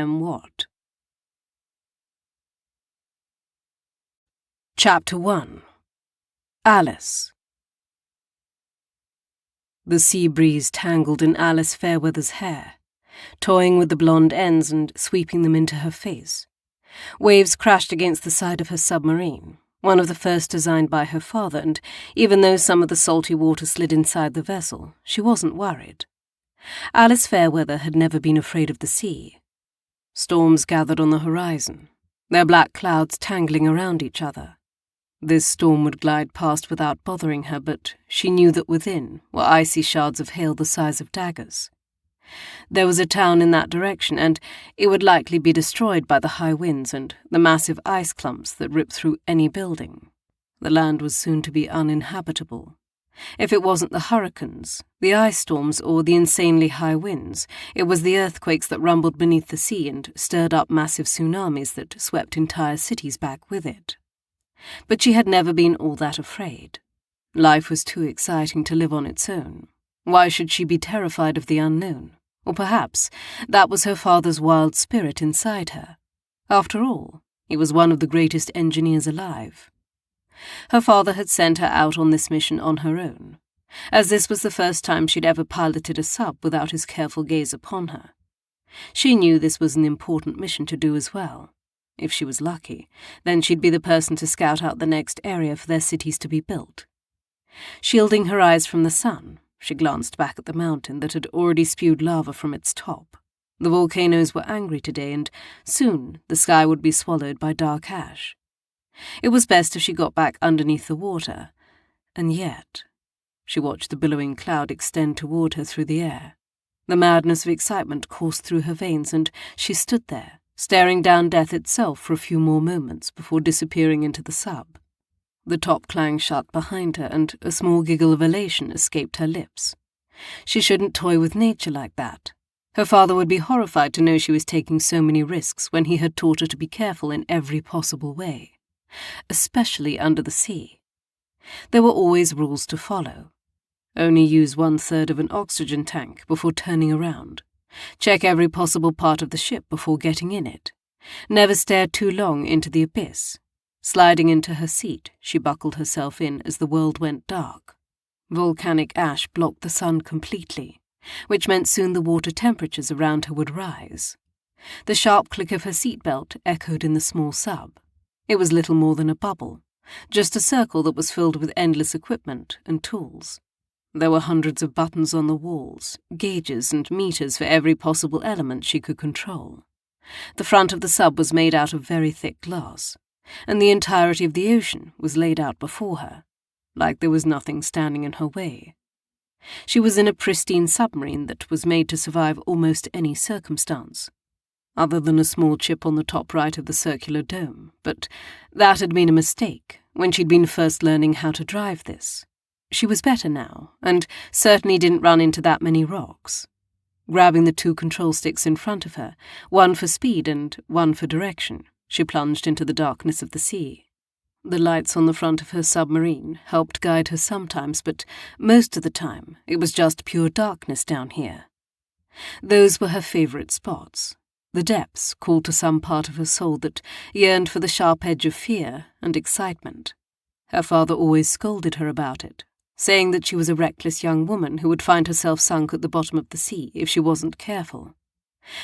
and what. Chapter 1. Alice. The sea breeze tangled in Alice Fairweather's hair, toying with the blonde ends and sweeping them into her face. Waves crashed against the side of her submarine, one of the first designed by her father, and even though some of the salty water slid inside the vessel, she wasn't worried. Alice Fairweather had never been afraid of the sea. Storms gathered on the horizon, their black clouds tangling around each other. This storm would glide past without bothering her, but she knew that within were icy shards of hail the size of daggers. There was a town in that direction, and it would likely be destroyed by the high winds and the massive ice clumps that ripped through any building. The land was soon to be uninhabitable. If it wasn't the hurricanes, the ice storms, or the insanely high winds, it was the earthquakes that rumbled beneath the sea and stirred up massive tsunamis that swept entire cities back with it. But she had never been all that afraid. Life was too exciting to live on its own. Why should she be terrified of the unknown? Or perhaps that was her father's wild spirit inside her. After all, he was one of the greatest engineers alive. Her father had sent her out on this mission on her own, as this was the first time she'd ever piloted a sub without his careful gaze upon her. She knew this was an important mission to do as well. If she was lucky, then she'd be the person to scout out the next area for their cities to be built. Shielding her eyes from the sun, she glanced back at the mountain that had already spewed lava from its top. The volcanoes were angry today, and soon the sky would be swallowed by dark ash. It was best if she got back underneath the water, and yet she watched the billowing cloud extend toward her through the air. The madness of excitement coursed through her veins, and she stood there, staring down death itself for a few more moments before disappearing into the sub. The top clanged shut behind her, and a small giggle of elation escaped her lips. She shouldn't toy with nature like that. Her father would be horrified to know she was taking so many risks when he had taught her to be careful in every possible way, especially under the sea. There were always rules to follow. Only use 1/3 of an oxygen tank before turning around. Check every possible part of the ship before getting in it. Never stare too long into the abyss. Sliding into her seat, she buckled herself in as the world went dark. Volcanic ash blocked the sun completely, which meant soon the water temperatures around her would rise. The sharp click of her seatbelt echoed in the small sub. It was little more than a bubble, just a circle that was filled with endless equipment and tools. There were hundreds of buttons on the walls, gauges and meters for every possible element she could control. The front of the sub was made out of very thick glass, and the entirety of the ocean was laid out before her, like there was nothing standing in her way. She was in a pristine submarine that was made to survive almost any circumstance, other than a small chip on the top right of the circular dome, but that had been a mistake when she'd been first learning how to drive this. She was better now, and certainly didn't run into that many rocks. Grabbing the 2 control sticks in front of her, one for speed and one for direction, she plunged into the darkness of the sea. The lights on the front of her submarine helped guide her sometimes, but most of the time it was just pure darkness down here. Those were her favourite spots. The depths called to some part of her soul that yearned for the sharp edge of fear and excitement. Her father always scolded her about it, saying that she was a reckless young woman who would find herself sunk at the bottom of the sea if she wasn't careful.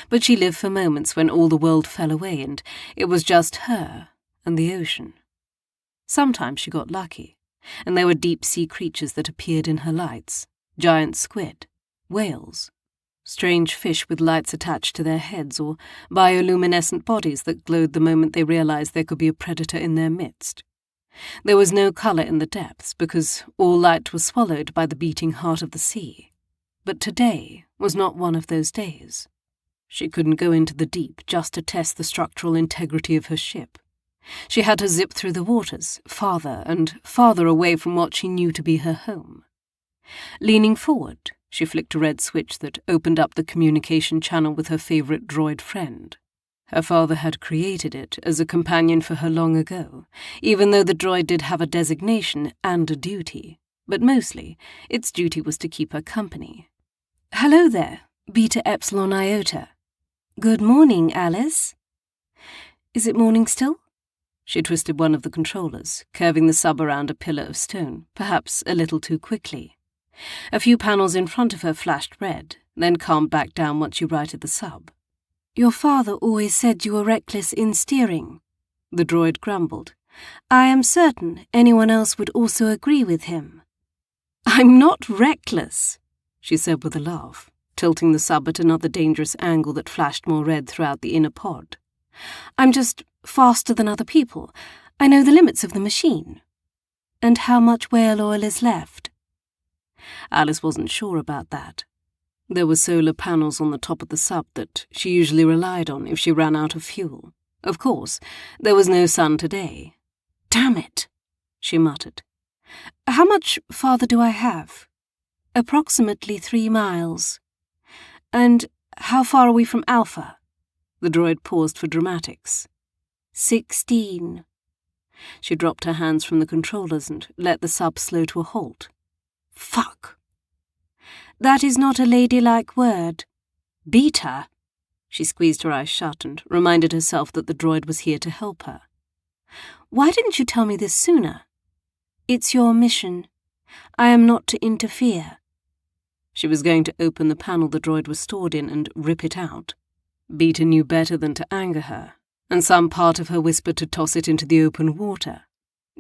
But she lived for moments when all the world fell away and it was just her and the ocean. Sometimes she got lucky, and there were deep-sea creatures that appeared in her lights, giant squid, whales, strange fish with lights attached to their heads, or bioluminescent bodies that glowed the moment they realized there could be a predator in their midst. There was no color in the depths because all light was swallowed by the beating heart of the sea. But today was not one of those days. She couldn't go into the deep just to test the structural integrity of her ship. She had to zip through the waters, farther and farther away from what she knew to be her home. Leaning forward, she flicked a red switch that opened up the communication channel with her favorite droid friend. Her father had created it as a companion for her long ago, even though the droid did have a designation and a duty, but mostly its duty was to keep her company. "Hello there, Beta Epsilon Iota." Good morning, Alice. Is it morning still? She twisted one of the controllers, curving the sub around a pillar of stone, perhaps a little too quickly. A few panels in front of her flashed red, then calmed back down once you righted the sub. Your father always said you were reckless in steering, the droid grumbled. I am certain anyone else would also agree with him. I'm not reckless, she said with a laugh, tilting the sub at another dangerous angle that flashed more red throughout the inner pod. I'm just faster than other people. I know the limits of the machine. And how much whale oil is left? Alice wasn't sure about that. There were solar panels on the top of the sub that she usually relied on if she ran out of fuel. Of course, there was no sun today. Damn it, she muttered. How much farther do I have? Approximately 3 miles. And how far are we from Alpha? The droid paused for dramatics. 16. She dropped her hands from the controllers and let the sub slow to a halt. Fuck. That is not a ladylike word. Beta. She squeezed her eyes shut and reminded herself that the droid was here to help her. Why didn't you tell me this sooner? It's your mission. I am not to interfere. She was going to open the panel the droid was stored in and rip it out. Beta knew better than to anger her, and some part of her whispered to toss it into the open water.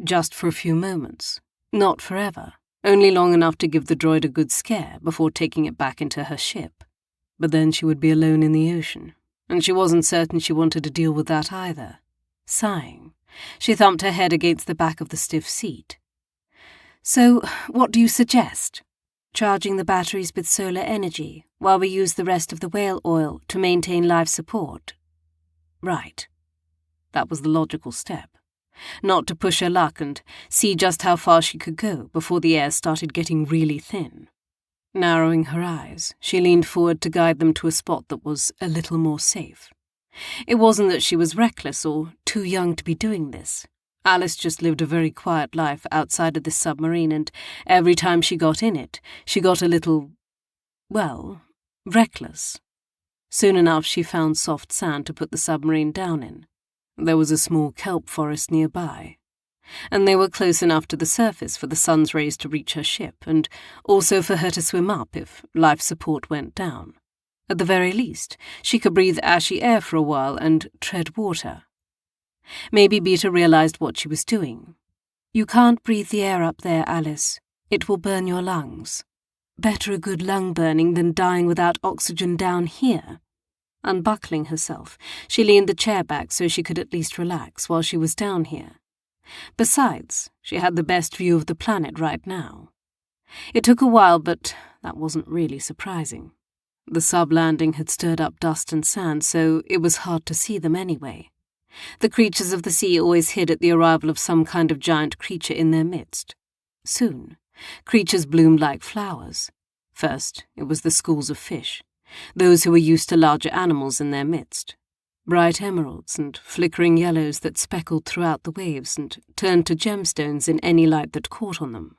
Just for a few moments. Not forever. Only long enough to give the droid a good scare before taking it back into her ship. But then she would be alone in the ocean, and she wasn't certain she wanted to deal with that either. Sighing, she thumped her head against the back of the stiff seat. So, what do you suggest? Charging the batteries with solar energy, while we use the rest of the whale oil to maintain life support. Right. That was the logical step. Not to push her luck and see just how far she could go before the air started getting really thin. Narrowing her eyes, she leaned forward to guide them to a spot that was a little more safe. It wasn't that she was reckless or too young to be doing this. Alice just lived a very quiet life outside of this submarine, and every time she got in it, she got a little, well, reckless. Soon enough she found soft sand to put the submarine down in. There was a small kelp forest nearby, and they were close enough to the surface for the sun's rays to reach her ship, and also for her to swim up if life support went down. At the very least, she could breathe ashy air for a while and tread water. Maybe Beta realized what she was doing. You can't breathe the air up there, Alice. It will burn your lungs. Better a good lung burning than dying without oxygen down here. Unbuckling herself, she leaned the chair back so she could at least relax while she was down here. Besides, she had the best view of the planet right now. It took a while, but that wasn't really surprising. The sub-landing had stirred up dust and sand, so it was hard to see them anyway. The creatures of the sea always hid at the arrival of some kind of giant creature in their midst. Soon, creatures bloomed like flowers. First, it was the schools of fish, those who were used to larger animals in their midst. Bright emeralds and flickering yellows that speckled throughout the waves and turned to gemstones in any light that caught on them.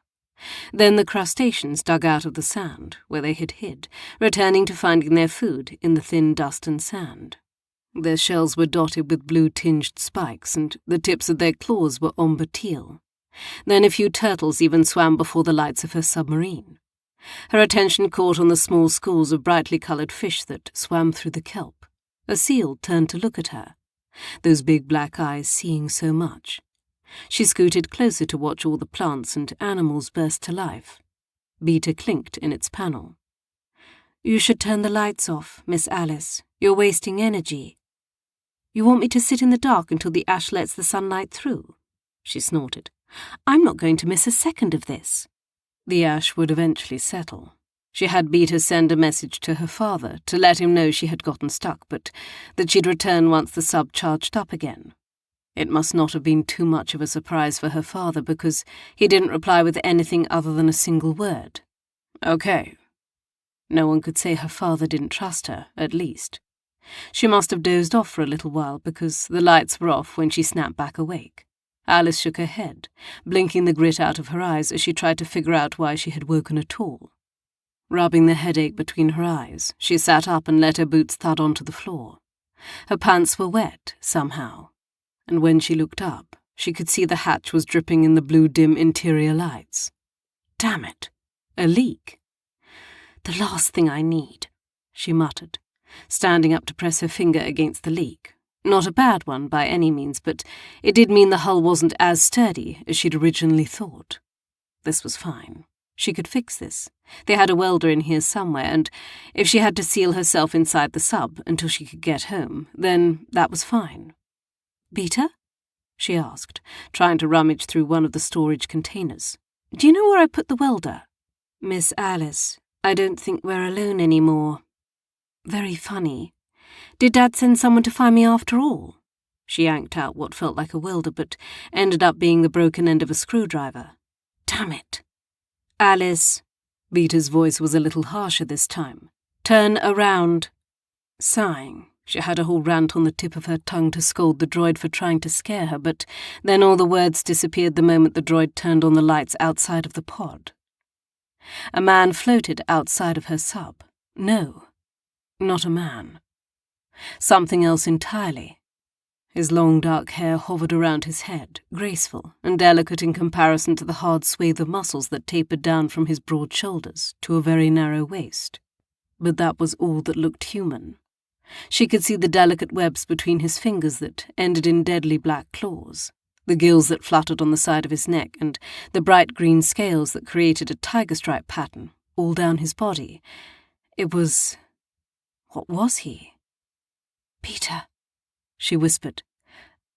Then the crustaceans dug out of the sand, where they had hid, returning to finding their food in the thin dust and sand. Their shells were dotted with blue-tinged spikes, and the tips of their claws were ombre teal. Then a few turtles even swam before the lights of her submarine. Her attention caught on the small schools of brightly coloured fish that swam through the kelp. A seal turned to look at her, those big black eyes seeing so much. She scooted closer to watch all the plants and animals burst to life. Beta clinked in its panel. You should turn the lights off, Miss Alice. You're wasting energy. You want me to sit in the dark until the ash lets the sunlight through? She snorted. I'm not going to miss a second of this. The ash would eventually settle. She had Beta send a message to her father to let him know she had gotten stuck, but that she'd return once the sub charged up again. It must not have been too much of a surprise for her father, because he didn't reply with anything other than a single word. Okay. No one could say her father didn't trust her, at least. She must have dozed off for a little while, because the lights were off when she snapped back awake. Alice shook her head, blinking the grit out of her eyes as she tried to figure out why she had woken at all. Rubbing the headache between her eyes, she sat up and let her boots thud onto the floor. Her pants were wet, somehow, and when she looked up, she could see the hatch was dripping in the blue dim interior lights. Damn it! A leak. The last thing I need, she muttered, standing up to press her finger against the leak. Not a bad one by any means, but it did mean the hull wasn't as sturdy as she'd originally thought. This was fine. She could fix this. They had a welder in here somewhere, and if she had to seal herself inside the sub until she could get home, then that was fine. "Beta?" she asked, trying to rummage through one of the storage containers. "Do you know where I put the welder?" "Miss Alice, I don't think we're alone anymore." "Very funny. Did Dad send someone to find me after all?" She yanked out what felt like a welder, but ended up being the broken end of a screwdriver. "Damn it." "Alice," Beta's voice was a little harsher this time. "Turn around." Sighing, she had a whole rant on the tip of her tongue to scold the droid for trying to scare her, but then all the words disappeared the moment the droid turned on the lights outside of the pod. A man floated outside of her sub. No, not a man. Something else entirely. His long dark hair hovered around his head, graceful and delicate in comparison to the hard swathe of muscles that tapered down from his broad shoulders to a very narrow waist. But that was all that looked human. She could see the delicate webs between his fingers that ended in deadly black claws, the gills that fluttered on the side of his neck, and the bright green scales that created a tiger stripe pattern all down his body. It was... what was he? "Peter," she whispered,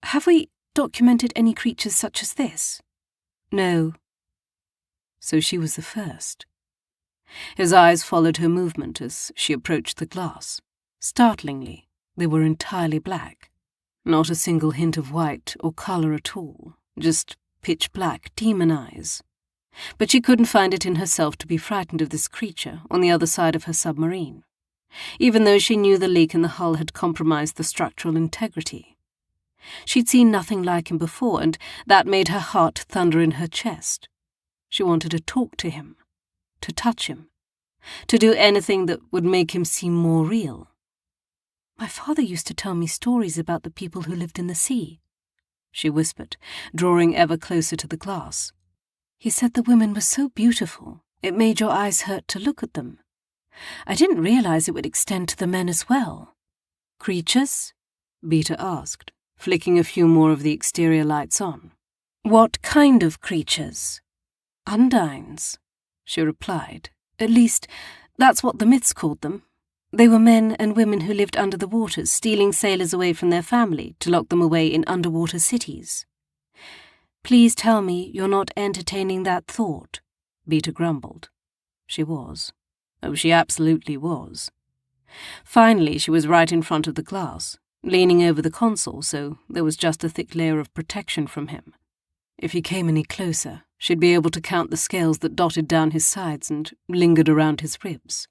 "have we documented any creatures such as this?" "No." So she was the first. His eyes followed her movement as she approached the glass. Startlingly, they were entirely black. Not a single hint of white or colour at all, just pitch-black demon eyes. But she couldn't find it in herself to be frightened of this creature on the other side of her submarine, even though she knew the leak in the hull had compromised the structural integrity. She'd seen nothing like him before, and that made her heart thunder in her chest. She wanted to talk to him, to touch him, to do anything that would make him seem more real. "My father used to tell me stories about the people who lived in the sea," she whispered, drawing ever closer to the glass. "He said the women were so beautiful, it made your eyes hurt to look at them. I didn't realize it would extend to the men as well." "Creatures?" Beta asked, flicking a few more of the exterior lights on. "What kind of creatures?" "Undines," she replied. "At least, that's what the myths called them. They were men and women who lived under the waters, stealing sailors away from their family to lock them away in underwater cities." "Please tell me you're not entertaining that thought," Beta grumbled. She was. Oh, she absolutely was. Finally, she was right in front of the glass, leaning over the console, so there was just a thick layer of protection from him. If he came any closer, she'd be able to count the scales that dotted down his sides and lingered around his ribs.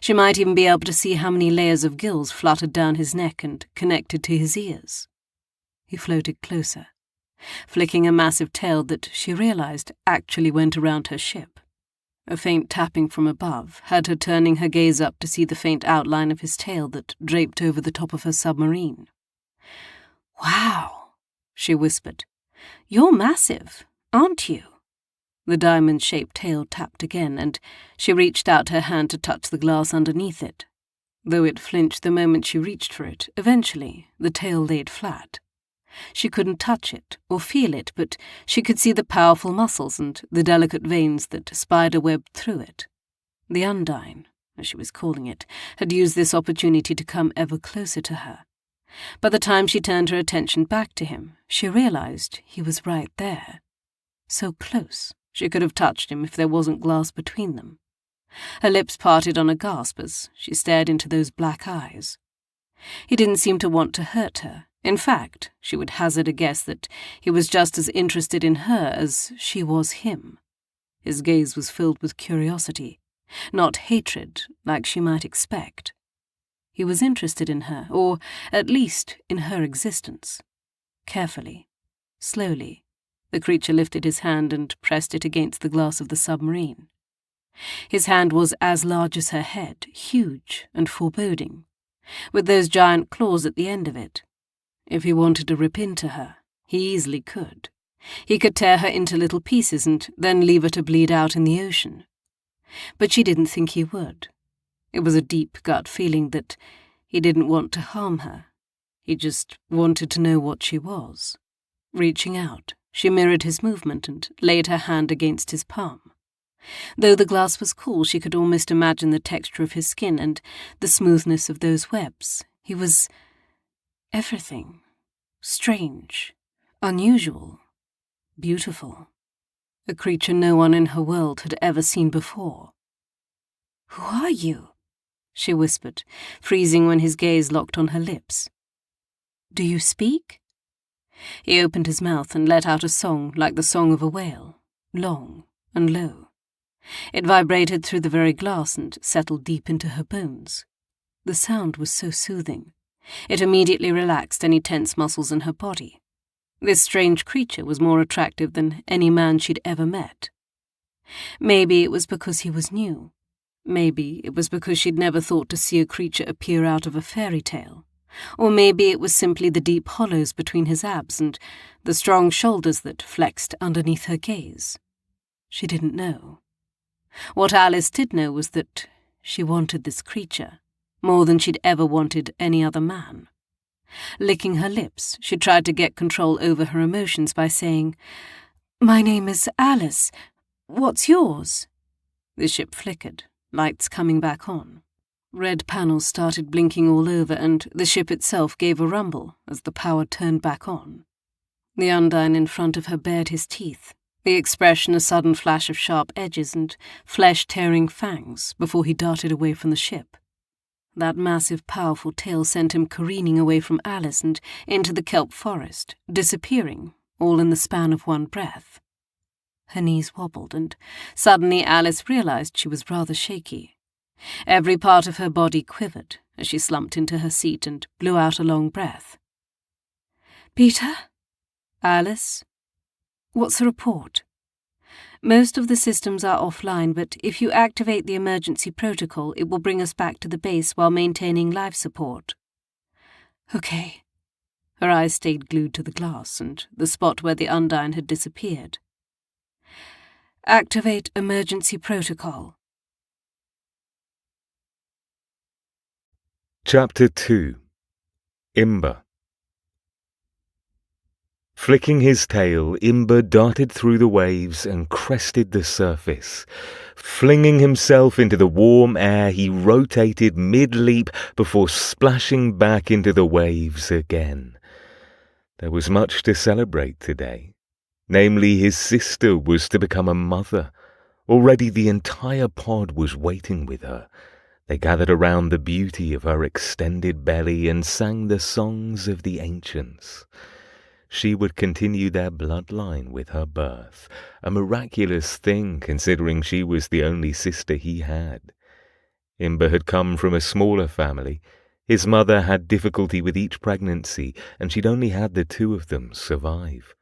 She might even be able to see how many layers of gills fluttered down his neck and connected to his ears. He floated closer, flicking a massive tail that she realized actually went around her ship. A faint tapping from above had her turning her gaze up to see the faint outline of his tail that draped over the top of her submarine. "Wow," she whispered. "You're massive, aren't you?" The diamond-shaped tail tapped again, and she reached out her hand to touch the glass underneath it. Though it flinched the moment she reached for it, eventually the tail laid flat. She couldn't touch it or feel it, but she could see the powerful muscles and the delicate veins that spider-webbed through it. The Undine, as she was calling it, had used this opportunity to come ever closer to her. By the time she turned her attention back to him, she realized he was right there. So close, she could have touched him if there wasn't glass between them. Her lips parted on a gasp as she stared into those black eyes. He didn't seem to want to hurt her. In fact, she would hazard a guess that he was just as interested in her as she was him. His gaze was filled with curiosity, not hatred like she might expect. He was interested in her, or at least in her existence. Carefully, slowly, the creature lifted his hand and pressed it against the glass of the submarine. His hand was as large as her head, huge and foreboding. with those giant claws at the end of it. If he wanted to rip into her, he easily could. He could tear her into little pieces and then leave her to bleed out in the ocean. But she didn't think he would. It was a deep gut feeling that he didn't want to harm her. He just wanted to know what she was. Reaching out, she mirrored his movement and laid her hand against his palm. Though the glass was cool, she could almost imagine the texture of his skin and the smoothness of those webs. He was everything. Strange, unusual, beautiful. A creature no one in her world had ever seen before. "Who are you?" she whispered, freezing when his gaze locked on her lips. "Do you speak?" He opened his mouth and let out a song like the song of a whale, long and low. It vibrated through the very glass and settled deep into her bones. The sound was so soothing. It immediately relaxed any tense muscles in her body. This strange creature was more attractive than any man she'd ever met. Maybe it was because he was new. Maybe it was because she'd never thought to see a creature appear out of a fairy tale. Or maybe it was simply the deep hollows between his abs and the strong shoulders that flexed underneath her gaze. She didn't know. What Alice did know was that she wanted this creature more than she'd ever wanted any other man. Licking her lips, she tried to get control over her emotions by saying, "My name is Alice. What's yours?" The ship flickered, lights coming back on. Red panels started blinking all over, and the ship itself gave a rumble as the power turned back on. The Undine in front of her bared his teeth, the expression a sudden flash of sharp edges and flesh-tearing fangs before he darted away from the ship. That massive, powerful tail sent him careening away from Alice and into the kelp forest, disappearing, all in the span of one breath. Her knees wobbled, and suddenly Alice realized she was rather shaky. Every part of her body quivered as she slumped into her seat and blew out a long breath. "Peter? Alice? What's the report?" "Most of the systems are offline, but if you activate the emergency protocol, it will bring us back to the base while maintaining life support." "Okay." Her eyes stayed glued to the glass and the spot where the Undine had disappeared. "Activate emergency protocol." Chapter 2. Imber. Flicking his tail, Imber darted through the waves and crested the surface. Flinging himself into the warm air, he rotated mid-leap before splashing back into the waves again. There was much to celebrate today. Namely, his sister was to become a mother. Already the entire pod was waiting with her. They gathered around the beauty of her extended belly and sang the songs of the ancients. She would continue their bloodline with her birth, a miraculous thing considering she was the only sister he had. Imber had come from a smaller family. His mother had difficulty with each pregnancy, and she'd only had the two of them survive.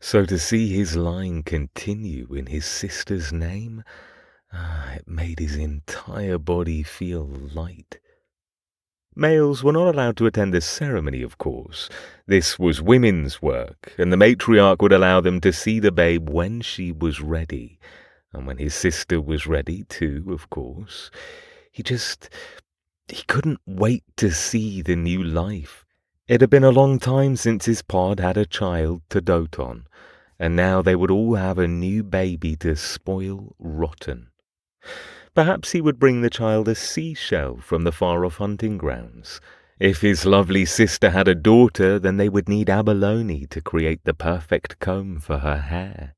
So to see his line continue in his sister's name, it made his entire body feel light. Males were not allowed to attend the ceremony, of course. This was women's work, and the matriarch would allow them to see the babe when she was ready. And when his sister was ready too, of course. He couldn't wait to see the new life. It had been a long time since his pod had a child to dote on, and now they would all have a new baby to spoil rotten. Perhaps he would bring the child a seashell from the far-off hunting grounds. If his lovely sister had a daughter, then they would need abalone to create the perfect comb for her hair.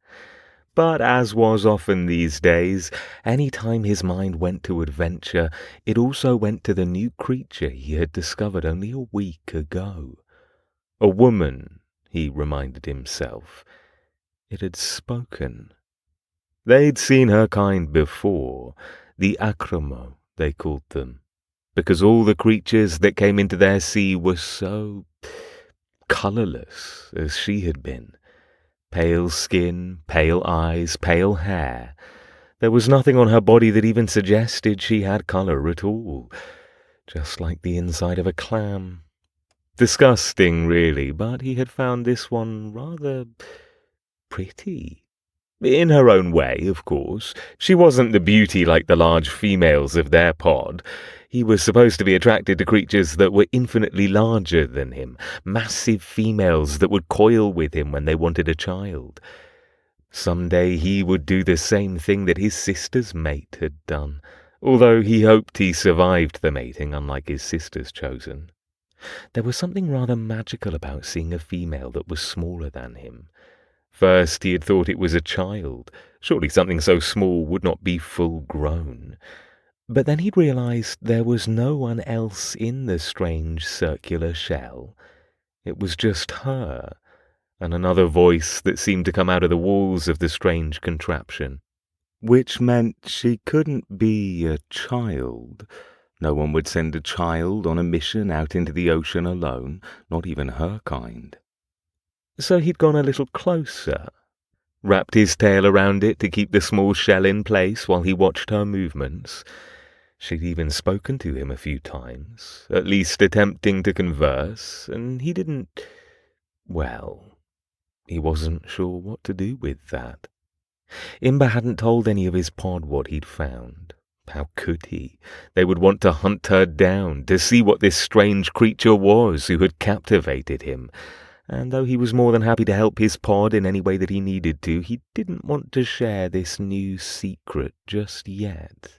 But as was often these days, any time his mind went to adventure, it also went to the new creature he had discovered only a week ago. A woman, he reminded himself. It had spoken. They'd seen her kind before, the acromo, they called them, because all the creatures that came into their sea were so colourless as she had been. Pale skin, pale eyes, pale hair. There was nothing on her body that even suggested she had colour at all. just like the inside of a clam. Disgusting, really, but he had found this one rather pretty. In her own way, of course. She wasn't the beauty like the large females of their pod. He was supposed to be attracted to creatures that were infinitely larger than him, massive females that would coil with him when they wanted a child. Someday he would do the same thing that his sister's mate had done, although he hoped he survived the mating, unlike his sister's chosen. There was something rather magical about seeing a female that was smaller than him. First he had thought it was a child. Surely something so small would not be full grown. But then he'd realized there was no one else in the strange circular shell. It was just her, and another voice that seemed to come out of the walls of the strange contraption. Which meant she couldn't be a child. No one would send a child on a mission out into the ocean alone, not even her kind. So he'd gone a little closer, wrapped his tail around it to keep the small shell in place while he watched her movements. She'd even spoken to him a few times, at least attempting to converse, and he didn't... well, he wasn't sure what to do with that. Imber hadn't told any of his pod what he'd found. How could he? They would want to hunt her down, to see what this strange creature was who had captivated him. And though he was more than happy to help his pod in any way that he needed to, he didn't want to share this new secret just yet.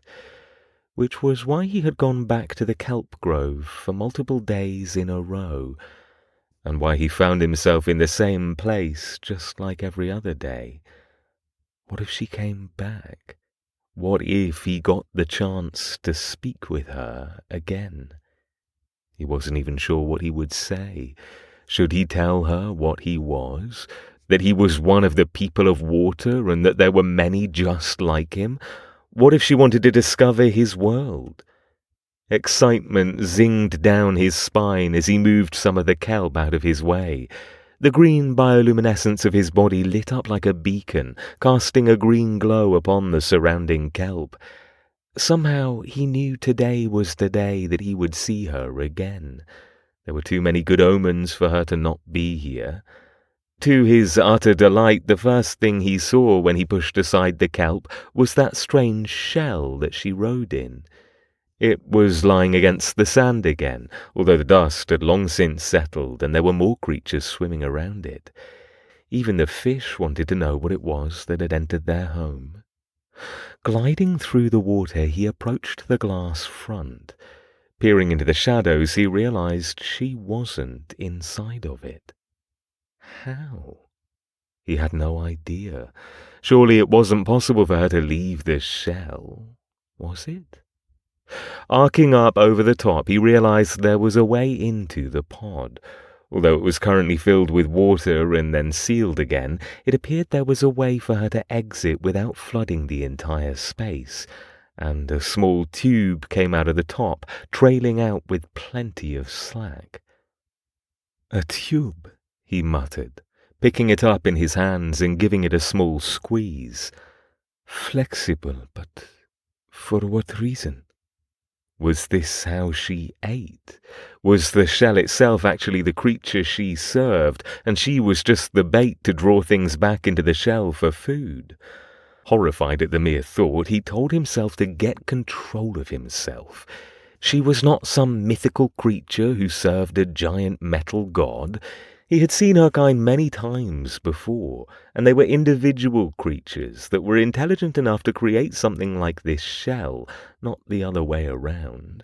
Which was why he had gone back to the kelp grove for multiple days in a row, and why he found himself in the same place just like every other day. What if she came back? What if he got the chance to speak with her again? He wasn't even sure what he would say. Should he tell her what he was? That he was one of the people of water and that there were many just like him? What if she wanted to discover his world? Excitement zinged down his spine as he moved some of the kelp out of his way. The green bioluminescence of his body lit up like a beacon, casting a green glow upon the surrounding kelp. Somehow he knew today was the day that he would see her again. There were too many good omens for her to not be here. To his utter delight, the first thing he saw when he pushed aside the kelp was that strange shell that she rode in. It was lying against the sand again, although the dust had long since settled and there were more creatures swimming around it. Even the fish wanted to know what it was that had entered their home. Gliding through the water, he approached the glass front. Peering into the shadows, he realized she wasn't inside of it. How? He had no idea. Surely it wasn't possible for her to leave the shell, was it? Arcing up over the top, he realized there was a way into the pod. Although it was currently filled with water and then sealed again, it appeared there was a way for her to exit without flooding the entire space, and a small tube came out of the top, trailing out with plenty of slack. "A tube," he muttered, picking it up in his hands and giving it a small squeeze. "Flexible, but for what reason?" Was this how she ate? Was the shell itself actually the creature she served, and she was just the bait to draw things back into the shell for food? Horrified at the mere thought, he told himself to get control of himself. She was not some mythical creature who served a giant metal god. He had seen her kind many times before, and they were individual creatures that were intelligent enough to create something like this shell, not the other way around.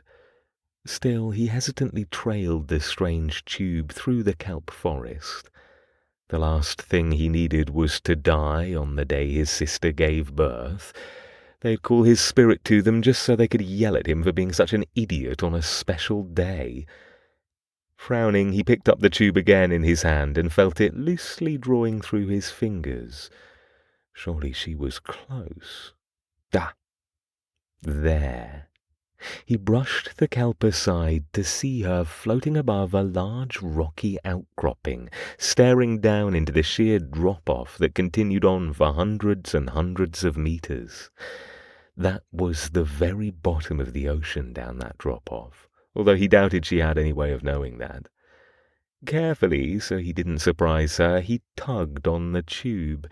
Still, he hesitantly trailed the strange tube through the kelp forest. The last thing he needed was to die on the day his sister gave birth. They'd call his spirit to them just so they could yell at him for being such an idiot on a special day. Frowning, he picked up the tube again in his hand and felt it loosely drawing through his fingers. Surely she was close. There. He brushed the kelp aside to see her floating above a large rocky outcropping, staring down into the sheer drop-off that continued on for hundreds and hundreds of meters. That was the very bottom of the ocean down that drop-off, although he doubted she had any way of knowing that. Carefully, so he didn't surprise her, he tugged on the tube.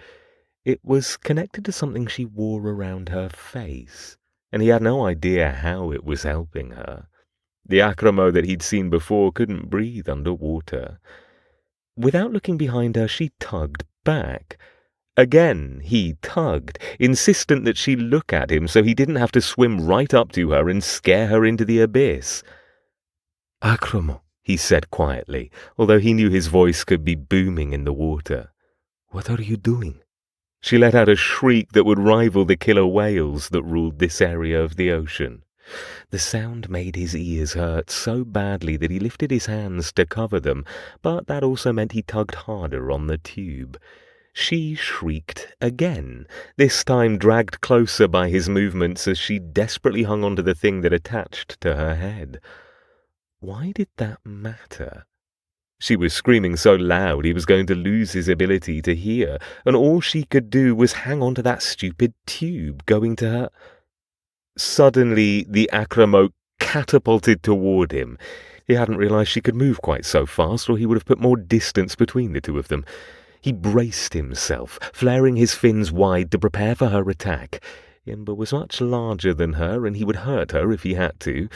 It was connected to something she wore around her face, and he had no idea how it was helping her. The acromo that he'd seen before couldn't breathe underwater. Without looking behind her, she tugged back. Again he tugged, insistent that she look at him so he didn't have to swim right up to her and scare her into the abyss. "Acromo," he said quietly, although he knew his voice could be booming in the water. "What are you doing?" She let out a shriek that would rival the killer whales that ruled this area of the ocean. The sound made his ears hurt so badly that he lifted his hands to cover them, but that also meant he tugged harder on the tube. She shrieked again, this time dragged closer by his movements as she desperately hung onto the thing that attached to her head. Why did that matter? She was screaming so loud he was going to lose his ability to hear, and all she could do was hang on to that stupid tube going to her. Suddenly, the acromo catapulted toward him. He hadn't realized she could move quite so fast, or he would have put more distance between the two of them. He braced himself, flaring his fins wide to prepare for her attack. Imber was much larger than her, and he would hurt her if he had to.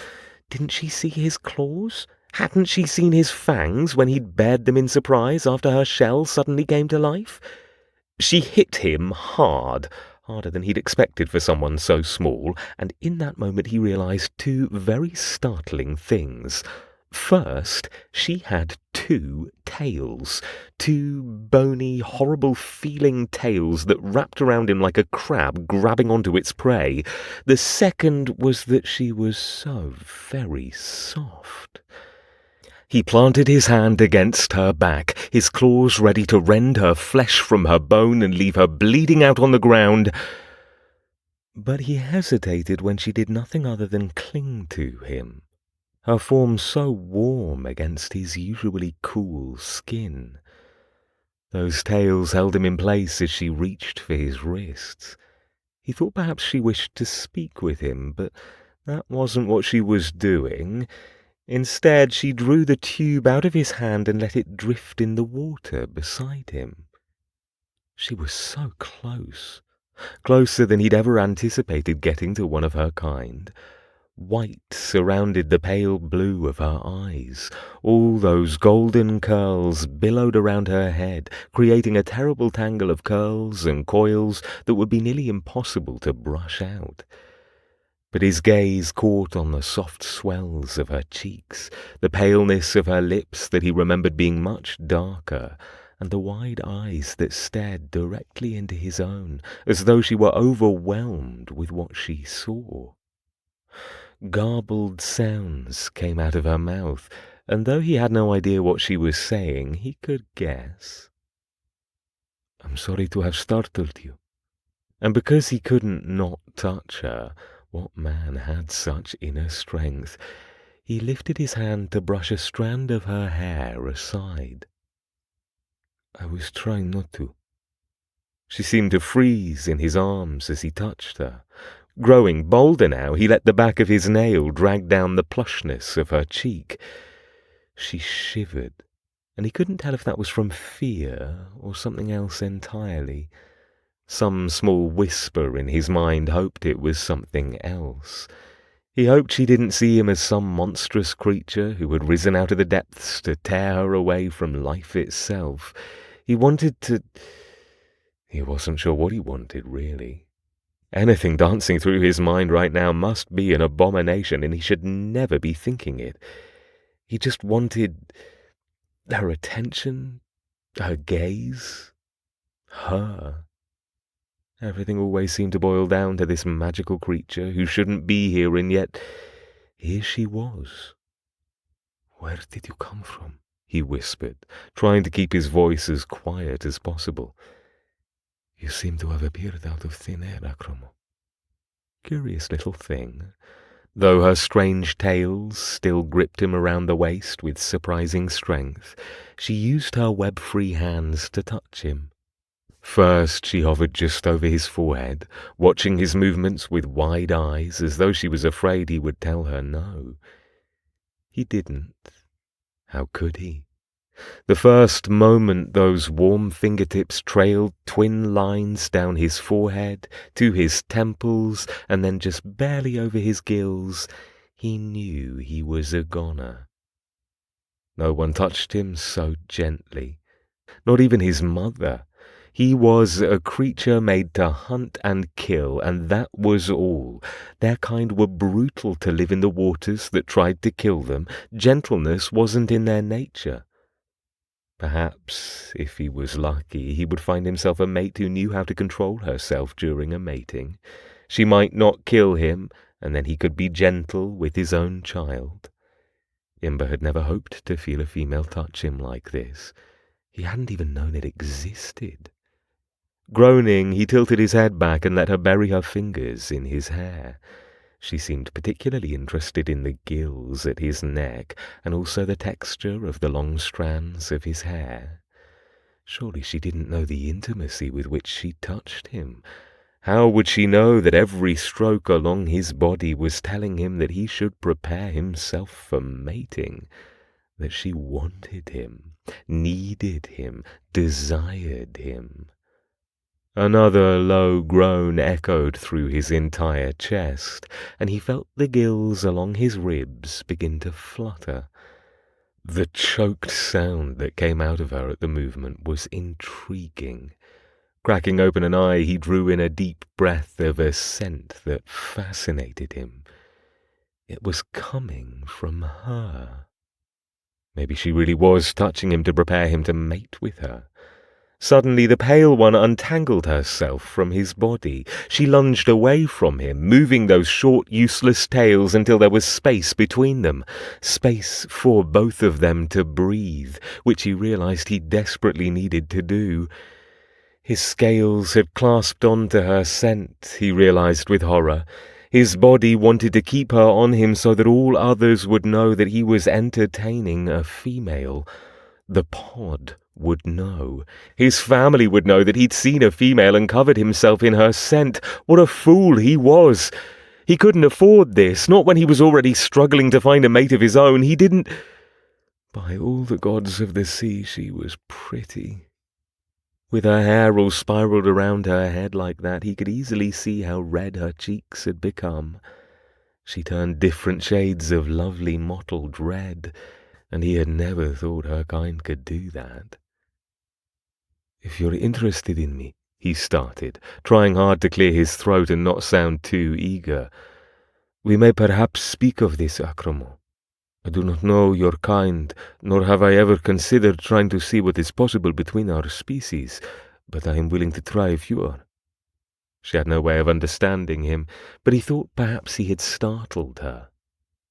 Didn't she see his claws? Hadn't she seen his fangs when he'd bared them in surprise after her shell suddenly came to life? She hit him hard, harder than he'd expected for someone so small, and in that moment he realized two very startling things. First, she had two tails, two bony, horrible-feeling tails that wrapped around him like a crab grabbing onto its prey. The second was that she was so very soft. He planted his hand against her back, his claws ready to rend her flesh from her bone and leave her bleeding out on the ground. But he hesitated when she did nothing other than cling to him, her form so warm against his usually cool skin. Those tails held him in place as she reached for his wrists. He thought perhaps she wished to speak with him, but that wasn't what she was doing. Instead, she drew the tube out of his hand and let it drift in the water beside him. She was so close, closer than he'd ever anticipated getting to one of her kind. White surrounded the pale blue of her eyes. All those golden curls billowed around her head, creating a terrible tangle of curls and coils that would be nearly impossible to brush out. But his gaze caught on the soft swells of her cheeks, the paleness of her lips that he remembered being much darker, and the wide eyes that stared directly into his own, as though she were overwhelmed with what she saw. Garbled sounds came out of her mouth, and though he had no idea what she was saying, he could guess. "I'm sorry to have startled you." And because he couldn't not touch her, what man had such inner strength? He lifted his hand to brush a strand of her hair aside. "I was trying not to." She seemed to freeze in his arms as he touched her. Growing bolder now, he let the back of his nail drag down the plushness of her cheek. She shivered, and he couldn't tell if that was from fear or something else entirely. Some small whisper in his mind hoped it was something else. He hoped she didn't see him as some monstrous creature who had risen out of the depths to tear her away from life itself. He wanted to... He wasn't sure what he wanted, really. Anything dancing through his mind right now must be an abomination, and he should never be thinking it. He just wanted her attention, her gaze, her. Everything always seemed to boil down to this magical creature who shouldn't be here, and yet here she was. "Where did you come from?" he whispered, trying to keep his voice as quiet as possible. "You seem to have appeared out of thin air, Akromo." Curious little thing. Though her strange tails still gripped him around the waist with surprising strength, she used her web-free hands to touch him. First she hovered just over his forehead, watching his movements with wide eyes as though she was afraid he would tell her no. He didn't. How could he? The first moment those warm fingertips trailed twin lines down his forehead, to his temples, and then just barely over his gills, he knew he was a goner. No one touched him so gently. Not even his mother. He was a creature made to hunt and kill, and that was all. Their kind were brutal to live in the waters that tried to kill them. Gentleness wasn't in their nature. Perhaps, if he was lucky, he would find himself a mate who knew how to control herself during a mating. She might not kill him, and then he could be gentle with his own child. Imber had never hoped to feel a female touch him like this. He hadn't even known it existed. Groaning, he tilted his head back and let her bury her fingers in his hair. She seemed particularly interested in the gills at his neck, and also the texture of the long strands of his hair. Surely she didn't know the intimacy with which she touched him. How would she know that every stroke along his body was telling him that he should prepare himself for mating? That she wanted him, needed him, desired him? Another low groan echoed through his entire chest, and he felt the gills along his ribs begin to flutter. The choked sound that came out of her at the movement was intriguing. Cracking open an eye, he drew in a deep breath of a scent that fascinated him. It was coming from her. Maybe she really was touching him to prepare him to mate with her. Suddenly the pale one untangled herself from his body. She lunged away from him, moving those short, useless tails until there was space between them. Space for both of them to breathe, which he realized he desperately needed to do. His scales had clasped onto her scent, he realized with horror. His body wanted to keep her on him so that all others would know that he was entertaining a female. The pod would know. His family would know that he'd seen a female and covered himself in her scent. What a fool he was! He couldn't afford this, not when he was already struggling to find a mate of his own. He didn't... By all the gods of the sea, she was pretty. With her hair all spiraled around her head like that, he could easily see how red her cheeks had become. She turned different shades of lovely mottled red, and he had never thought her kind could do that. "If you're interested in me," he started, trying hard to clear his throat and not sound too eager, "we may perhaps speak of this, Acromo. I do not know your kind, nor have I ever considered trying to see what is possible between our species, but I am willing to try if you are." She had no way of understanding him, but he thought perhaps he had startled her.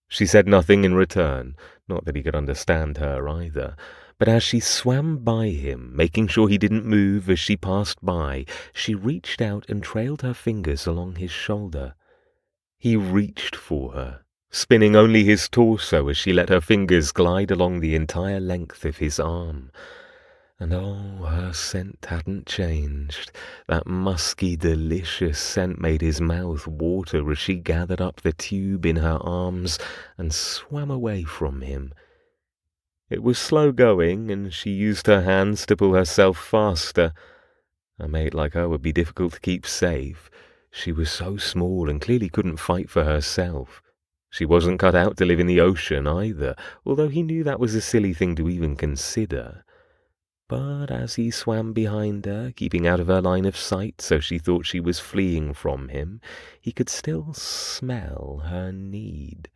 She said nothing in return, not that he could understand her either, but as she swam by him, making sure he didn't move as she passed by, she reached out and trailed her fingers along his shoulder. He reached for her, spinning only his torso as she let her fingers glide along the entire length of his arm. And oh, her scent hadn't changed. That musky, delicious scent made his mouth water as she gathered up the tube in her arms and swam away from him. It was slow going, and she used her hands to pull herself faster. A mate like her would be difficult to keep safe. She was so small and clearly couldn't fight for herself. She wasn't cut out to live in the ocean either, although he knew that was a silly thing to even consider. But as he swam behind her, keeping out of her line of sight so she thought she was fleeing from him, he could still smell her need,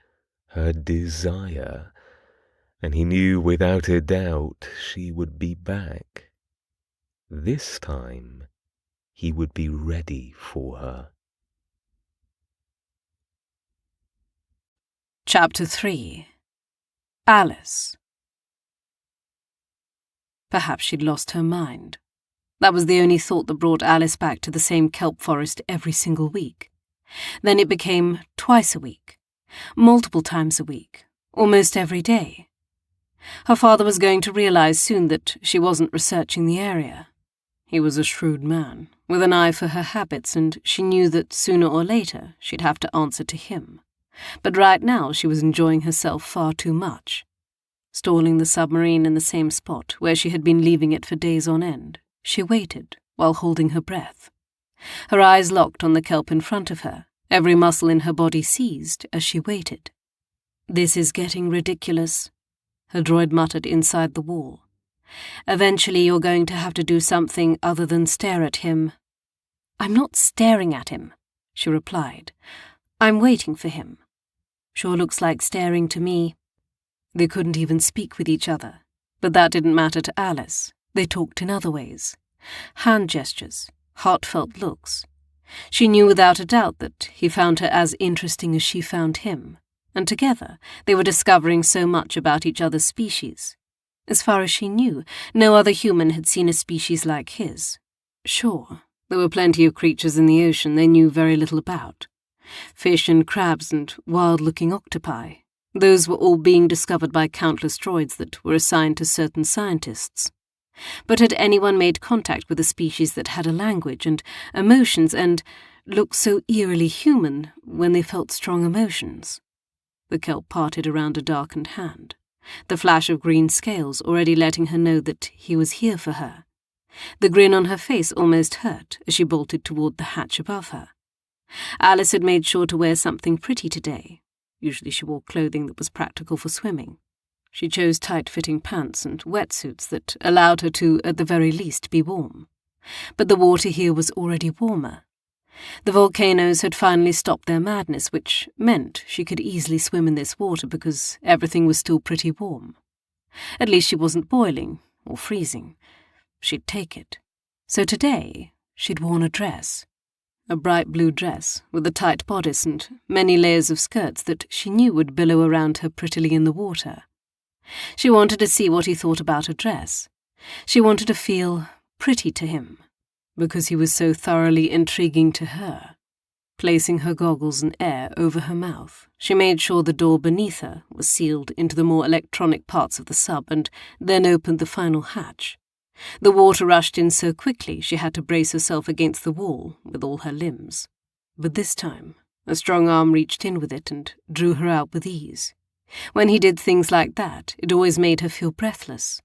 her desire, and he knew without a doubt she would be back. This time he would be ready for her. Chapter 3. Alice. Perhaps she'd lost her mind. That was the only thought that brought Alice back to the same kelp forest every single week. Then it became twice a week, multiple times a week, almost every day. Her father was going to realize soon that she wasn't researching the area. He was a shrewd man, with an eye for her habits, and she knew that sooner or later she'd have to answer to him. But right now she was enjoying herself far too much. Stalling the submarine in the same spot where she had been leaving it for days on end, she waited while holding her breath. Her eyes locked on the kelp in front of her, every muscle in her body seized as she waited. "This is getting ridiculous," her droid muttered inside the wall. "Eventually you're going to have to do something other than stare at him." "I'm not staring at him," she replied. "I'm waiting for him." "Sure looks like staring to me." They couldn't even speak with each other, but that didn't matter to Alice. They talked in other ways. Hand gestures, heartfelt looks. She knew without a doubt that he found her as interesting as she found him, and together they were discovering so much about each other's species. As far as she knew, no other human had seen a species like his. Sure, there were plenty of creatures in the ocean they knew very little about. Fish and crabs and wild-looking octopi. Those were all being discovered by countless droids that were assigned to certain scientists. But had anyone made contact with a species that had a language and emotions and looked so eerily human when they felt strong emotions? The kelp parted around a darkened hand, the flash of green scales already letting her know that he was here for her. The grin on her face almost hurt as she bolted toward the hatch above her. Alice had made sure to wear something pretty today. Usually she wore clothing that was practical for swimming. She chose tight-fitting pants and wetsuits that allowed her to, at the very least, be warm. But the water here was already warmer. The volcanoes had finally stopped their madness, which meant she could easily swim in this water because everything was still pretty warm. At least she wasn't boiling or freezing. She'd take it. So today she'd worn a dress. A bright blue dress with a tight bodice and many layers of skirts that she knew would billow around her prettily in the water. She wanted to see what he thought about her dress. She wanted to feel pretty to him, because he was so thoroughly intriguing to her. Placing her goggles and air over her mouth, she made sure the door beneath her was sealed into the more electronic parts of the sub and then opened the final hatch. The water rushed in so quickly she had to brace herself against the wall with all her limbs. But this time, a strong arm reached in with it and drew her out with ease. When he did things like that, it always made her feel breathless.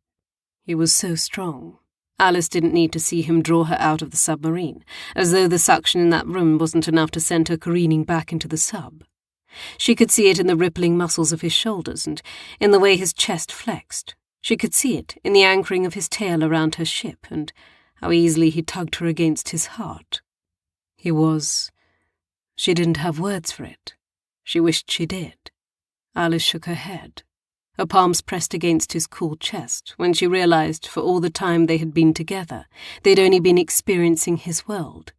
He was so strong. Alice didn't need to see him draw her out of the submarine, as though the suction in that room wasn't enough to send her careening back into the sub. She could see it in the rippling muscles of his shoulders and in the way his chest flexed. She could see it in the anchoring of his tail around her ship and how easily he tugged her against his heart. He was... She didn't have words for it. She wished she did. Alice shook her head. Her palms pressed against his cool chest when she realized for all the time they had been together, they'd only been experiencing his world.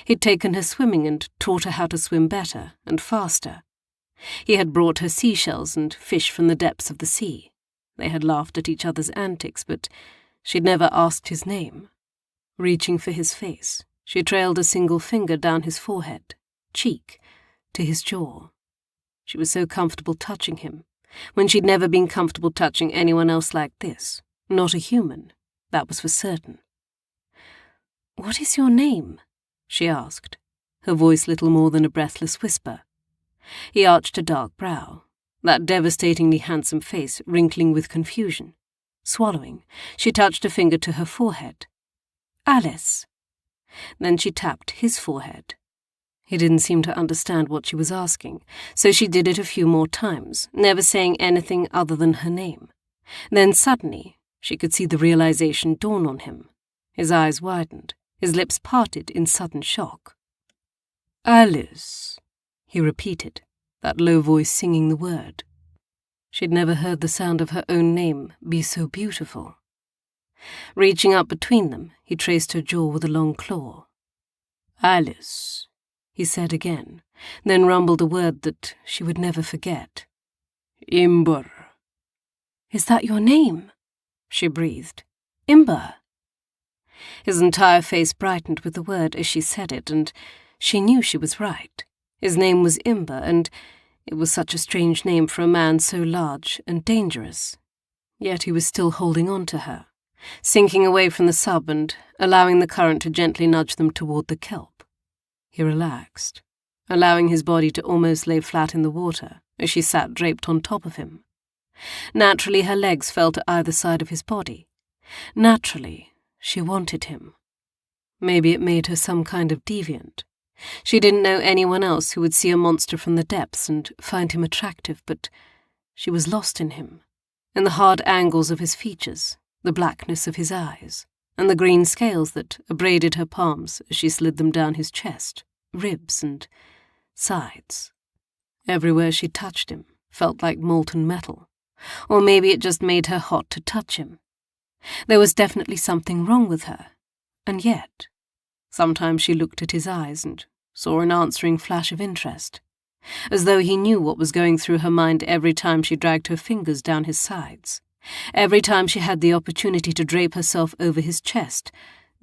He'd taken her swimming and taught her how to swim better and faster. He had brought her seashells and fish from the depths of the sea. They had laughed at each other's antics, but she'd never asked his name. Reaching for his face, she trailed a single finger down his forehead, cheek, to his jaw. She was so comfortable touching him, when she'd never been comfortable touching anyone else like this. Not a human, that was for certain. "What is your name?" she asked, her voice little more than a breathless whisper. He arched a dark brow, that devastatingly handsome face wrinkling with confusion. Swallowing, she touched a finger to her forehead. "Alice." Then she tapped his forehead. He didn't seem to understand what she was asking, so she did it a few more times, never saying anything other than her name. Then suddenly, she could see the realization dawn on him. His eyes widened, his lips parted in sudden shock. "Alice," he repeated, that low voice singing the word. She'd never heard the sound of her own name be so beautiful. Reaching up between them, he traced her jaw with a long claw. "Alice," he said again, then rumbled a word that she would never forget. "Imber." "Is that your name?" she breathed. "Imber." His entire face brightened with the word as she said it, and she knew she was right. His name was Imber, and it was such a strange name for a man so large and dangerous. Yet he was still holding on to her, sinking away from the sub and allowing the current to gently nudge them toward the kelp. He relaxed. allowing his body to almost lay flat in the water as she sat draped on top of him. Naturally, her legs fell to either side of his body. Naturally, she wanted him. Maybe it made her some kind of deviant. She didn't know anyone else who would see a monster from the depths and find him attractive, but she was lost in him, in the hard angles of his features, the blackness of his eyes, and the green scales that abraded her palms as she slid them down his chest, ribs, and sides. Everywhere she touched him felt like molten metal, or maybe it just made her hot to touch him. There was definitely something wrong with her, and yet, sometimes she looked at his eyes and saw an answering flash of interest, as though he knew what was going through her mind every time she dragged her fingers down his sides, every time she had the opportunity to drape herself over his chest,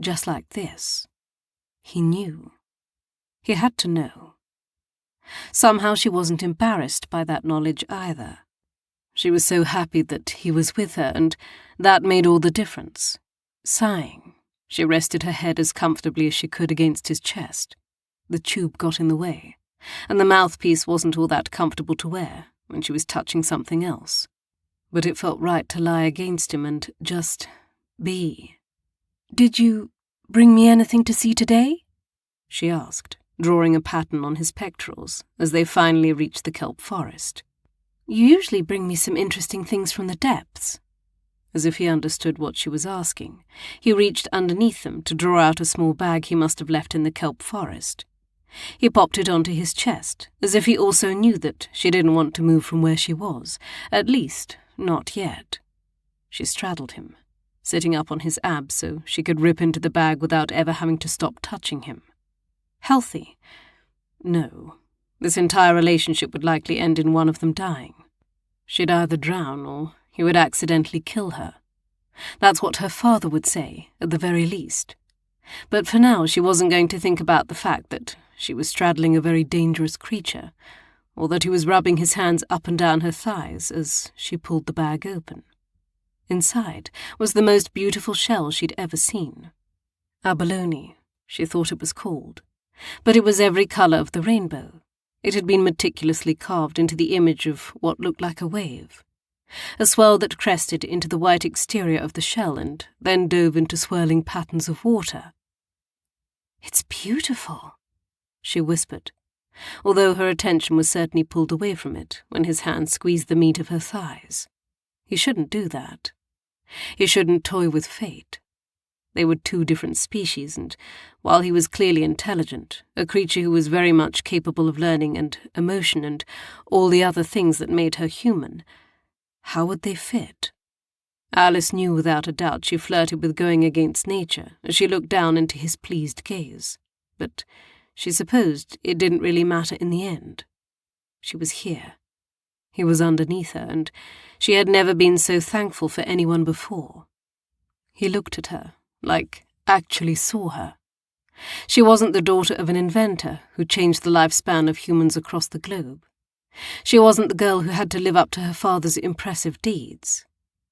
just like this. He knew. He had to know. Somehow she wasn't embarrassed by that knowledge either. She was so happy that he was with her, and that made all the difference. Sighing, she rested her head as comfortably as she could against his chest. The tube got in the way, and the mouthpiece wasn't all that comfortable to wear when she was touching something else. But it felt right to lie against him and just be. "Did you bring me anything to see today?" she asked, drawing a pattern on his pectorals as they finally reached the kelp forest. "You usually bring me some interesting things from the depths." As if he understood what she was asking, he reached underneath them to draw out a small bag he must have left in the kelp forest. He popped it onto his chest, as if he also knew that she didn't want to move from where she was, at least, not yet. She straddled him, sitting up on his abs so she could rip into the bag without ever having to stop touching him. Healthy? No. This entire relationship would likely end in one of them dying. She'd either drown or he would accidentally kill her. That's what her father would say, at the very least. But for now she wasn't going to think about the fact that she was straddling a very dangerous creature, or that he was rubbing his hands up and down her thighs as she pulled the bag open. Inside was the most beautiful shell she'd ever seen. Abalone, she thought it was called, but it was every colour of the rainbow. It had been meticulously carved into the image of what looked like a wave, a swell that crested into the white exterior of the shell and then dove into swirling patterns of water. "It's beautiful," she whispered, although her attention was certainly pulled away from it when his hand squeezed the meat of her thighs. He shouldn't do that. He shouldn't toy with fate. They were two different species, and while he was clearly intelligent, a creature who was very much capable of learning and emotion and all the other things that made her human, how would they fit? Alice knew without a doubt she flirted with going against nature as she looked down into his pleased gaze, but she supposed it didn't really matter in the end. She was here. He was underneath her, and she had never been so thankful for anyone before. He looked at her, like actually saw her. She wasn't the daughter of an inventor who changed the lifespan of humans across the globe. She wasn't the girl who had to live up to her father's impressive deeds.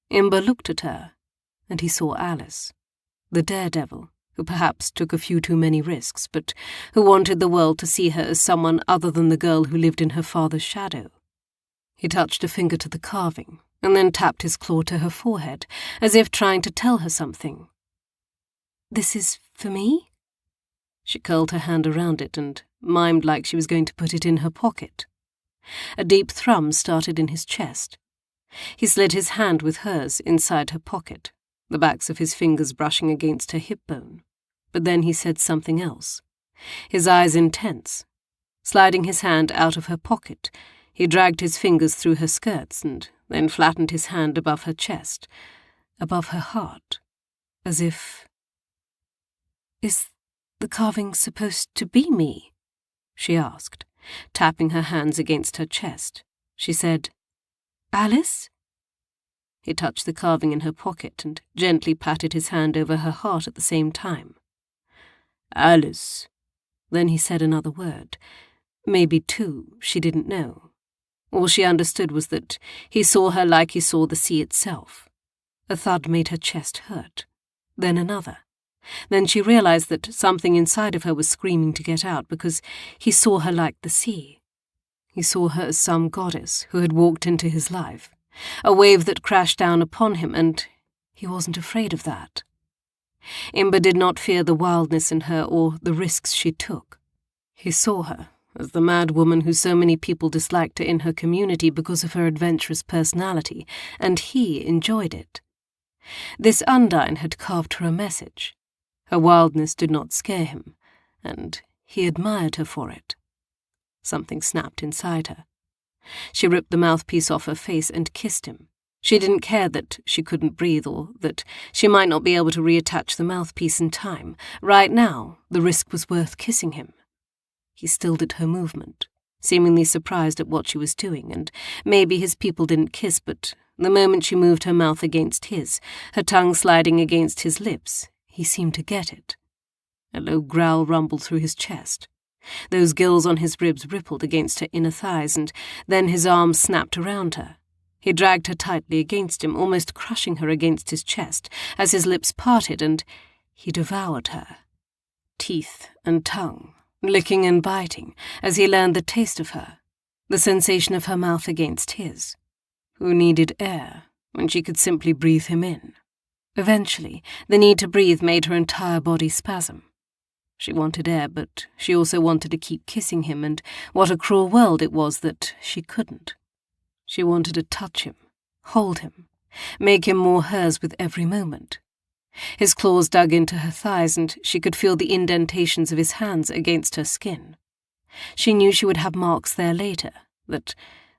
Imber looked at her, and he saw Alice, the daredevil, who perhaps took a few too many risks, but who wanted the world to see her as someone other than the girl who lived in her father's shadow. He touched a finger to the carving, and then tapped his claw to her forehead, as if trying to tell her something. "This is for me?" She curled her hand around it and mimed like she was going to put it in her pocket. A deep thrum started in his chest. He slid his hand with hers inside her pocket, the backs of his fingers brushing against her hip bone. But then he said something else, his eyes intense. Sliding his hand out of her pocket, he dragged his fingers through her skirts and then flattened his hand above her chest, above her heart, as if... "Is the carving supposed to be me?" she asked, tapping her hands against her chest. She said, "Alice?" He touched the carving in her pocket and gently patted his hand over her heart at the same time. "Alice." Then he said another word, maybe two, she didn't know. All she understood was that he saw her like he saw the sea itself. A thud made her chest hurt, then another, Then she realized that something inside of her was screaming to get out because he saw her like the sea. He saw her as some goddess who had walked into his life, a wave that crashed down upon him, and he wasn't afraid of that. Imber did not fear the wildness in her or the risks she took. He saw her as the mad woman who so many people disliked her in her community because of her adventurous personality, and he enjoyed it. This Undine had carved her a message. Her wildness did not scare him, and he admired her for it. Something snapped inside her. She ripped the mouthpiece off her face and kissed him. She didn't care that she couldn't breathe or that she might not be able to reattach the mouthpiece in time. Right now, the risk was worth kissing him. He stilled at her movement, seemingly surprised at what she was doing, and maybe his people didn't kiss, but the moment she moved her mouth against his, her tongue sliding against his lips, he seemed to get it. A low growl rumbled through his chest. Those gills on his ribs rippled against her inner thighs, and then his arms snapped around her. He dragged her tightly against him, almost crushing her against his chest, as his lips parted, and he devoured her. Teeth and tongue, licking and biting, as he learned the taste of her, the sensation of her mouth against his. Who needed air when she could simply breathe him in? Eventually, the need to breathe made her entire body spasm. She wanted air, but she also wanted to keep kissing him, and what a cruel world it was that she couldn't. She wanted to touch him, hold him, make him more hers with every moment. His claws dug into her thighs, and she could feel the indentations of his hands against her skin. She knew she would have marks there later, that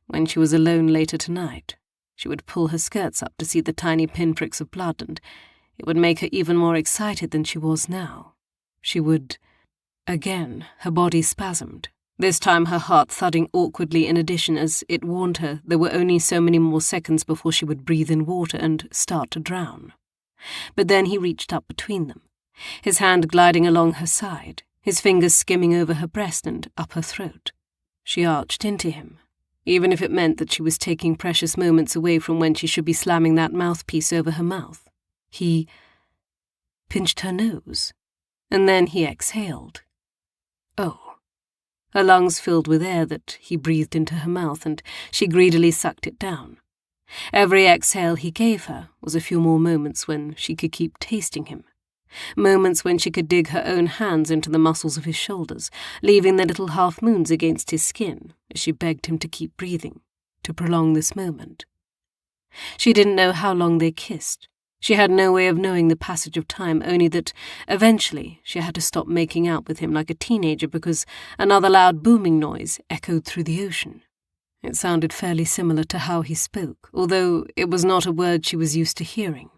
when she was alone later tonight, she would pull her skirts up to see the tiny pinpricks of blood, and it would make her even more excited than she was now. She would... Again, her body spasmed, this time her heart thudding awkwardly in addition, as it warned her there were only so many more seconds before she would breathe in water and start to drown. But then he reached up between them, his hand gliding along her side, his fingers skimming over her breast and up her throat. She arched into him, even if it meant that she was taking precious moments away from when she should be slamming that mouthpiece over her mouth. He pinched her nose, and then he exhaled. Oh. Her lungs filled with air that he breathed into her mouth, and she greedily sucked it down. Every exhale he gave her was a few more moments when she could keep tasting him, moments when she could dig her own hands into the muscles of his shoulders, leaving their little half-moons against his skin as she begged him to keep breathing, to prolong this moment. She didn't know how long they kissed. She had no way of knowing the passage of time, only that eventually she had to stop making out with him like a teenager because another loud booming noise echoed through the ocean. It sounded fairly similar to how he spoke, although it was not a word she was used to hearing.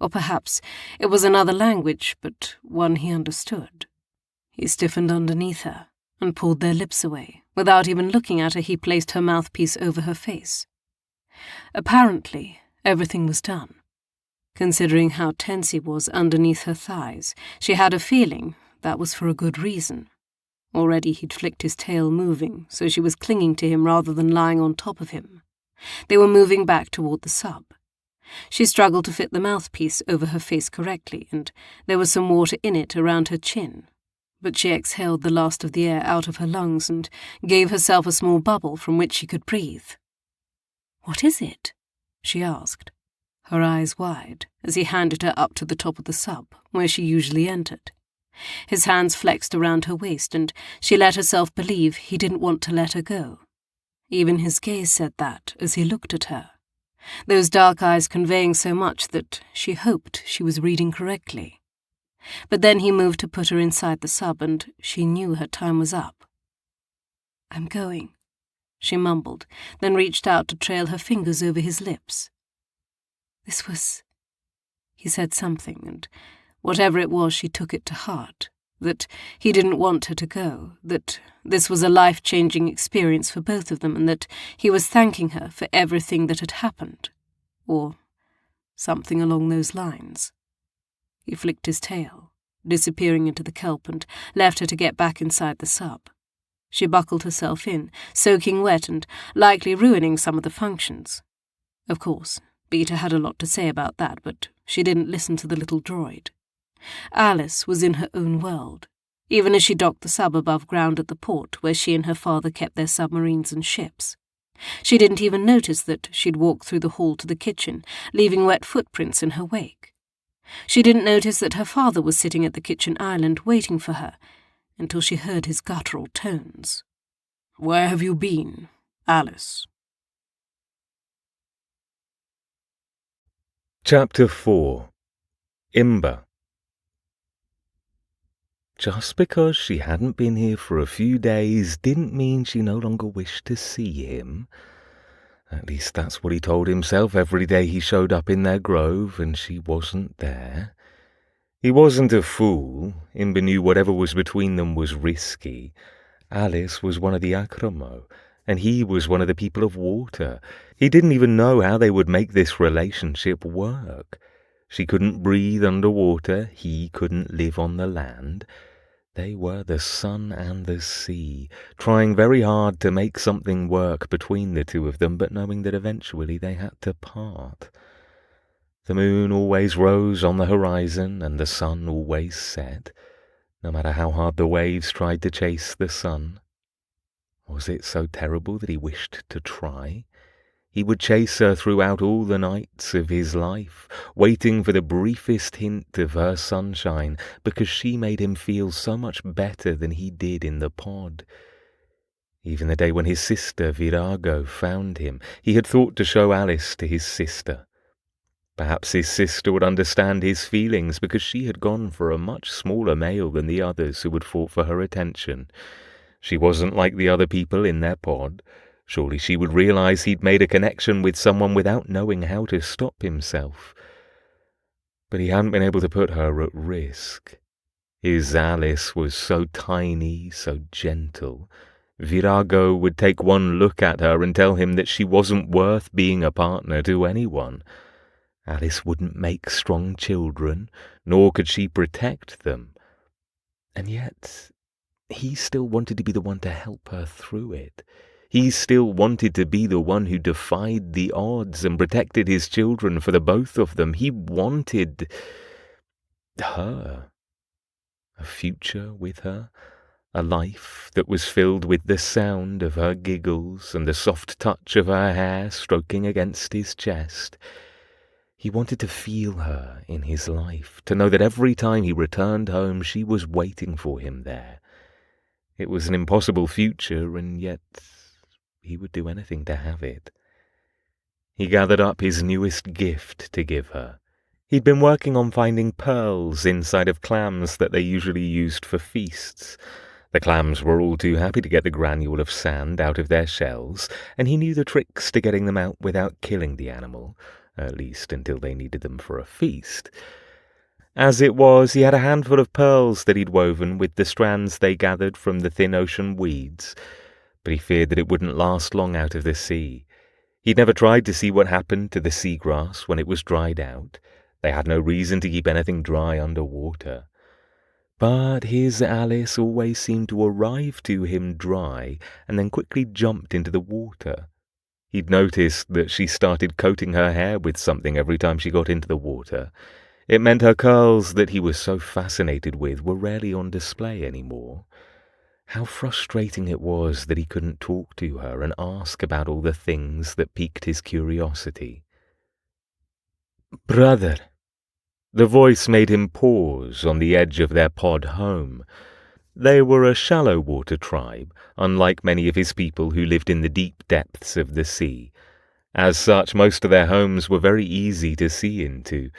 Or perhaps it was another language, but one he understood. He stiffened underneath her and pulled their lips away. Without even looking at her, he placed her mouthpiece over her face. Apparently, everything was done. Considering how tense he was underneath her thighs, she had a feeling that was for a good reason. Already he'd flicked his tail moving, so she was clinging to him rather than lying on top of him. They were moving back toward the sub. She struggled to fit the mouthpiece over her face correctly, and there was some water in it around her chin. But she exhaled the last of the air out of her lungs and gave herself a small bubble from which she could breathe. "What is it?" she asked, her eyes wide, as he handed her up to the top of the sub, where she usually entered. His hands flexed around her waist, and she let herself believe he didn't want to let her go. Even his gaze said that as he looked at her, those dark eyes conveying so much that she hoped she was reading correctly. But then he moved to put her inside the sub, and she knew her time was up. "I'm going," she mumbled, then reached out to trail her fingers over his lips. "This was..." He said something, and whatever it was, she took it to heart, that he didn't want her to go, that this was a life-changing experience for both of them, and that he was thanking her for everything that had happened, or something along those lines. He flicked his tail, disappearing into the kelp, and left her to get back inside the sub. She buckled herself in, soaking wet and likely ruining some of the functions. Of course, Beta had a lot to say about that, but she didn't listen to the little droid. Alice was in her own world, even as she docked the sub above ground at the port where she and her father kept their submarines and ships. She didn't even notice that she'd walked through the hall to the kitchen, leaving wet footprints in her wake. She didn't notice that her father was sitting at the kitchen island waiting for her, until she heard his guttural tones. "Where have you been, Alice?" Chapter 4. Imber. Just because she hadn't been here for a few days didn't mean she no longer wished to see him. At least that's what he told himself every day he showed up in their grove and she wasn't there. He wasn't a fool. Imber knew whatever was between them was risky. Alice was one of the Acromo, and he was one of the people of water. He didn't even know how they would make this relationship work. She couldn't breathe underwater, he couldn't live on the land. They were the sun and the sea, trying very hard to make something work between the two of them, but knowing that eventually they had to part. The moon always rose on the horizon, and the sun always set, no matter how hard the waves tried to chase the sun. Was it so terrible that he wished to try? He would chase her throughout all the nights of his life, waiting for the briefest hint of her sunshine, because she made him feel so much better than he did in the pod. Even the day when his sister Virago found him, he had thought to show Alice to his sister. Perhaps his sister would understand his feelings, because she had gone for a much smaller male than the others who had fought for her attention. She wasn't like the other people in their pod. Surely she would realize he'd made a connection with someone without knowing how to stop himself. But he hadn't been able to put her at risk. His Alice was so tiny, so gentle. Virago would take one look at her and tell him that she wasn't worth being a partner to anyone. Alice wouldn't make strong children, nor could she protect them. And yet he still wanted to be the one to help her through it. He still wanted to be the one who defied the odds and protected his children for the both of them. He wanted her. A future with her. A life that was filled with the sound of her giggles and the soft touch of her hair stroking against his chest. He wanted to feel her in his life, to know that every time he returned home she was waiting for him there. It was an impossible future, and yet he would do anything to have it. He gathered up his newest gift to give her. He'd been working on finding pearls inside of clams that they usually used for feasts. The clams were all too happy to get the granule of sand out of their shells, and he knew the tricks to getting them out without killing the animal, at least until they needed them for a feast. As it was, he had a handful of pearls that he'd woven with the strands they gathered from the thin ocean weeds, but he feared that it wouldn't last long out of the sea. He'd never tried to see what happened to the seagrass when it was dried out. They had no reason to keep anything dry underwater. But his Alice always seemed to arrive to him dry and then quickly jumped into the water. He'd noticed that she started coating her hair with something every time she got into the water. It meant her curls that he was so fascinated with were rarely on display anymore. How frustrating it was that he couldn't talk to her and ask about all the things that piqued his curiosity. "Brother." The voice made him pause on the edge of their pod home. They were a shallow water tribe, unlike many of his people who lived in the deep depths of the sea. As such, most of their homes were very easy to see into.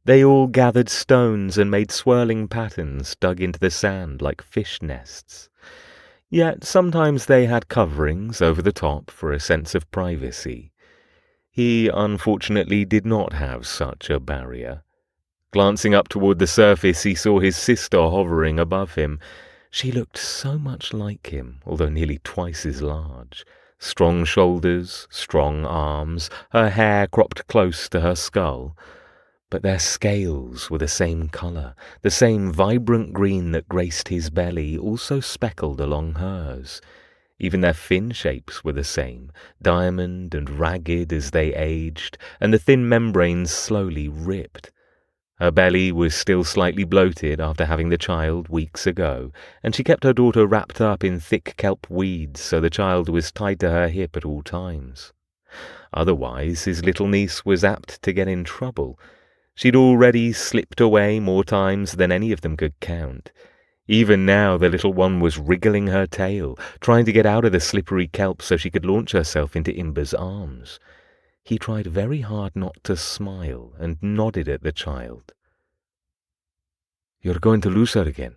They all gathered stones and made swirling patterns dug into the sand like fish nests. Yet sometimes they had coverings over the top for a sense of privacy. He, unfortunately, did not have such a barrier. Glancing up toward the surface, he saw his sister hovering above him. She looked so much like him, although nearly twice as large. Strong shoulders, strong arms, her hair cropped close to her skull. But their scales were the same color, the same vibrant green that graced his belly, also speckled along hers. Even their fin shapes were the same, diamond and ragged as they aged, and the thin membranes slowly ripped. Her belly was still slightly bloated after having the child weeks ago, and she kept her daughter wrapped up in thick kelp weeds so the child was tied to her hip at all times. Otherwise, his little niece was apt to get in trouble. She'd already slipped away more times than any of them could count. Even now the little one was wriggling her tail, trying to get out of the slippery kelp so she could launch herself into Imber's arms. He tried very hard not to smile and nodded at the child. "You're going to lose her again."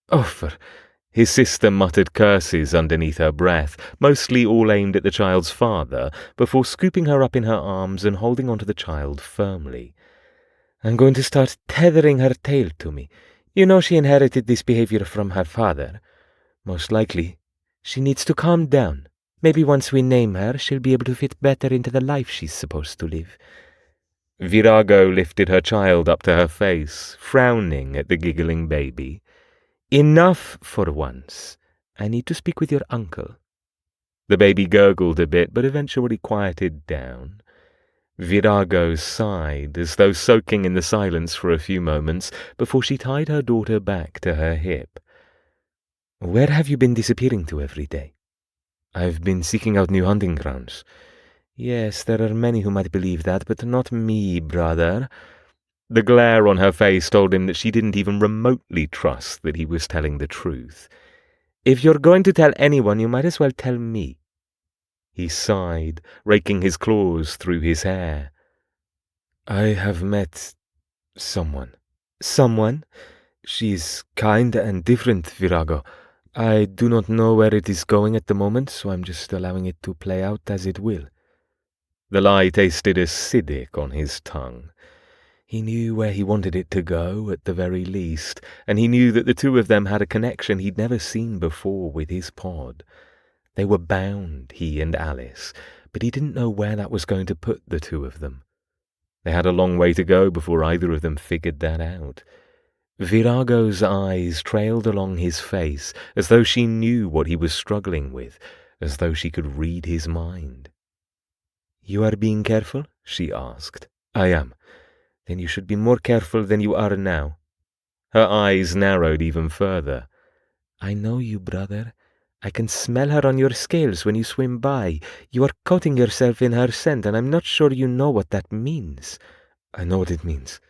"Oh, His sister muttered curses underneath her breath, mostly all aimed at the child's father, before scooping her up in her arms and holding onto the child firmly. "I'm going to start tethering her tail to me. You know she inherited this behavior from her father. Most likely. She needs to calm down. Maybe once we name her, she'll be able to fit better into the life she's supposed to live." Virago lifted her child up to her face, frowning at the giggling baby. "Enough for once. I need to speak with your uncle." The baby gurgled a bit, but eventually quieted down. Virago sighed, as though soaking in the silence for a few moments, before she tied her daughter back to her hip. "Where have you been disappearing to every day?" "I've been seeking out new hunting grounds." "Yes, there are many who might believe that, but not me, brother." The glare on her face told him that she didn't even remotely trust that he was telling the truth. "If you're going to tell anyone, you might as well tell me." He sighed, raking his claws through his hair. "I have met someone." "Someone?" "She's kind and different, Virago. I do not know where it is going at the moment, so I'm just allowing it to play out as it will." The lie tasted acidic on his tongue. He knew where he wanted it to go, at the very least, and he knew that the two of them had a connection he'd never seen before with his pod. They were bound, he and Alice, but he didn't know where that was going to put the two of them. They had a long way to go before either of them figured that out. Virago's eyes trailed along his face, as though she knew what he was struggling with, as though she could read his mind. "You are being careful?" she asked. "I am." "Then you should be more careful than you are now." Her eyes narrowed even further. "I know you, brother. I can smell her on your scales when you swim by. You are coating yourself in her scent, and I'm not sure you know what that means." "I know what it means."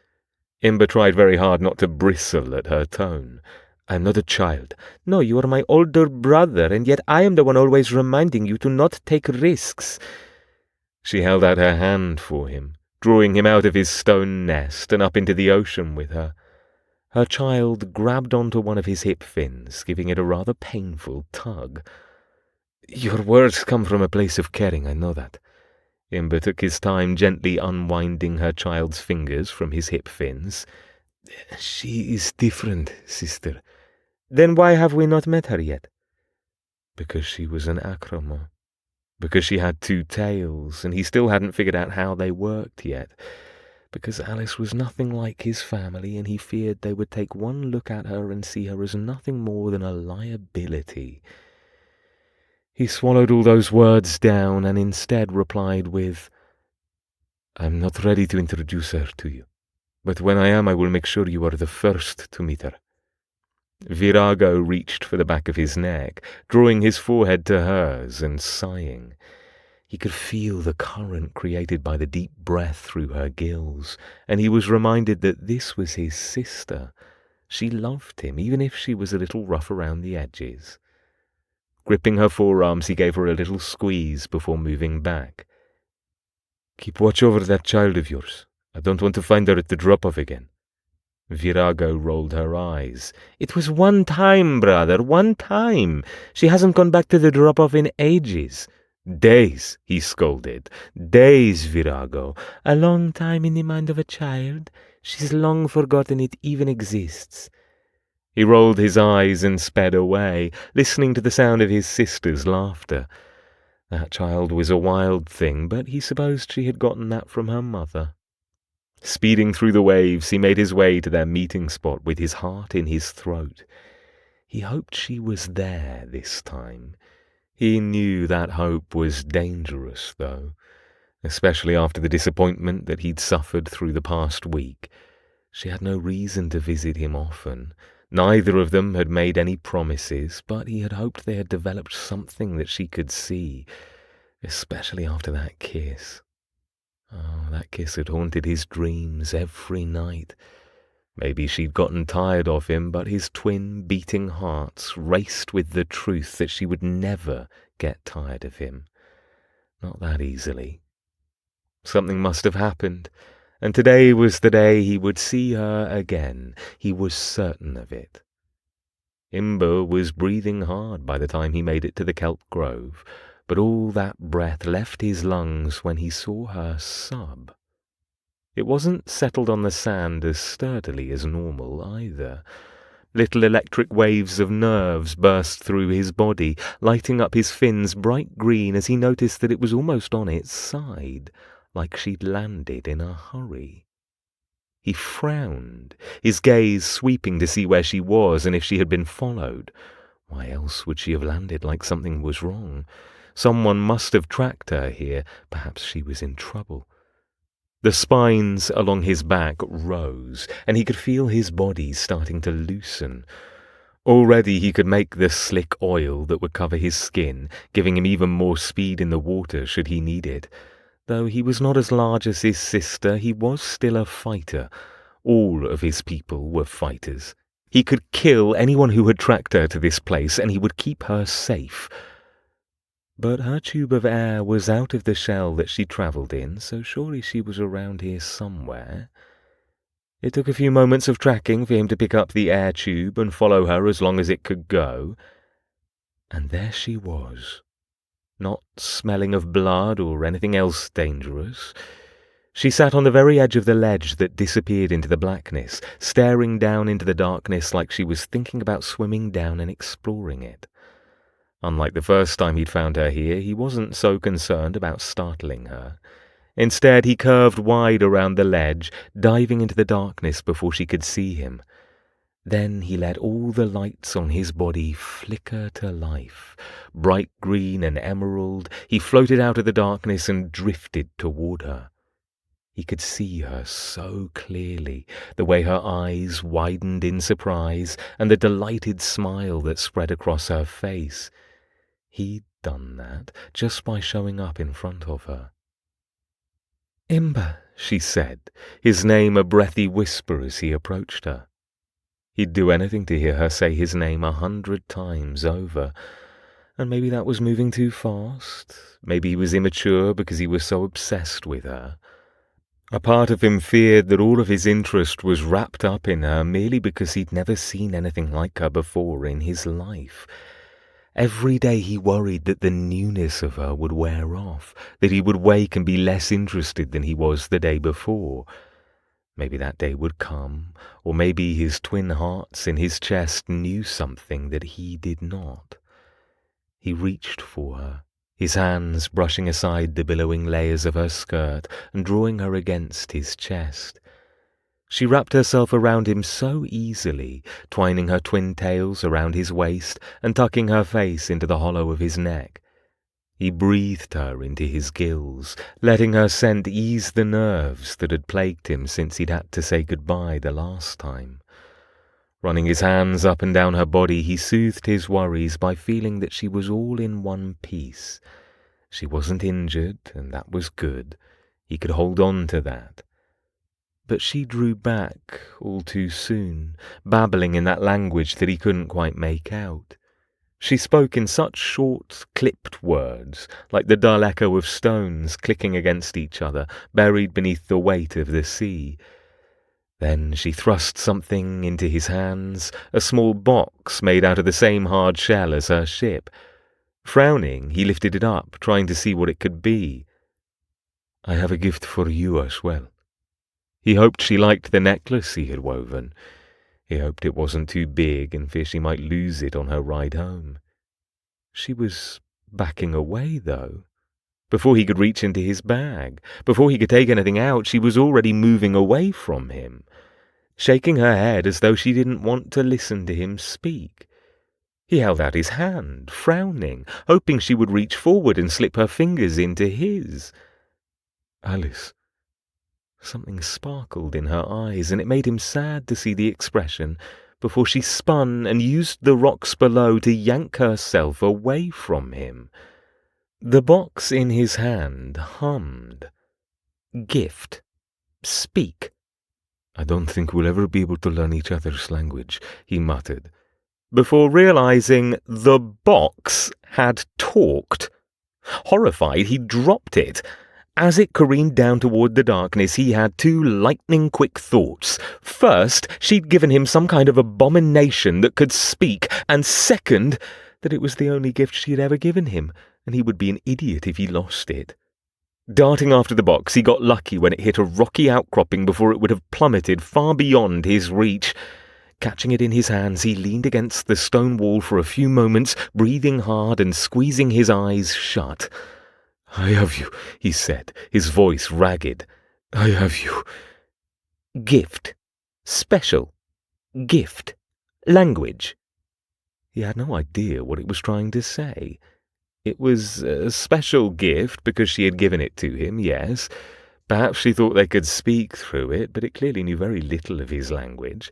Imber tried very hard not to bristle at her tone. "I'm not a child." "No, you are my older brother, and yet I am the one always reminding you to not take risks." She held out her hand for him, drawing him out of his stone nest and up into the ocean with her. Her child grabbed onto one of his hip fins, giving it a rather painful tug. "Your words come from a place of caring, I know that." Imber took his time gently unwinding her child's fingers from his hip fins. "She is different, sister." "Then why have we not met her yet?" "Because she was an acromo. Because she had two tails, and he still hadn't figured out how they worked yet. Because Alice was nothing like his family, and he feared they would take one look at her and see her as nothing more than a liability." He swallowed all those words down and instead replied with, "I'm not ready to introduce her to you, but when I am, I will make sure you are the first to meet her." Virago reached for the back of his neck, drawing his forehead to hers and sighing. He could feel the current created by the deep breath through her gills, and he was reminded that this was his sister. She loved him, even if she was a little rough around the edges. Gripping her forearms, he gave her a little squeeze before moving back. "Keep watch over that child of yours. I don't want to find her at the drop-off again." Virago rolled her eyes. "It was one time, brother, one time. She hasn't gone back to the drop-off in ages." "Days," he scolded. "Days, Virago. A long time in the mind of a child. She's long forgotten it even exists." He rolled his eyes and sped away, listening to the sound of his sister's laughter. That child was a wild thing, but he supposed she had gotten that from her mother. Speeding through the waves, he made his way to their meeting spot with his heart in his throat. He hoped she was there this time. He knew that hope was dangerous, though, especially after the disappointment that he'd suffered through the past week. She had no reason to visit him often. Neither of them had made any promises, but he had hoped they had developed something that she could see, especially after that kiss. Oh, that kiss had haunted his dreams every night. Maybe she'd gotten tired of him, but his twin beating hearts raced with the truth that she would never get tired of him. Not that easily. Something must have happened, and today was the day he would see her again. He was certain of it. Imber was breathing hard by the time he made it to the kelp grove, but all that breath left his lungs when he saw her sub. It wasn't settled on the sand as sturdily as normal, either. Little electric waves of nerves burst through his body, lighting up his fins bright green as he noticed that it was almost on its side, like she'd landed in a hurry. He frowned, his gaze sweeping to see where she was and if she had been followed. Why else would she have landed like something was wrong? Someone must have tracked her here. Perhaps she was in trouble. The spines along his back rose, and he could feel his body starting to loosen. Already he could make the slick oil that would cover his skin, giving him even more speed in the water should he need it. Though he was not as large as his sister, he was still a fighter. All of his people were fighters. He could kill anyone who had tracked her to this place, and he would keep her safe. But her tube of air was out of the shell that she travelled in, so surely she was around here somewhere. It took a few moments of tracking for him to pick up the air tube and follow her as long as it could go. And there she was, not smelling of blood or anything else dangerous. She sat on the very edge of the ledge that disappeared into the blackness, staring down into the darkness like she was thinking about swimming down and exploring it. Unlike the first time he'd found her here, he wasn't so concerned about startling her. Instead, he curved wide around the ledge, diving into the darkness before she could see him. Then he let all the lights on his body flicker to life. Bright green and emerald, he floated out of the darkness and drifted toward her. He could see her so clearly, the way her eyes widened in surprise and the delighted smile that spread across her face. He'd done that just by showing up in front of her. "Imber," she said, his name a breathy whisper as he approached her. He'd do anything to hear her say his name 100 times over. And maybe that was moving too fast. Maybe he was immature because he was so obsessed with her. A part of him feared that all of his interest was wrapped up in her merely because he'd never seen anything like her before in his life. Every day he worried that the newness of her would wear off, that he would wake and be less interested than he was the day before. Maybe that day would come, or maybe his twin hearts in his chest knew something that he did not. He reached for her, his hands brushing aside the billowing layers of her skirt and drawing her against his chest. She wrapped herself around him so easily, twining her twin tails around his waist and tucking her face into the hollow of his neck. He breathed her into his gills, letting her scent ease the nerves that had plagued him since he'd had to say goodbye the last time. Running his hands up and down her body, he soothed his worries by feeling that she was all in one piece. She wasn't injured, and that was good. He could hold on to that. But she drew back all too soon, babbling in that language that he couldn't quite make out. She spoke in such short, clipped words, like the dull echo of stones clicking against each other, buried beneath the weight of the sea. Then she thrust something into his hands, a small box made out of the same hard shell as her ship. Frowning, he lifted it up, trying to see what it could be. "I have a gift for you as well." He hoped she liked the necklace he had woven. He hoped it wasn't too big and feared she might lose it on her ride home. She was backing away, though. Before he could reach into his bag, before he could take anything out, she was already moving away from him, shaking her head as though she didn't want to listen to him speak. He held out his hand, frowning, hoping she would reach forward and slip her fingers into his. "Alice, Something sparkled in her eyes, and it made him sad to see the expression before she spun and used the rocks below to yank herself away from him. The box in his hand hummed. Gift. Speak. I don't think we'll ever be able to learn each other's language, he muttered, before realizing the box had talked. Horrified, he dropped it. As it careened down toward the darkness, he had two lightning-quick thoughts. First, she'd given him some kind of abomination that could speak, and second, that it was the only gift she had ever given him, and he would be an idiot if he lost it. Darting after the box, he got lucky when it hit a rocky outcropping before it would have plummeted far beyond his reach. Catching it in his hands, he leaned against the stone wall for a few moments, breathing hard and squeezing his eyes shut. I have you, he said, his voice ragged. I have you. Gift. Special. Gift. Language. He had no idea what it was trying to say. It was a special gift because she had given it to him, yes. Perhaps she thought they could speak through it, but it clearly knew very little of his language.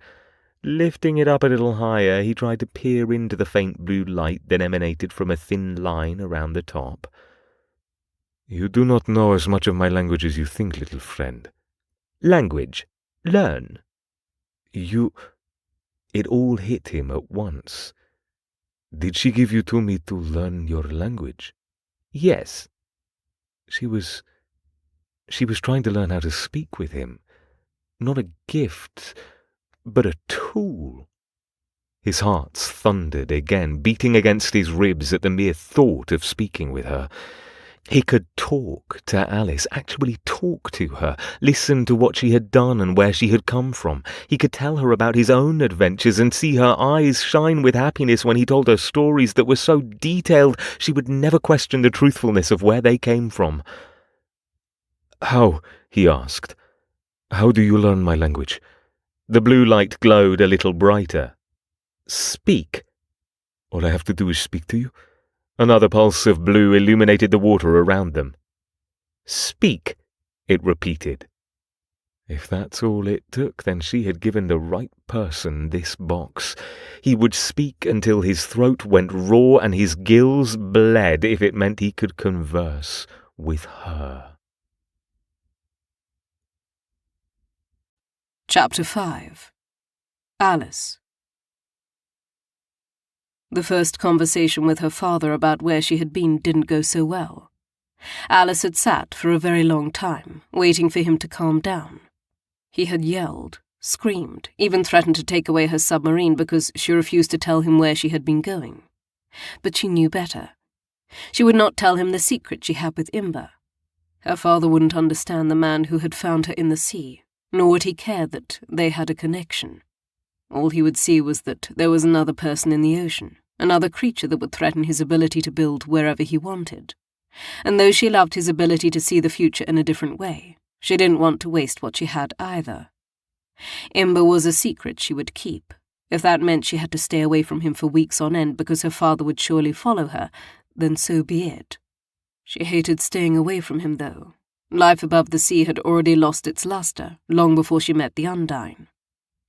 Lifting it up a little higher, he tried to peer into the faint blue light that emanated from a thin line around the top. You do not know as much of my language as you think, little friend. Language. Learn. You... It all hit him at once. Did she give you to me to learn your language? Yes. She was trying to learn how to speak with him. Not a gift, but a tool. His heart thundered again, beating against his ribs at the mere thought of speaking with her. He could talk to Alice, actually talk to her, listen to what she had done and where she had come from. He could tell her about his own adventures and see her eyes shine with happiness when he told her stories that were so detailed she would never question the truthfulness of where they came from. How? He asked. How do you learn my language? The blue light glowed a little brighter. Speak. All I have to do is speak to you? Another pulse of blue illuminated the water around them. Speak, it repeated. If that's all it took, then she had given the right person this box. He would speak until his throat went raw and his gills bled if it meant he could converse with her. Chapter 5. Alice. The first conversation with her father about where she had been didn't go so well. Alice had sat for a very long time, waiting for him to calm down. He had yelled, screamed, even threatened to take away her submarine because she refused to tell him where she had been going. But she knew better. She would not tell him the secret she had with Imber. Her father wouldn't understand the man who had found her in the sea, nor would he care that they had a connection. All he would see was that there was another person in the ocean, another creature that would threaten his ability to build wherever he wanted. And though she loved his ability to see the future in a different way, she didn't want to waste what she had either. Imber was a secret she would keep. If that meant she had to stay away from him for weeks on end because her father would surely follow her, then so be it. She hated staying away from him, though. Life above the sea had already lost its luster, long before she met the Undine.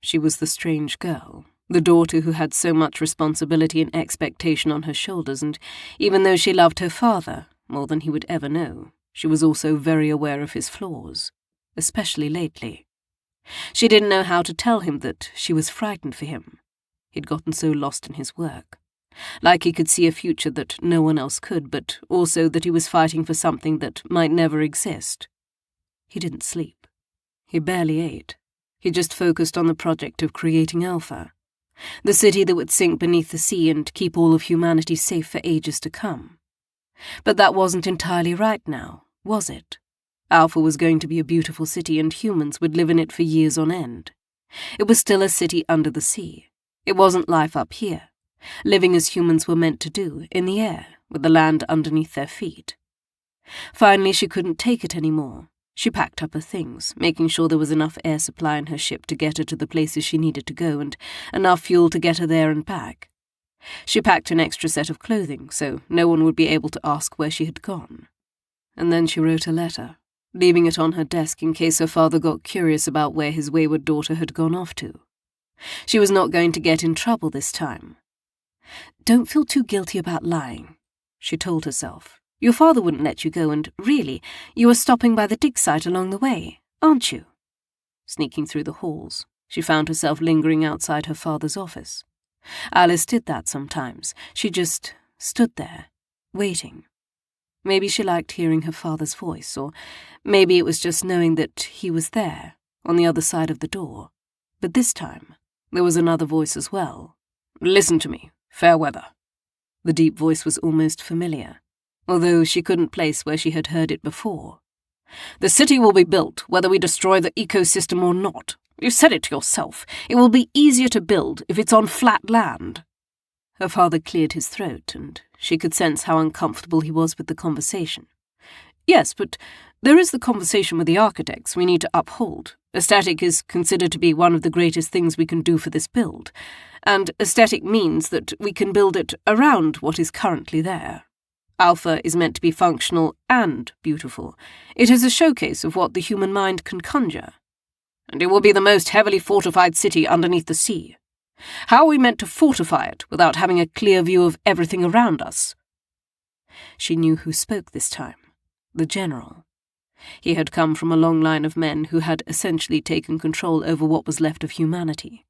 She was the strange girl, the daughter who had so much responsibility and expectation on her shoulders, and even though she loved her father more than he would ever know, she was also very aware of his flaws, especially lately. She didn't know how to tell him that she was frightened for him. He'd gotten so lost in his work. Like he could see a future that no one else could, but also that he was fighting for something that might never exist. He didn't sleep. He barely ate. He just focused on the project of creating Alpha, the city that would sink beneath the sea and keep all of humanity safe for ages to come. But that wasn't entirely right now, was it? Alpha was going to be a beautiful city and humans would live in it for years on end. It was still a city under the sea. It wasn't life up here, living as humans were meant to do, in the air, with the land underneath their feet. Finally, she couldn't take it anymore. She packed up her things, making sure there was enough air supply in her ship to get her to the places she needed to go and enough fuel to get her there and back. She packed an extra set of clothing so no one would be able to ask where she had gone. And then she wrote a letter, leaving it on her desk in case her father got curious about where his wayward daughter had gone off to. She was not going to get in trouble this time. "Don't feel too guilty about lying," she told herself. "Your father wouldn't let you go, and really, you are stopping by the dig site along the way, aren't you?" Sneaking through the halls, she found herself lingering outside her father's office. Alice did that sometimes. She just stood there, waiting. Maybe she liked hearing her father's voice, or maybe it was just knowing that he was there, on the other side of the door. But this time, there was another voice as well. "Listen to me, Fairweather." The deep voice was almost familiar, although she couldn't place where she had heard it before. "The city will be built, whether we destroy the ecosystem or not. You said it yourself. It will be easier to build if it's on flat land." Her father cleared his throat, and she could sense how uncomfortable he was with the conversation. "Yes, but there is the conversation with the architects we need to uphold. Aesthetic is considered to be one of the greatest things we can do for this build, and aesthetic means that we can build it around what is currently there. Alpha is meant to be functional and beautiful. It is a showcase of what the human mind can conjure. And it will be the most heavily fortified city underneath the sea. How are we meant to fortify it without having a clear view of everything around us?" She knew who spoke this time. The general. He had come from a long line of men who had essentially taken control over what was left of humanity.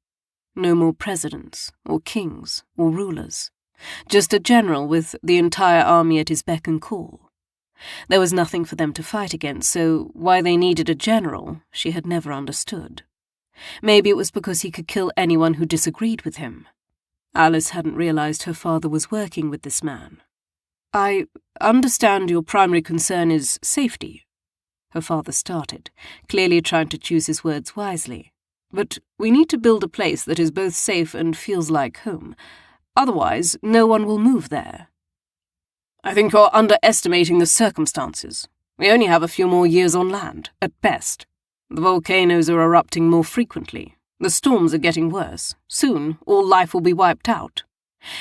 No more presidents, or kings, or rulers. Just a general with the entire army at his beck and call. There was nothing for them to fight against, so why they needed a general she had never understood. Maybe it was because he could kill anyone who disagreed with him. Alice hadn't realized her father was working with this man. "I understand your primary concern is safety," her father started, clearly trying to choose his words wisely. "But we need to build a place that is both safe and feels like home. Otherwise, no one will move there." "I think you're underestimating the circumstances. We only have a few more years on land, at best. The volcanoes are erupting more frequently. The storms are getting worse. Soon, all life will be wiped out.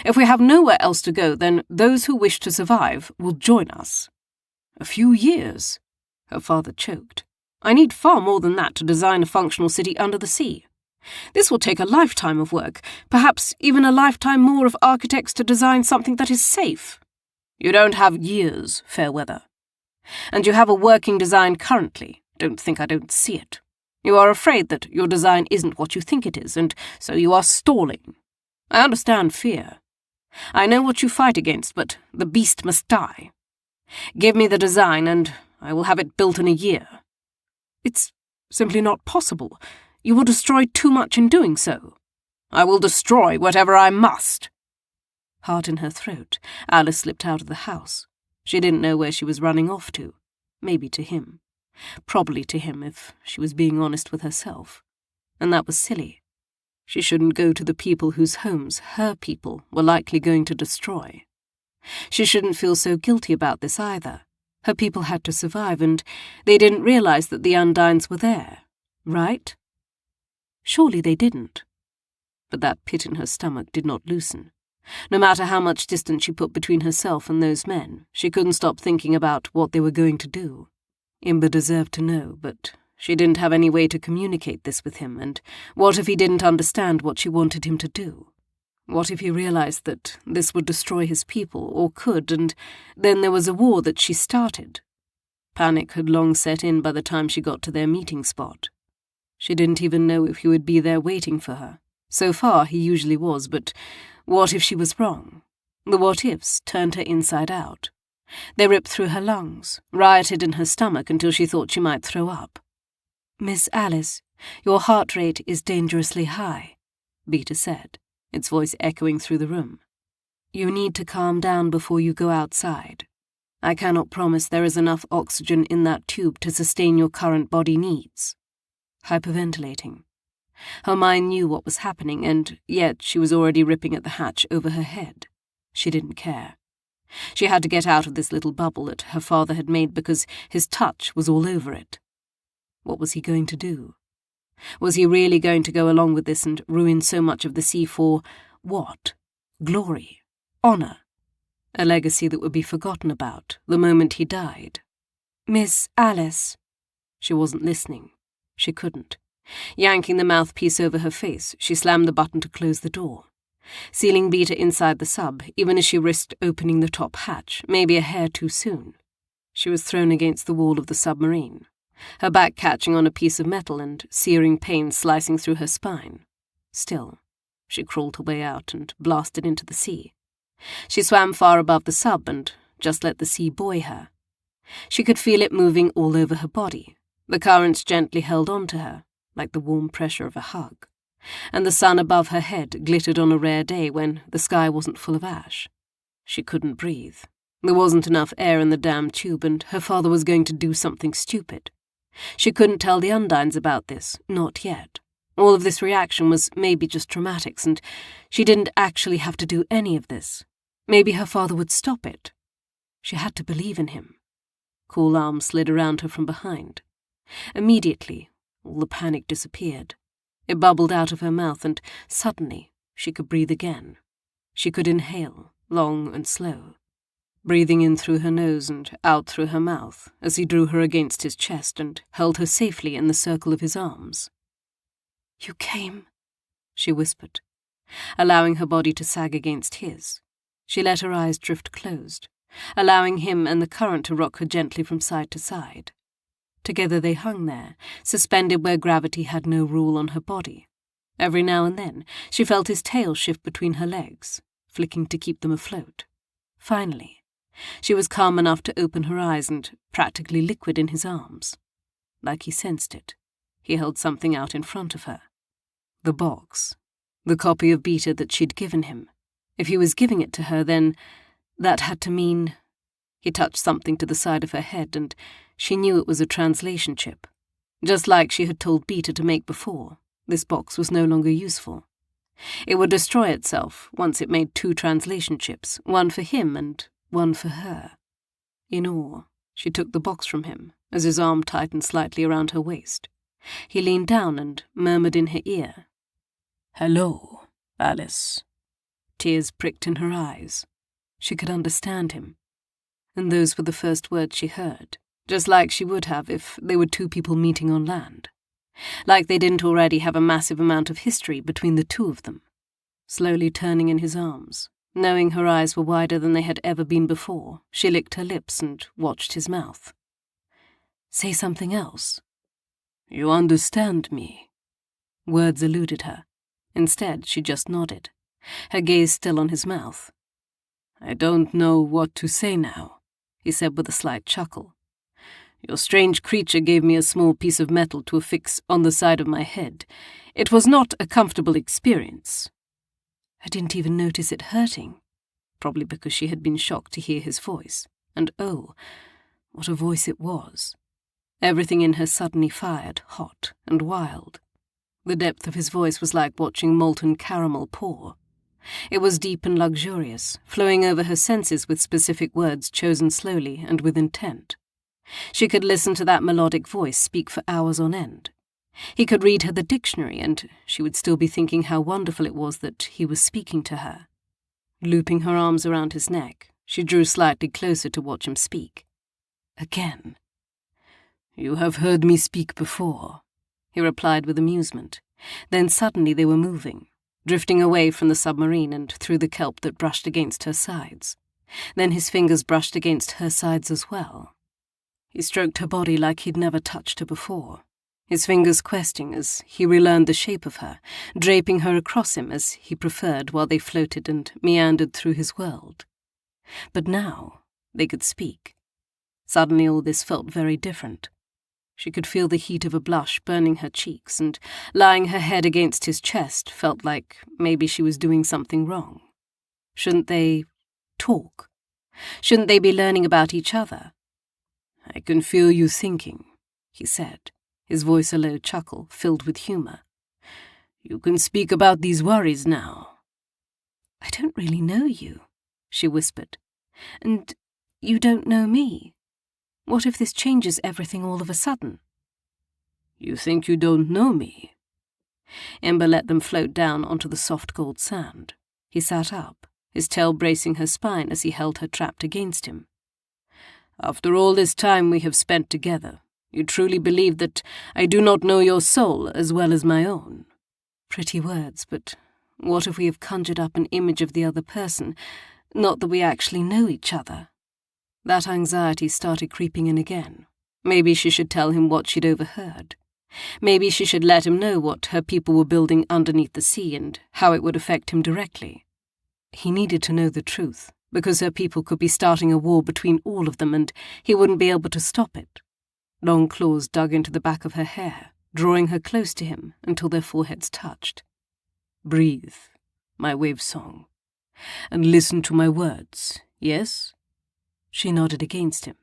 If we have nowhere else to go, then those who wish to survive will join us." "A few years?" Her father choked. "I need far more than that to design a functional city under the sea. This will take a lifetime of work, perhaps even a lifetime more of architects to design something that is safe." "You don't have years, Fairweather. And you have a working design currently. Don't think I don't see it. You are afraid that your design isn't what you think it is, and so you are stalling. I understand fear. I know what you fight against, but the beast must die. Give me the design, and I will have it built in a year." "It's simply not possible. You will destroy too much in doing so." "I will destroy whatever I must." Heart in her throat, Alice slipped out of the house. She didn't know where she was running off to. Maybe to him. Probably to him, if she was being honest with herself. And that was silly. She shouldn't go to the people whose homes her people were likely going to destroy. She shouldn't feel so guilty about this either. Her people had to survive, and they didn't realize that the Undines were there, right? Surely they didn't. But that pit in her stomach did not loosen. No matter how much distance she put between herself and those men, she couldn't stop thinking about what they were going to do. Imber deserved to know, but she didn't have any way to communicate this with him, and what if he didn't understand what she wanted him to do? What if he realized that this would destroy his people, or could, and then there was a war that she started? Panic had long set in by the time she got to their meeting spot. She didn't even know if he would be there waiting for her. So far, he usually was, but what if she was wrong? The what-ifs turned her inside out. They ripped through her lungs, rioted in her stomach until she thought she might throw up. "Miss Alice, your heart rate is dangerously high," Beta said, its voice echoing through the room. "You need to calm down before you go outside. I cannot promise there is enough oxygen in that tube to sustain your current body needs." Hyperventilating. Her mind knew what was happening, and yet she was already ripping at the hatch over her head. She didn't care. She had to get out of this little bubble that her father had made because his touch was all over it. What was he going to do? Was he really going to go along with this and ruin so much of the sea for what? Glory? Honor? A legacy that would be forgotten about the moment he died? "Miss Alice," She wasn't listening. She couldn't. Yanking the mouthpiece over her face, she slammed the button to close the door, sealing Beta inside the sub, even as she risked opening the top hatch, maybe a hair too soon. She was thrown against the wall of the submarine, her back catching on a piece of metal and searing pain slicing through her spine. Still, she crawled her way out and blasted into the sea. She swam far above the sub and just let the sea buoy her. She could feel it moving all over her body. The currents gently held on to her, like the warm pressure of a hug, and the sun above her head glittered on a rare day when the sky wasn't full of ash. She couldn't breathe. There wasn't enough air in the damn tube, and her father was going to do something stupid. She couldn't tell the Undines about this, not yet. All of this reaction was maybe just dramatics, and she didn't actually have to do any of this. Maybe her father would stop it. She had to believe in him. Cool arms slid around her from behind. Immediately, all the panic disappeared. It bubbled out of her mouth, and suddenly she could breathe again. She could inhale, long and slow, breathing in through her nose and out through her mouth as he drew her against his chest and held her safely in the circle of his arms. "You came," she whispered, allowing her body to sag against his. She let her eyes drift closed, allowing him and the current to rock her gently from side to side. Together they hung there, suspended where gravity had no rule on her body. Every now and then she felt his tail shift between her legs, flicking to keep them afloat. Finally, she was calm enough to open her eyes and practically liquid in his arms. Like he sensed it, he held something out in front of her. The box. The copy of Beta that she'd given him. If he was giving it to her, then that had to mean... He touched something to the side of her head, and she knew it was a translation chip. Just like she had told Beta to make before, this box was no longer useful. It would destroy itself once it made 2 translation chips, one for him and one for her. In awe, she took the box from him as his arm tightened slightly around her waist. He leaned down and murmured in her ear, "Hello, Alice." Tears pricked in her eyes. She could understand him. And those were the first words she heard, just like she would have if they were 2 people meeting on land. Like they didn't already have a massive amount of history between the 2 of them. Slowly turning in his arms, knowing her eyes were wider than they had ever been before, she licked her lips and watched his mouth. "Say something else." "You understand me?" Words eluded her. Instead, she just nodded, her gaze still on his mouth. "I don't know what to say now," he said with a slight chuckle. "Your strange creature gave me a small piece of metal to affix on the side of my head. It was not a comfortable experience." I didn't even notice it hurting, probably because she had been shocked to hear his voice. And oh, what a voice it was. Everything in her suddenly fired, hot and wild. The depth of his voice was like watching molten caramel pour. It was deep and luxurious, flowing over her senses with specific words chosen slowly and with intent. She could listen to that melodic voice speak for hours on end. He could read her the dictionary, and she would still be thinking how wonderful it was that he was speaking to her. Looping her arms around his neck, she drew slightly closer to watch him speak. Again. "You have heard me speak before," he replied with amusement. Then suddenly they were moving, drifting away from the submarine and through the kelp that brushed against her sides. Then his fingers brushed against her sides as well. He stroked her body like he'd never touched her before, his fingers questing as he relearned the shape of her, draping her across him as he preferred while they floated and meandered through his world. But now they could speak. Suddenly all this felt very different. She could feel the heat of a blush burning her cheeks, and lying her head against his chest felt like maybe she was doing something wrong. Shouldn't they talk? Shouldn't they be learning about each other? "I can feel you thinking," he said, his voice a low chuckle filled with humor. "You can speak about these worries now." "I don't really know you," she whispered. "And you don't know me. What if this changes everything all of a sudden?" "You think you don't know me?" Ember let them float down onto the soft gold sand. He sat up, his tail bracing her spine as he held her trapped against him. "After all this time we have spent together, You truly believe that I do not know your soul as well as my own. Pretty words, but what if we have conjured up an image of the other person, not that we actually know each other? That anxiety started creeping in again. Maybe she should tell him what she'd overheard. Maybe she should let him know what her people were building underneath the sea and how it would affect him directly. He needed to know the truth, because her people could be starting a war between all of them and he wouldn't be able to stop it. Long claws dug into the back of her hair, drawing her close to him until their foreheads touched. Breathe, my wave song, and listen to my words, yes? She nodded against him.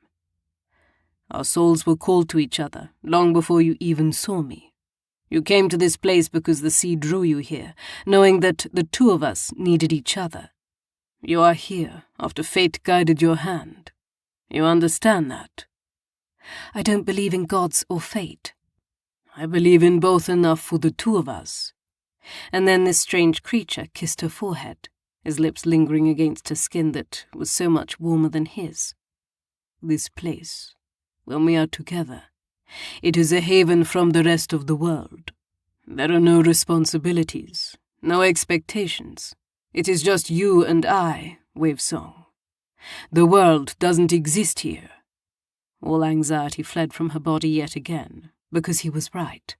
Our souls were called to each other long before you even saw me. You came to this place because the sea drew you here, knowing that the two of us needed each other. You are here after fate guided your hand. You understand that? I don't believe in gods or fate. I believe in both enough for the two of us. And then this strange creature kissed her forehead, his lips lingering against her skin that was so much warmer than his. This place, when we are together, it is a haven from the rest of the world. There are no responsibilities, no expectations. It is just you and I, Wave Song. The world doesn't exist here. All anxiety fled from her body yet again, because he was right.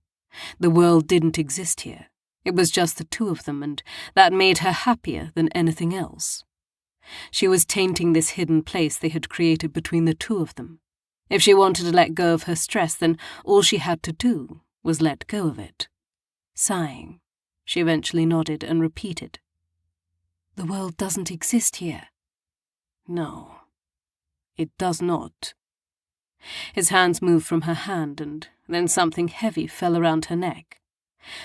The world didn't exist here. It was just the two of them, and that made her happier than anything else. She was tainting this hidden place they had created between the two of them. If she wanted to let go of her stress, then all she had to do was let go of it. Sighing, she eventually nodded and repeated, "The world doesn't exist here." "No, it does not." His hands moved from her hand, and then something heavy fell around her neck.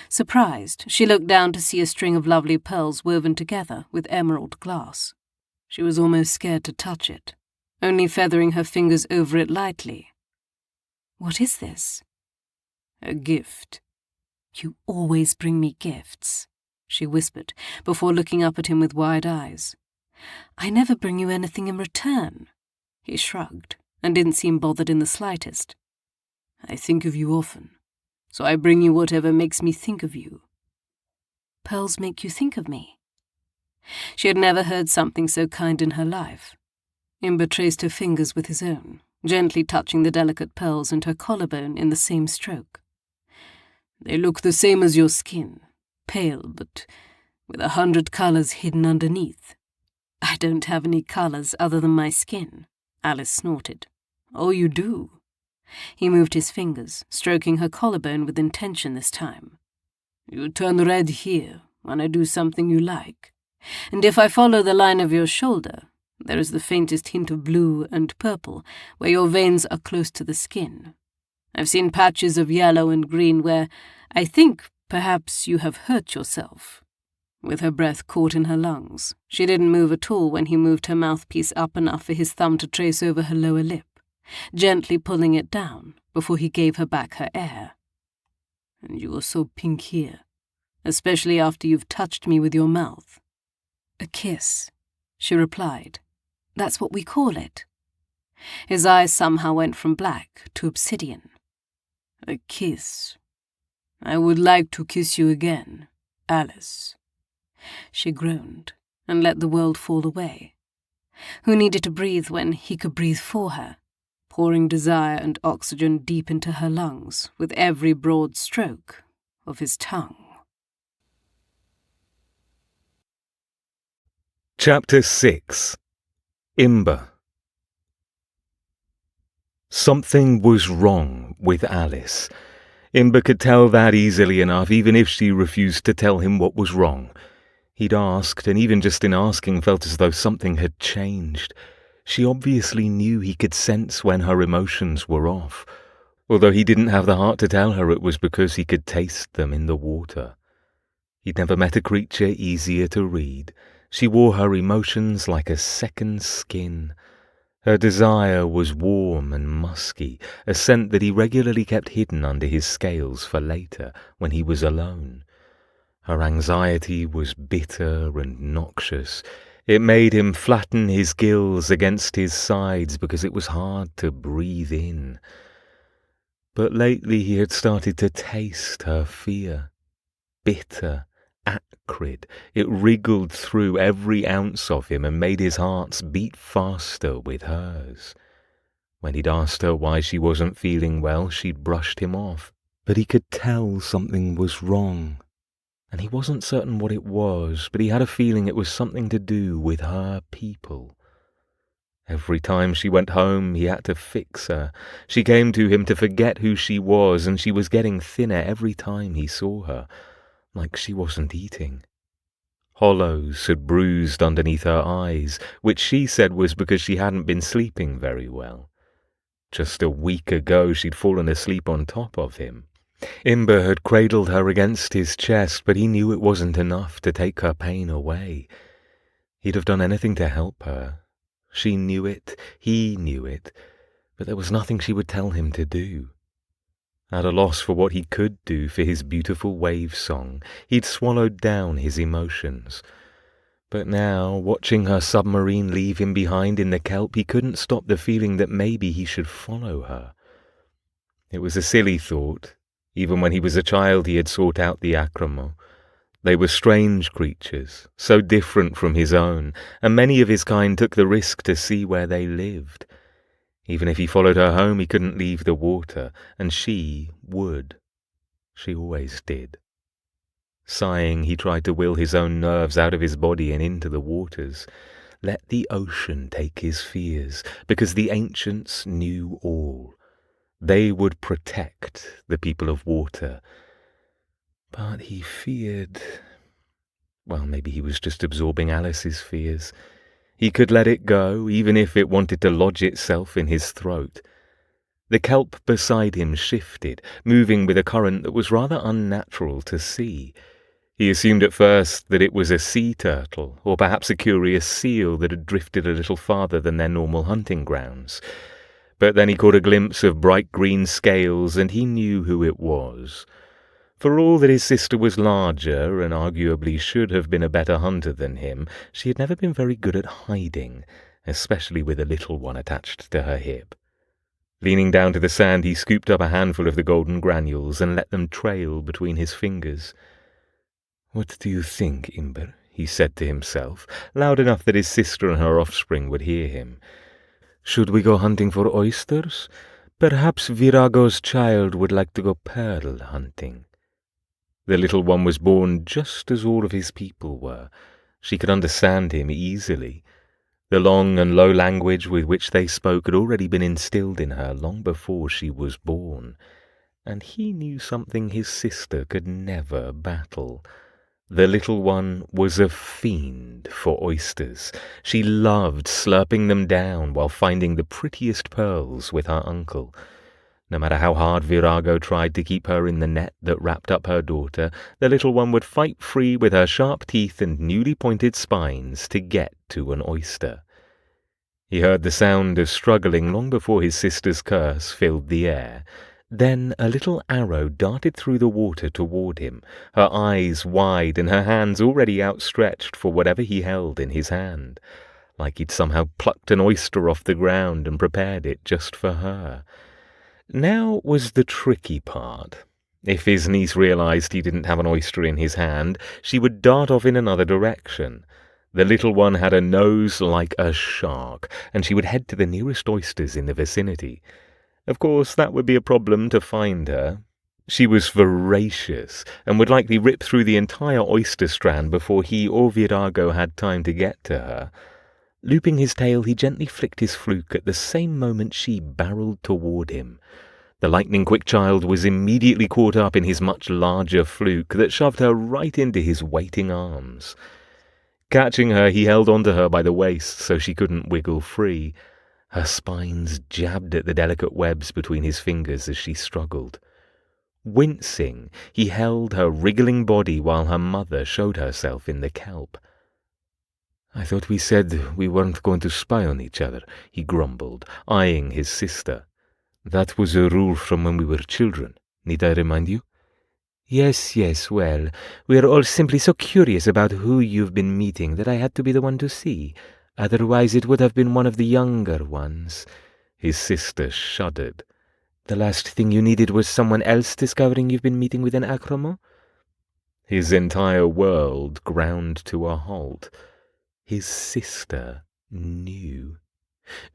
Surprised, she looked down to see a string of lovely pearls woven together with emerald glass. She was almost scared to touch it, only feathering her fingers over it lightly. "What is this?" "A gift." "You always bring me gifts," she whispered, before looking up at him with wide eyes. "I never bring you anything in return." He shrugged, and didn't seem bothered in the slightest. "I think of you often, so I bring you whatever makes me think of you." "Pearls make you think of me?" She had never heard something so kind in her life. Imber traced her fingers with his own, gently touching the delicate pearls and her collarbone in the same stroke. "They look the same as your skin, pale, but with 100 colors hidden underneath." "I don't have any colors other than my skin," Alice snorted. "Oh, you do." He moved his fingers, stroking her collarbone with intention this time. "You turn red here when I do something you like, and if I follow the line of your shoulder, there is the faintest hint of blue and purple where your veins are close to the skin. I've seen patches of yellow and green where I think perhaps you have hurt yourself." With her breath caught in her lungs, she didn't move at all when he moved her mouthpiece up enough for his thumb to trace over her lower lip, gently pulling it down before he gave her back her air. "And you are so pink here, especially after you've touched me with your mouth." "A kiss," she replied. "That's what we call it." His eyes somehow went from black to obsidian. "A kiss. I would like to kiss you again, Alice." She groaned and let the world fall away. Who needed to breathe when he could breathe for her, pouring desire and oxygen deep into her lungs with every broad stroke of his tongue? Chapter 6. Imber. Something was wrong with Alice. Imber could tell that easily enough, even if she refused to tell him what was wrong. He'd asked, and even just in asking felt as though something had changed. She obviously knew he could sense when her emotions were off, although he didn't have the heart to tell her it was because he could taste them in the water. He'd never met a creature easier to read. She wore her emotions like a second skin. Her desire was warm and musky, a scent that he regularly kept hidden under his scales for later, when he was alone. Her anxiety was bitter and noxious. It made him flatten his gills against his sides because it was hard to breathe in. But lately he had started to taste her fear. Bitter, acrid, it wriggled through every ounce of him and made his heart beat faster with hers. When he'd asked her why she wasn't feeling well, she'd brushed him off. But he could tell something was wrong. And he wasn't certain what it was, but he had a feeling it was something to do with her people. Every time she went home, he had to fix her. She came to him to forget who she was, and she was getting thinner every time he saw her, like she wasn't eating. Hollows had bruised underneath her eyes, which she said was because she hadn't been sleeping very well. Just a week ago she'd fallen asleep on top of him. Imber had cradled her against his chest, but he knew it wasn't enough to take her pain away. He'd have done anything to help her. She knew it, he knew it, but there was nothing she would tell him to do. At a loss for what he could do for his beautiful wave song, he'd swallowed down his emotions. But now, watching her submarine leave him behind in the kelp, he couldn't stop the feeling that maybe he should follow her. It was a silly thought. Even when he was a child he had sought out the Acramo. They were strange creatures, so different from his own, and many of his kind took the risk to see where they lived. Even if he followed her home, he couldn't leave the water, and she would. She always did. Sighing, he tried to will his own nerves out of his body and into the waters. Let the ocean take his fears, because the ancients knew all. They would protect the people of water. But he feared... Well, maybe he was just absorbing Alice's fears. He could let it go, even if it wanted to lodge itself in his throat. The kelp beside him shifted, moving with a current that was rather unnatural to see. He assumed at first that it was a sea turtle, or perhaps a curious seal that had drifted a little farther than their normal hunting grounds. But then he caught a glimpse of bright green scales, and he knew who it was. For all that his sister was larger and arguably should have been a better hunter than him, she had never been very good at hiding, especially with a little one attached to her hip. Leaning down to the sand, he scooped up a handful of the golden granules and let them trail between his fingers. "What do you think, Imber?" he said to himself, loud enough that his sister and her offspring would hear him. "Should we go hunting for oysters? Perhaps Virago's child would like to go pearl hunting." The little one was born just as all of his people were. She could understand him easily. The long and low language with which they spoke had already been instilled in her long before she was born. And he knew something his sister could never battle. The little one was a fiend for oysters. She loved slurping them down while finding the prettiest pearls with her uncle. No matter how hard Virago tried to keep her in the net that wrapped up her daughter, the little one would fight free with her sharp teeth and newly pointed spines to get to an oyster. He heard the sound of struggling long before his sister's curse filled the air. Then a little arrow darted through the water toward him, her eyes wide and her hands already outstretched for whatever he held in his hand, like he'd somehow plucked an oyster off the ground and prepared it just for her. Now was the tricky part. If his niece realized he didn't have an oyster in his hand, she would dart off in another direction. The little one had a nose like a shark, and she would head to the nearest oysters in the vicinity. Of course, that would be a problem to find her. She was voracious, and would likely rip through the entire oyster strand before he or Virago had time to get to her. Looping his tail, he gently flicked his fluke at the same moment she barreled toward him. The lightning-quick child was immediately caught up in his much larger fluke that shoved her right into his waiting arms. Catching her, he held onto her by the waist so she couldn't wiggle free. Her spines jabbed at the delicate webs between his fingers as she struggled. Wincing, he held her wriggling body while her mother showed herself in the kelp. "I thought we said we weren't going to spy on each other," he grumbled, eyeing his sister. "That was a rule from when we were children. Need I remind you?" Yes, well, we're all simply so curious about who you've been meeting that I had to be the one to see. Otherwise it would have been one of the younger ones." His sister shuddered. The last thing you needed was someone else discovering you've been meeting with an acromo? His entire world ground to a halt. His sister knew.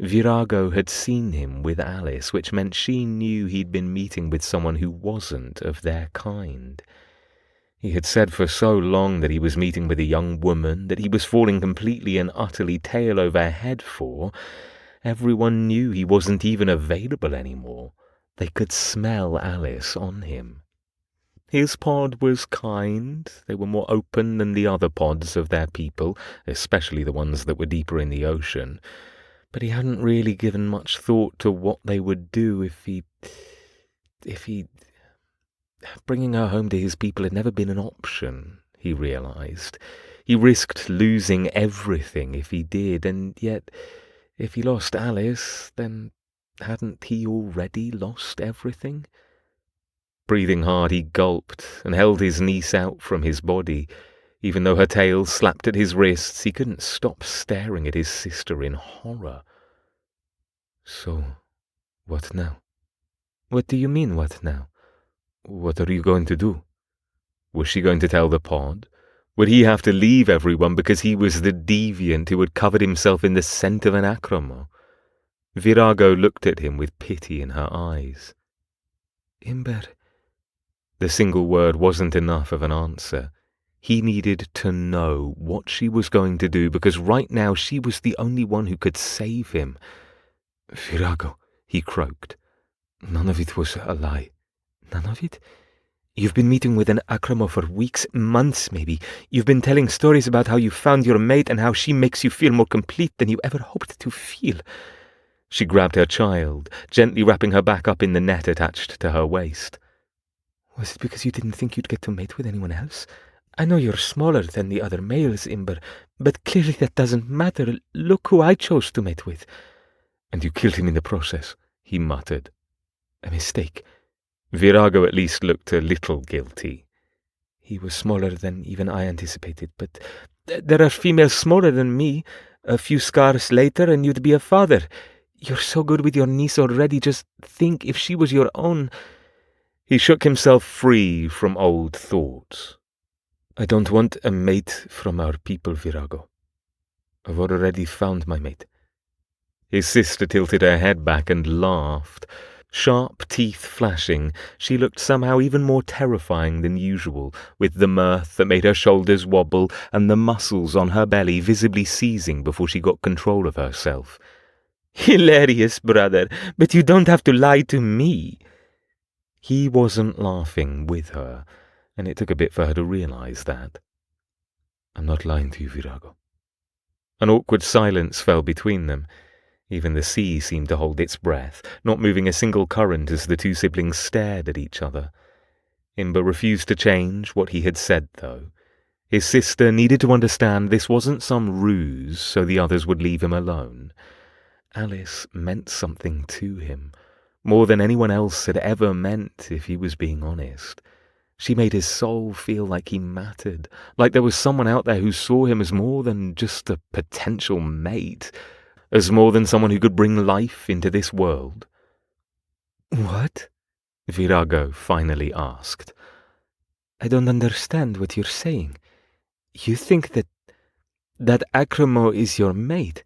Virago had seen him with Alice, which meant she knew he'd been meeting with someone who wasn't of their kind. He had said for so long that he was meeting with a young woman that he was falling completely and utterly tail over head for. Everyone knew he wasn't even available anymore. They could smell Alice on him. His pod was kind. They were more open than the other pods of their people, especially the ones that were deeper in the ocean. But he hadn't really given much thought to what they would do if he... Bringing her home to his people had never been an option, he realized. He risked losing everything if he did, and yet, if he lost Alice, then hadn't he already lost everything? Breathing hard, he gulped and held his niece out from his body. Even though her tail slapped at his wrists, he couldn't stop staring at his sister in horror. So, what now? What do you mean, what now? What are you going to do? Was she going to tell the pod? Would he have to leave everyone because he was the deviant who had covered himself in the scent of an acromo? Virago looked at him with pity in her eyes. Imber. The single word wasn't enough of an answer. He needed to know what she was going to do because right now she was the only one who could save him. Virago, he croaked. None of it was a lie. None of it? You've been meeting with an acromo for weeks, months maybe. You've been telling stories about how you found your mate and how she makes you feel more complete than you ever hoped to feel. She grabbed her child, gently wrapping her back up in the net attached to her waist. Was it because you didn't think you'd get to mate with anyone else? I know you're smaller than the other males, Imber, but clearly that doesn't matter. Look who I chose to mate with. And you killed him in the process, he muttered. A mistake. Virago at least looked a little guilty. He was smaller than even I anticipated, but there are females smaller than me. A few scars later and you'd be a father. You're so good with your niece already. Just think if she was your own. He shook himself free from old thoughts. I don't want a mate from our people, Virago. I've already found my mate. His sister tilted her head back and laughed. Sharp teeth flashing, she looked somehow even more terrifying than usual, with the mirth that made her shoulders wobble and the muscles on her belly visibly seizing before she got control of herself. Hilarious, brother, but you don't have to lie to me. He wasn't laughing with her, and it took a bit for her to realize that. I'm not lying to you, Virago. An awkward silence fell between them. Even the sea seemed to hold its breath, not moving a single current as the two siblings stared at each other. Imber refused to change what he had said, though. His sister needed to understand this wasn't some ruse so the others would leave him alone. Alice meant something to him, more than anyone else had ever meant, if he was being honest. She made his soul feel like he mattered, like there was someone out there who saw him as more than just a potential mate, as more than someone who could bring life into this world. What? Virago finally asked. I don't understand what you're saying. You think that acromo is your mate?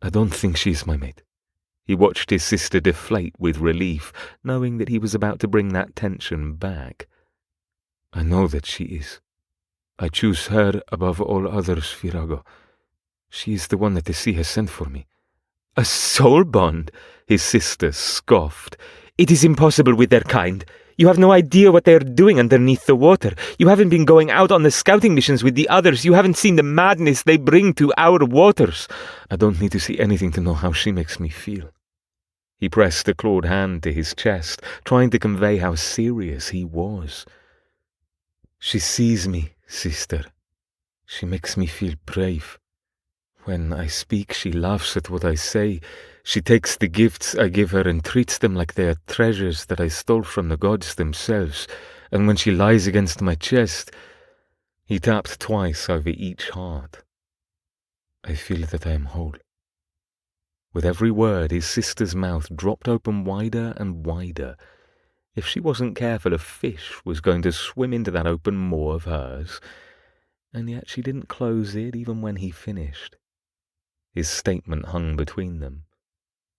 I don't think she's my mate. He watched his sister deflate with relief, knowing that he was about to bring that tension back. I know that she is. I choose her above all others, Virago. She is the one that the sea has sent for me. A soul bond, his sister scoffed. It is impossible with their kind. You have no idea what they are doing underneath the water. You haven't been going out on the scouting missions with the others. You haven't seen the madness they bring to our waters. I don't need to see anything to know how she makes me feel. He pressed a clawed hand to his chest, trying to convey how serious he was. She sees me, sister. She makes me feel brave. When I speak, she laughs at what I say. She takes the gifts I give her and treats them like they are treasures that I stole from the gods themselves. And when she lies against my chest, he tapped twice over each heart. I feel that I am whole. With every word, his sister's mouth dropped open wider and wider. If she wasn't careful, a fish was going to swim into that open maw of hers, and yet she didn't close it even when he finished. His statement hung between them.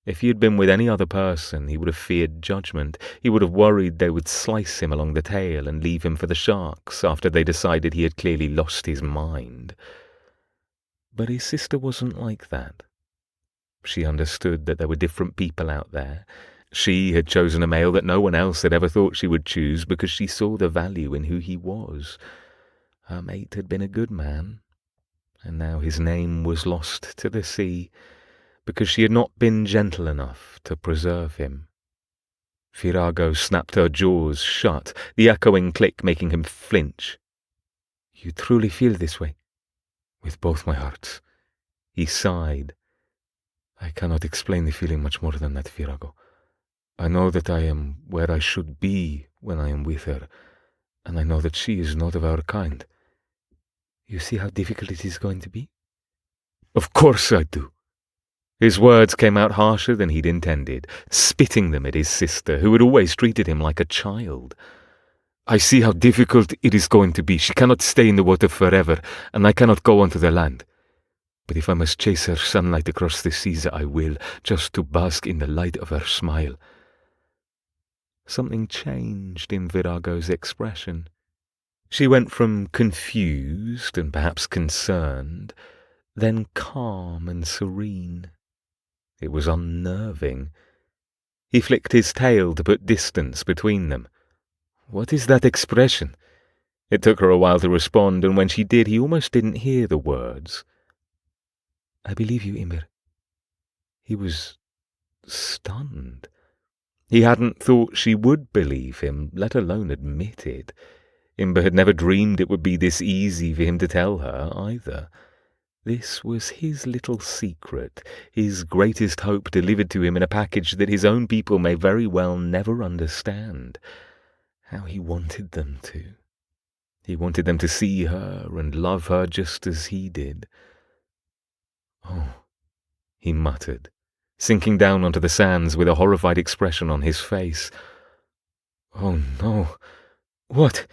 If he had been with any other person, he would have feared judgment. He would have worried they would slice him along the tail and leave him for the sharks after they decided he had clearly lost his mind. But his sister wasn't like that. She understood that there were different people out there. She had chosen a male that no one else had ever thought she would choose because she saw the value in who he was. Her mate had been a good man, and now his name was lost to the sea because she had not been gentle enough to preserve him. Virago snapped her jaws shut, the echoing click making him flinch. "You truly feel this way?" "With both my hearts." He sighed. "I cannot explain the feeling much more than that, Virago. I know that I am where I should be when I am with her, and I know that she is not of our kind." "You see how difficult it is going to be?" "Of course I do." His words came out harsher than he'd intended, spitting them at his sister, who had always treated him like a child. "I see how difficult it is going to be. She cannot stay in the water forever, and I cannot go onto the land. But if I must chase her sunlight across the seas, I will, just to bask in the light of her smile." Something changed in Virago's expression. She went from confused and perhaps concerned, then calm and serene. It was unnerving. He flicked his tail to put distance between them. "What is that expression?" It took her a while to respond, and when she did, he almost didn't hear the words. "I believe you, Imber." He was stunned. He hadn't thought she would believe him, let alone admit it. Imber had never dreamed it would be this easy for him to tell her, either. This was his little secret, his greatest hope delivered to him in a package that his own people may very well never understand. How he wanted them to. He wanted them to see her and love her just as he did. "Oh," he muttered, sinking down onto the sands with a horrified expression on his face. "Oh no. What?"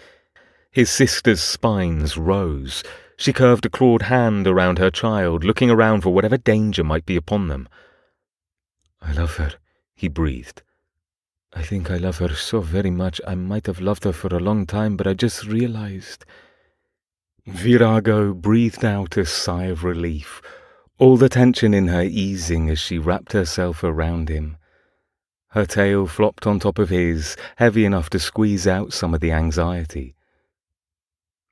His sister's spines rose. She curved a clawed hand around her child, looking around for whatever danger might be upon them. "I love her," he breathed. "I think I love her so very much. I might have loved her for a long time, but I just realized." Virago breathed out a sigh of relief, all the tension in her easing as she wrapped herself around him. Her tail flopped on top of his, heavy enough to squeeze out some of the anxiety.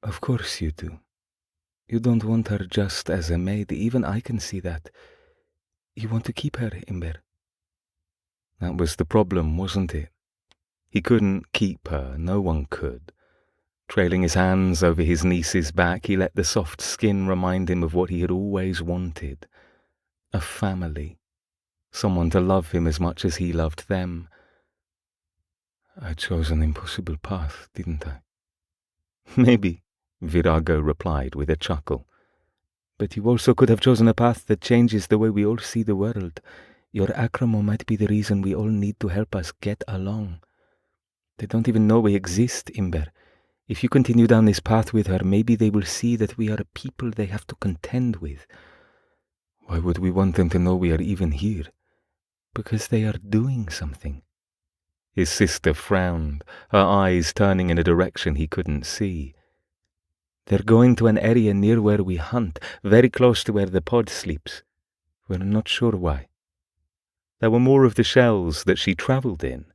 "Of course you do. You don't want her just as a maid. Even I can see that. You want to keep her, Imber." That was the problem, wasn't it? He couldn't keep her. No one could. Trailing his hands over his niece's back, he let the soft skin remind him of what he had always wanted. A family. Someone to love him as much as he loved them. "I chose an impossible path, didn't I?" "Maybe," Virago replied with a chuckle. "But you also could have chosen a path that changes the way we all see the world. Your Akramo might be the reason we all need to help us get along. They don't even know we exist, Imber. If you continue down this path with her, maybe they will see that we are a people they have to contend with." "Why would we want them to know we are even here?" "Because they are doing something." His sister frowned, her eyes turning in a direction he couldn't see. "They're going to an area near where we hunt, very close to where the pod sleeps. We're not sure why." There were more of the shells that she travelled in.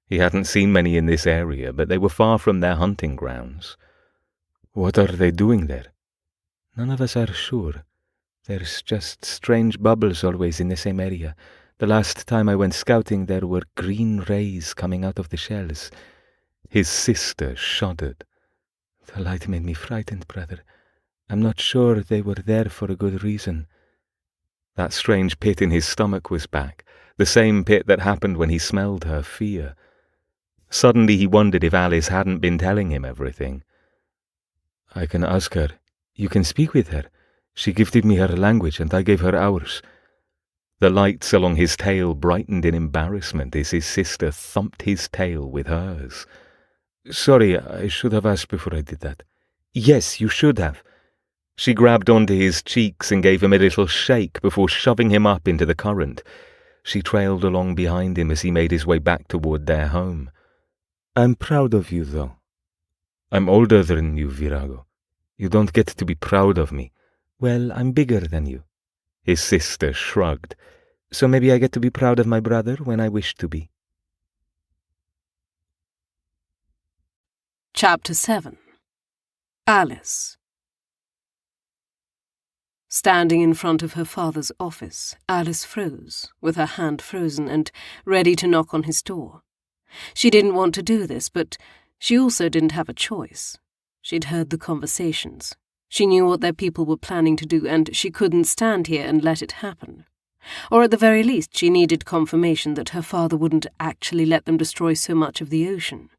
He hadn't seen many in this area, but they were far from their hunting grounds. "What are they doing there?" "None of us are sure. There's just strange bubbles always in the same area. The last time I went scouting, there were green rays coming out of the shells." His sister shuddered. "The light made me frightened, brother. I'm not sure they were there for a good reason." That strange pit in his stomach was back, the same pit that happened when he smelled her fear. Suddenly he wondered if Alice hadn't been telling him everything. "I can ask her. You can speak with her. She gifted me her language, and I gave her ours." The lights along his tail brightened in embarrassment as his sister thumped his tail with hers. "Sorry, I should have asked before I did that." "Yes, you should have." She grabbed onto his cheeks and gave him a little shake before shoving him up into the current. She trailed along behind him as he made his way back toward their home. "I'm proud of you, though." "I'm older than you, Virago. You don't get to be proud of me." "Well, I'm bigger than you." His sister shrugged. "So maybe I get to be proud of my brother when I wish to be." Chapter 7. Alice. Standing in front of her father's office, Alice froze, with her hand frozen and ready to knock on his door. She didn't want to do this, but she also didn't have a choice. She'd heard the conversations. She knew what their people were planning to do, and she couldn't stand here and let it happen. Or at the very least, she needed confirmation that her father wouldn't actually let them destroy so much of the ocean.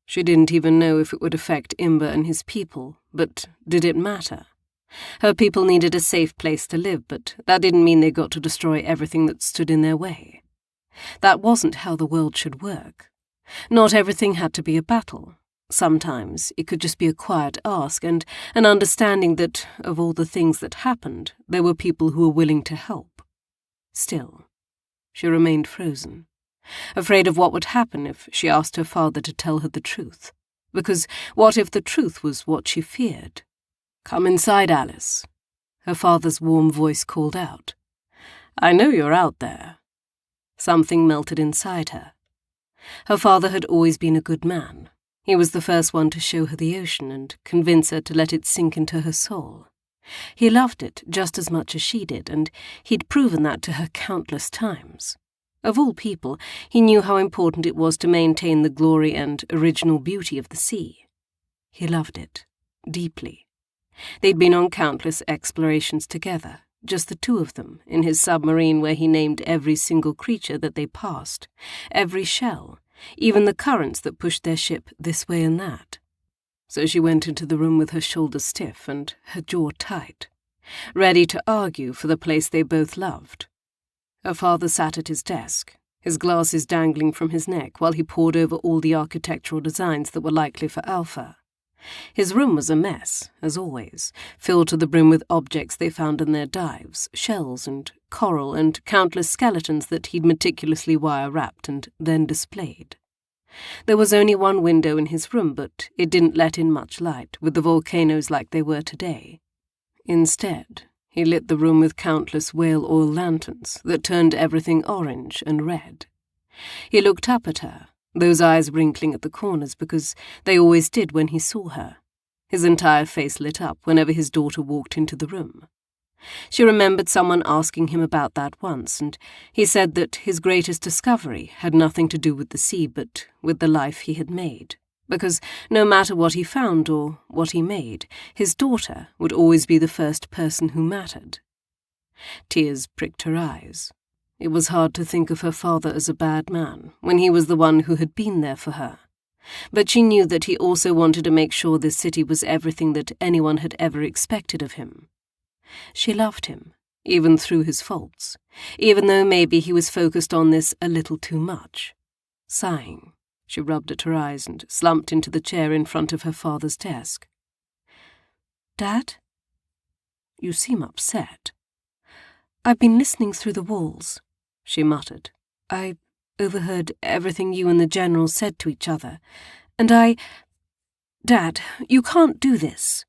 She didn't even know if it would affect Imber and his people, but did it matter? Her people needed a safe place to live, but that didn't mean they got to destroy everything that stood in their way. That wasn't how the world should work. Not everything had to be a battle. Sometimes it could just be a quiet ask and an understanding that, of all the things that happened, there were people who were willing to help. Still, she remained frozen, afraid of what would happen if she asked her father to tell her the truth. Because what if the truth was what she feared? "Come inside, Alice," her father's warm voice called out. "I know you're out there." Something melted inside her. Her father had always been a good man. He was the first one to show her the ocean and convince her to let it sink into her soul. He loved it just as much as she did, and he'd proven that to her countless times. Of all people, he knew how important it was to maintain the glory and original beauty of the sea. He loved it, deeply. They'd been on countless explorations together, just the two of them, in his submarine where he named every single creature that they passed, every shell, even the currents that pushed their ship this way and that. So she went into the room with her shoulders stiff and her jaw tight, ready to argue for the place they both loved. Her father sat at his desk, his glasses dangling from his neck while he pored over all the architectural designs that were likely for Alpha. His room was a mess, as always, filled to the brim with objects they found in their dives, shells and coral and countless skeletons that he'd meticulously wire-wrapped and then displayed. There was only one window in his room, but it didn't let in much light, with the volcanoes like they were today. Instead, he lit the room with countless whale oil lanterns that turned everything orange and red. He looked up at her, those eyes wrinkling at the corners because they always did when he saw her. His entire face lit up whenever his daughter walked into the room. She remembered someone asking him about that once, and he said that his greatest discovery had nothing to do with the sea but with the life he had made, because no matter what he found or what he made, his daughter would always be the first person who mattered. Tears pricked her eyes. It was hard to think of her father as a bad man when he was the one who had been there for her. But she knew that he also wanted to make sure this city was everything that anyone had ever expected of him. She loved him, even through his faults, even though maybe he was focused on this a little too much. Sighing, she rubbed at her eyes and slumped into the chair in front of her father's desk. "Dad? You seem upset." "I've been listening through the walls," she muttered. "I overheard everything you and the General said to each other, and Dad, you can't do this."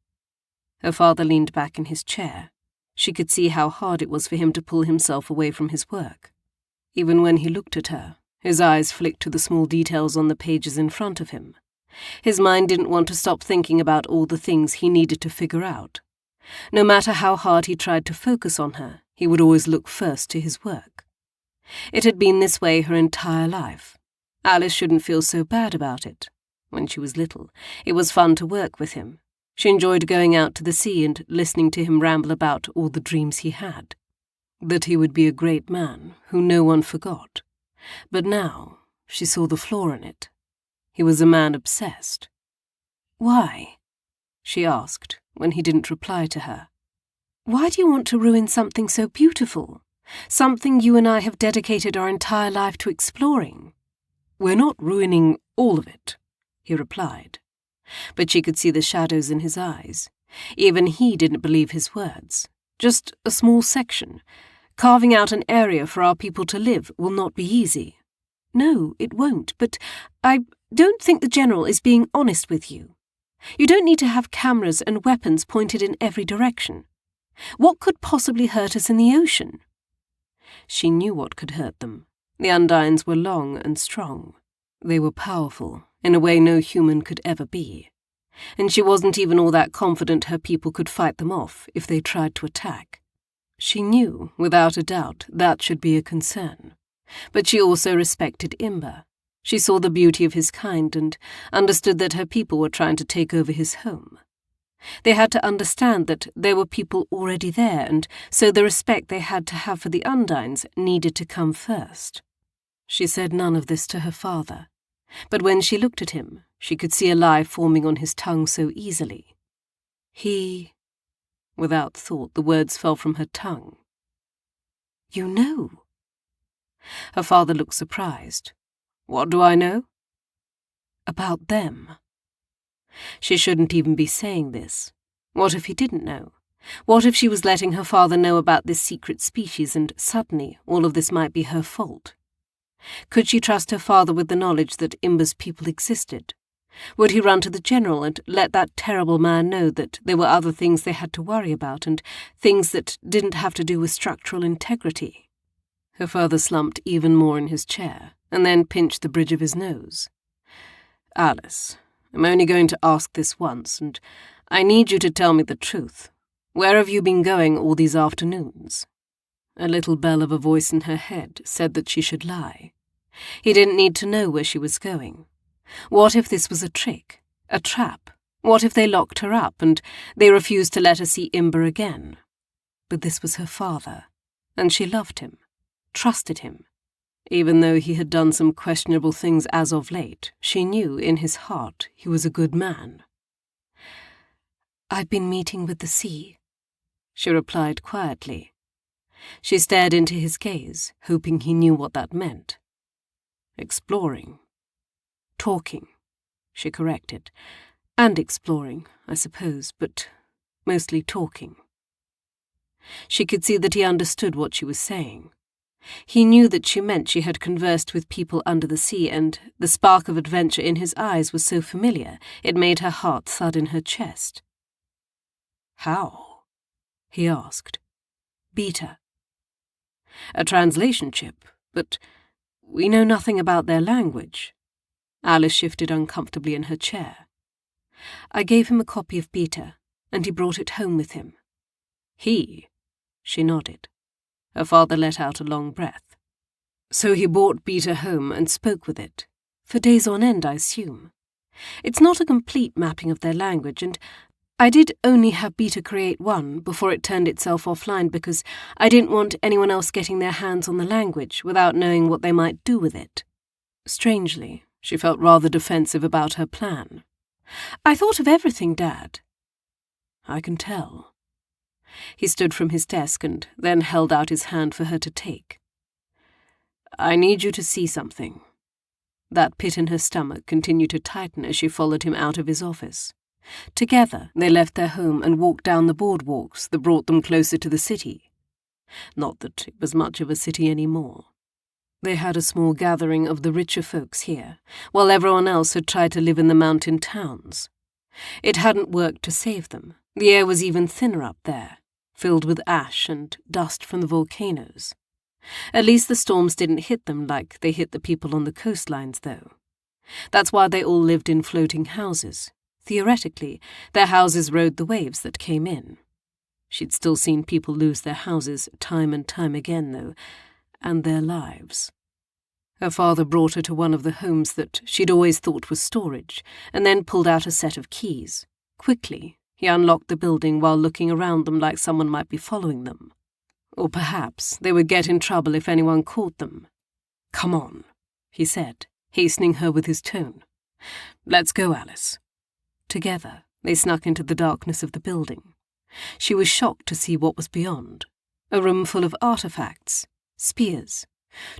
Her father leaned back in his chair. She could see how hard it was for him to pull himself away from his work. Even when he looked at her, his eyes flicked to the small details on the pages in front of him. His mind didn't want to stop thinking about all the things he needed to figure out. No matter how hard he tried to focus on her, he would always look first to his work. It had been this way her entire life. Alice shouldn't feel so bad about it. When she was little, it was fun to work with him. She enjoyed going out to the sea and listening to him ramble about all the dreams he had. That he would be a great man who no one forgot. But now she saw the flaw in it. He was a man obsessed. "Why?" she asked when he didn't reply to her. "Why do you want to ruin something so beautiful? Something you and I have dedicated our entire life to exploring. We're not ruining all of it, he replied. But she could see the shadows in his eyes. Even he didn't believe his words. Just a small section. Carving out an area for our people to live will not be easy. No, it won't, but I don't think the General is being honest with you. You don't need to have cameras and weapons pointed in every direction. What could possibly hurt us in the ocean? She knew what could hurt them. The Undines were long and strong. They were powerful, in a way no human could ever be. And she wasn't even all that confident her people could fight them off if they tried to attack. She knew, without a doubt, that should be a concern. But she also respected Imber. She saw the beauty of his kind and understood that her people were trying to take over his home. They had to understand that there were people already there, and so the respect they had to have for the Undines needed to come first. She said none of this to her father, but when she looked at him, she could see a lie forming on his tongue so easily. Without thought, the words fell from her tongue. You know. Her father looked surprised. What do I know? About them. She shouldn't even be saying this. What if he didn't know? What if she was letting her father know about this secret species and suddenly all of this might be her fault? Could she trust her father with the knowledge that Imber's people existed? Would he run to the General and let that terrible man know that there were other things they had to worry about and things that didn't have to do with structural integrity? Her father slumped even more in his chair and then pinched the bridge of his nose. Alice, I'm only going to ask this once, and I need you to tell me the truth. Where have you been going all these afternoons? A little bell of a voice in her head said that she should lie. He didn't need to know where she was going. What if this was a trick, a trap? What if they locked her up and they refused to let her see Imber again? But this was her father, and she loved him, trusted him. Even though he had done some questionable things as of late, she knew in his heart he was a good man. I've been meeting with the sea, she replied quietly. She stared into his gaze, hoping he knew what that meant. Exploring. Talking, she corrected. And exploring, I suppose, but mostly talking. She could see that he understood what she was saying. He knew that she meant she had conversed with people under the sea, and the spark of adventure in his eyes was so familiar it made her heart thud in her chest. How? He asked. Beta. A translation chip, but we know nothing about their language. Alice shifted uncomfortably in her chair. I gave him a copy of Beta, and he brought it home with him. He? She nodded. Her father let out a long breath. So he brought Beta home and spoke with it. For days on end, I assume. It's not a complete mapping of their language, and I did only have Beta create one before it turned itself offline because I didn't want anyone else getting their hands on the language without knowing what they might do with it. Strangely, she felt rather defensive about her plan. I thought of everything, Dad. I can tell. He stood from his desk and then held out his hand for her to take. I need you to see something. That pit in her stomach continued to tighten as she followed him out of his office. Together, they left their home and walked down the boardwalks that brought them closer to the city. Not that it was much of a city anymore. They had a small gathering of the richer folks here, while everyone else had tried to live in the mountain towns. It hadn't worked to save them. The air was even thinner up there, filled with ash and dust from the volcanoes. At least the storms didn't hit them like they hit the people on the coastlines, though. That's why they all lived in floating houses. Theoretically, their houses rode the waves that came in. She'd still seen people lose their houses time and time again, though, and their lives. Her father brought her to one of the homes that she'd always thought was storage, and then pulled out a set of keys. Quickly, he unlocked the building while looking around them like someone might be following them. Or perhaps they would get in trouble if anyone caught them. Come on, he said, hastening her with his tone. Let's go, Alice. Together, they snuck into the darkness of the building. She was shocked to see what was beyond. A room full of artifacts, spears,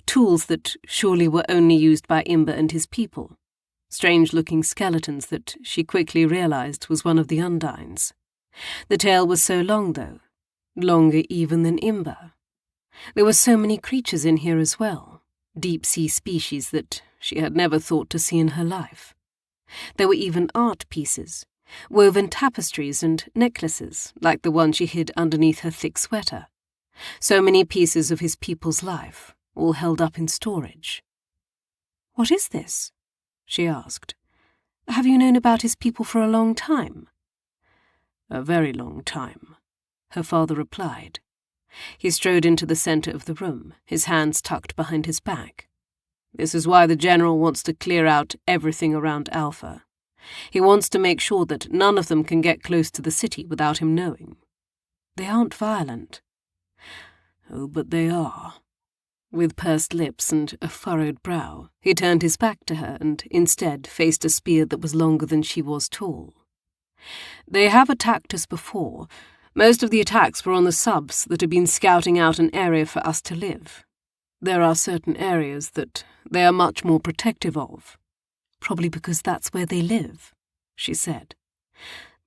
tools that surely were only used by Imber and his people. Strange-looking skeletons that she quickly realized was one of the Undines. The tail was so long, though, longer even than Imber. There were so many creatures in here as well, deep-sea species that she had never thought to see in her life. There were even art pieces, woven tapestries and necklaces like the one she hid underneath her thick sweater. So many pieces of his people's life, all held up in storage. "What is this?" she asked. "Have you known about his people for a long time?" "A very long time," her father replied. He strode into the center of the room, his hands tucked behind his back. "This is why the general wants to clear out everything around Alpha. He wants to make sure that none of them can get close to the city without him knowing. They aren't violent." "Oh, but they are." With pursed lips and a furrowed brow, he turned his back to her and instead faced a spear that was longer than she was tall. "They have attacked us before. Most of the attacks were on the subs that have been scouting out an area for us to live. There are certain areas that they are much more protective of." "Probably because that's where they live," she said.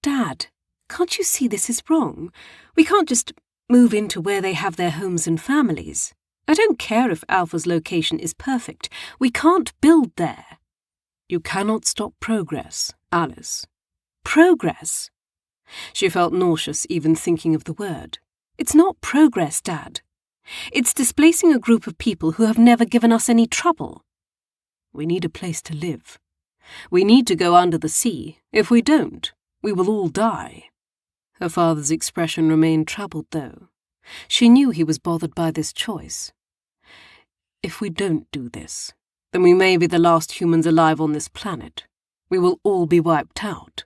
"Dad, can't you see this is wrong? We can't just move into where they have their homes and families. I don't care if Alpha's location is perfect. We can't build there." "You cannot stop progress, Alice." "Progress?" She felt nauseous even thinking of the word. "It's not progress, Dad. It's displacing a group of people who have never given us any trouble." "We need a place to live. We need to go under the sea. If we don't, we will all die." Her father's expression remained troubled, though. She knew he was bothered by this choice. "If we don't do this, then we may be the last humans alive on this planet. We will all be wiped out.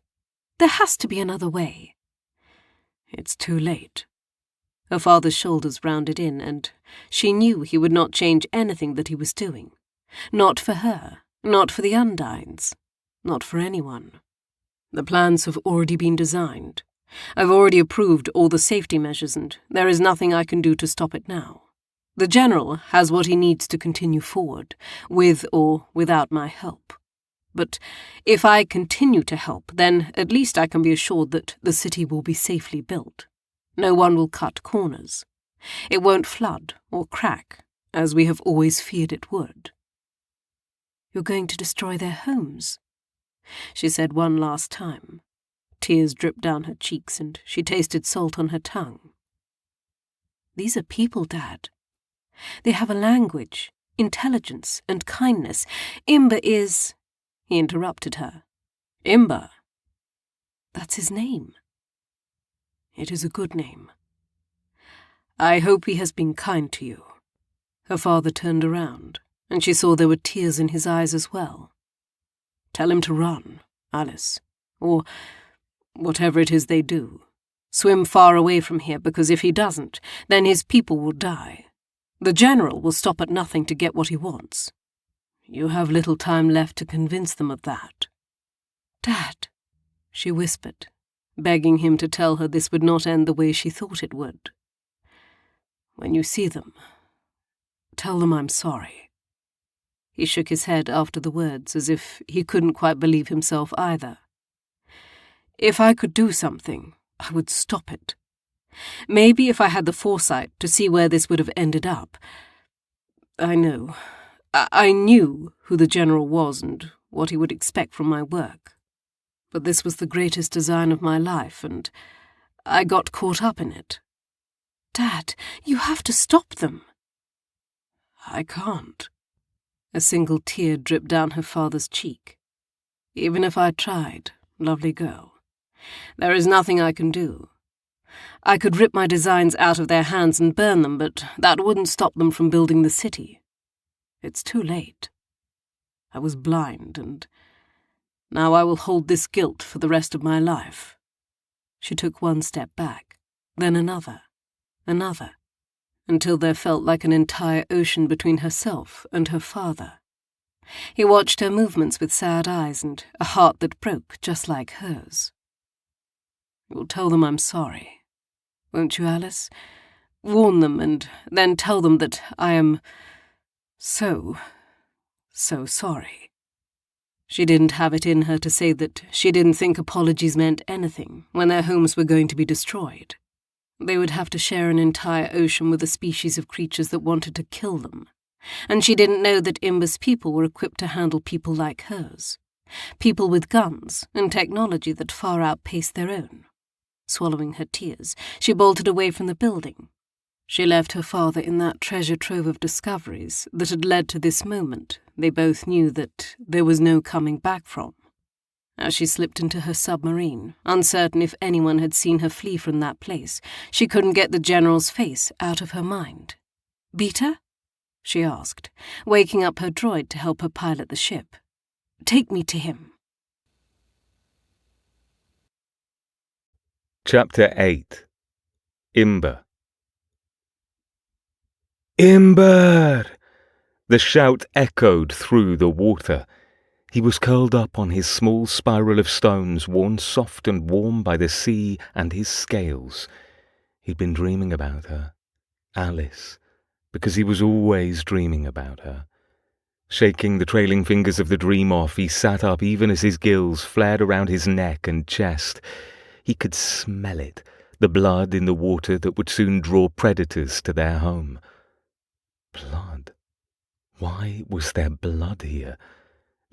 There has to be another way." "It's too late." Her father's shoulders rounded in, and she knew he would not change anything that he was doing. Not for her, not for the Undines, not for anyone. "The plans have already been designed. I've already approved all the safety measures, and there is nothing I can do to stop it now. The General has what he needs to continue forward, with or without my help. But if I continue to help, then at least I can be assured that the city will be safely built. No one will cut corners. It won't flood or crack, as we have always feared it would." "You're going to destroy their homes?" she said one last time. Tears dripped down her cheeks and she tasted salt on her tongue. "These are people, Dad. They have a language, intelligence, and kindness. Imber is—" He interrupted her. "Imber?" "That's his name." "It is a good name. I hope he has been kind to you." Her father turned around, and she saw there were tears in his eyes as well. "Tell him to run, Alice, or whatever it is they do. Swim far away from here, because if he doesn't, then his people will die. The General will stop at nothing to get what he wants. You have little time left to convince them of that." "Dad," she whispered, begging him to tell her this would not end the way she thought it would. "When you see them, tell them I'm sorry." He shook his head after the words, as if he couldn't quite believe himself either. "If I could do something, I would stop it. Maybe if I had the foresight to see where this would have ended up. I knew who the General was and what he would expect from my work. But this was the greatest design of my life, and I got caught up in it." "Dad, you have to stop them." "I can't." A single tear dripped down her father's cheek. "Even if I tried, lovely girl, there is nothing I can do. I could rip my designs out of their hands and burn them, but that wouldn't stop them from building the city. It's too late. I was blind, and now I will hold this guilt for the rest of my life." She took one step back, then another, until there felt like an entire ocean between herself and her father. He watched her movements with sad eyes and a heart that broke just like hers. "You'll tell them I'm sorry, won't you, Alice? Warn them and then tell them that I am so sorry. She didn't have it in her to say that she didn't think apologies meant anything when their homes were going to be destroyed. They would have to share an entire ocean with a species of creatures that wanted to kill them. And she didn't know that Imber's people were equipped to handle people like hers. People with guns and technology that far outpaced their own. Swallowing her tears, she bolted away from the building. She left her father in that treasure trove of discoveries that had led to this moment they both knew that there was no coming back from. As she slipped into her submarine, uncertain if anyone had seen her flee from that place, she couldn't get the General's face out of her mind. "Beta?" she asked, waking up her droid to help her pilot the ship. "Take me to him." Chapter 8. Imber. "Imber!" The shout echoed through the water. He was curled up on his small spiral of stones, worn soft and warm by the sea and his scales. He'd been dreaming about her, Alice, because he was always dreaming about her. Shaking the trailing fingers of the dream off, he sat up even as his gills flared around his neck and chest. He could smell it, the blood in the water that would soon draw predators to their home. Blood. Why was there blood here?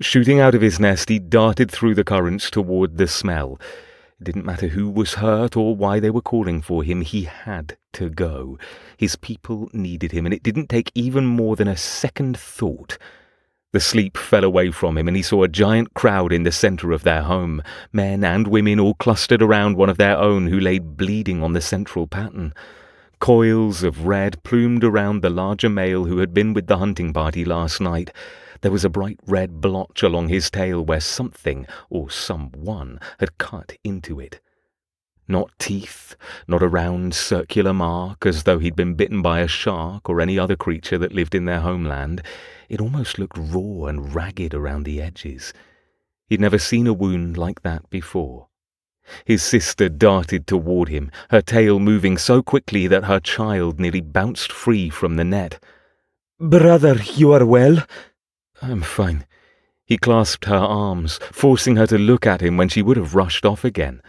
Shooting out of his nest, he darted through the currents toward the smell. It didn't matter who was hurt or why they were calling for him. He had to go. His people needed him, and it didn't take even more than a second thought. The sleep fell away from him, and he saw a giant crowd in the center of their home, men and women all clustered around one of their own who lay bleeding on the central pattern. Coils of red plumed around the larger male who had been with the hunting party last night. There was a bright red blotch along his tail where something, or someone, had cut into it. Not teeth, not a round circular mark as though he'd been bitten by a shark or any other creature that lived in their homeland. It almost looked raw and ragged around the edges. He'd never seen a wound like that before. His sister darted toward him, her tail moving so quickly that her child nearly bounced free from the net. "Brother, you are well?" "I'm fine." He clasped her arms, forcing her to look at him when she would have rushed off again.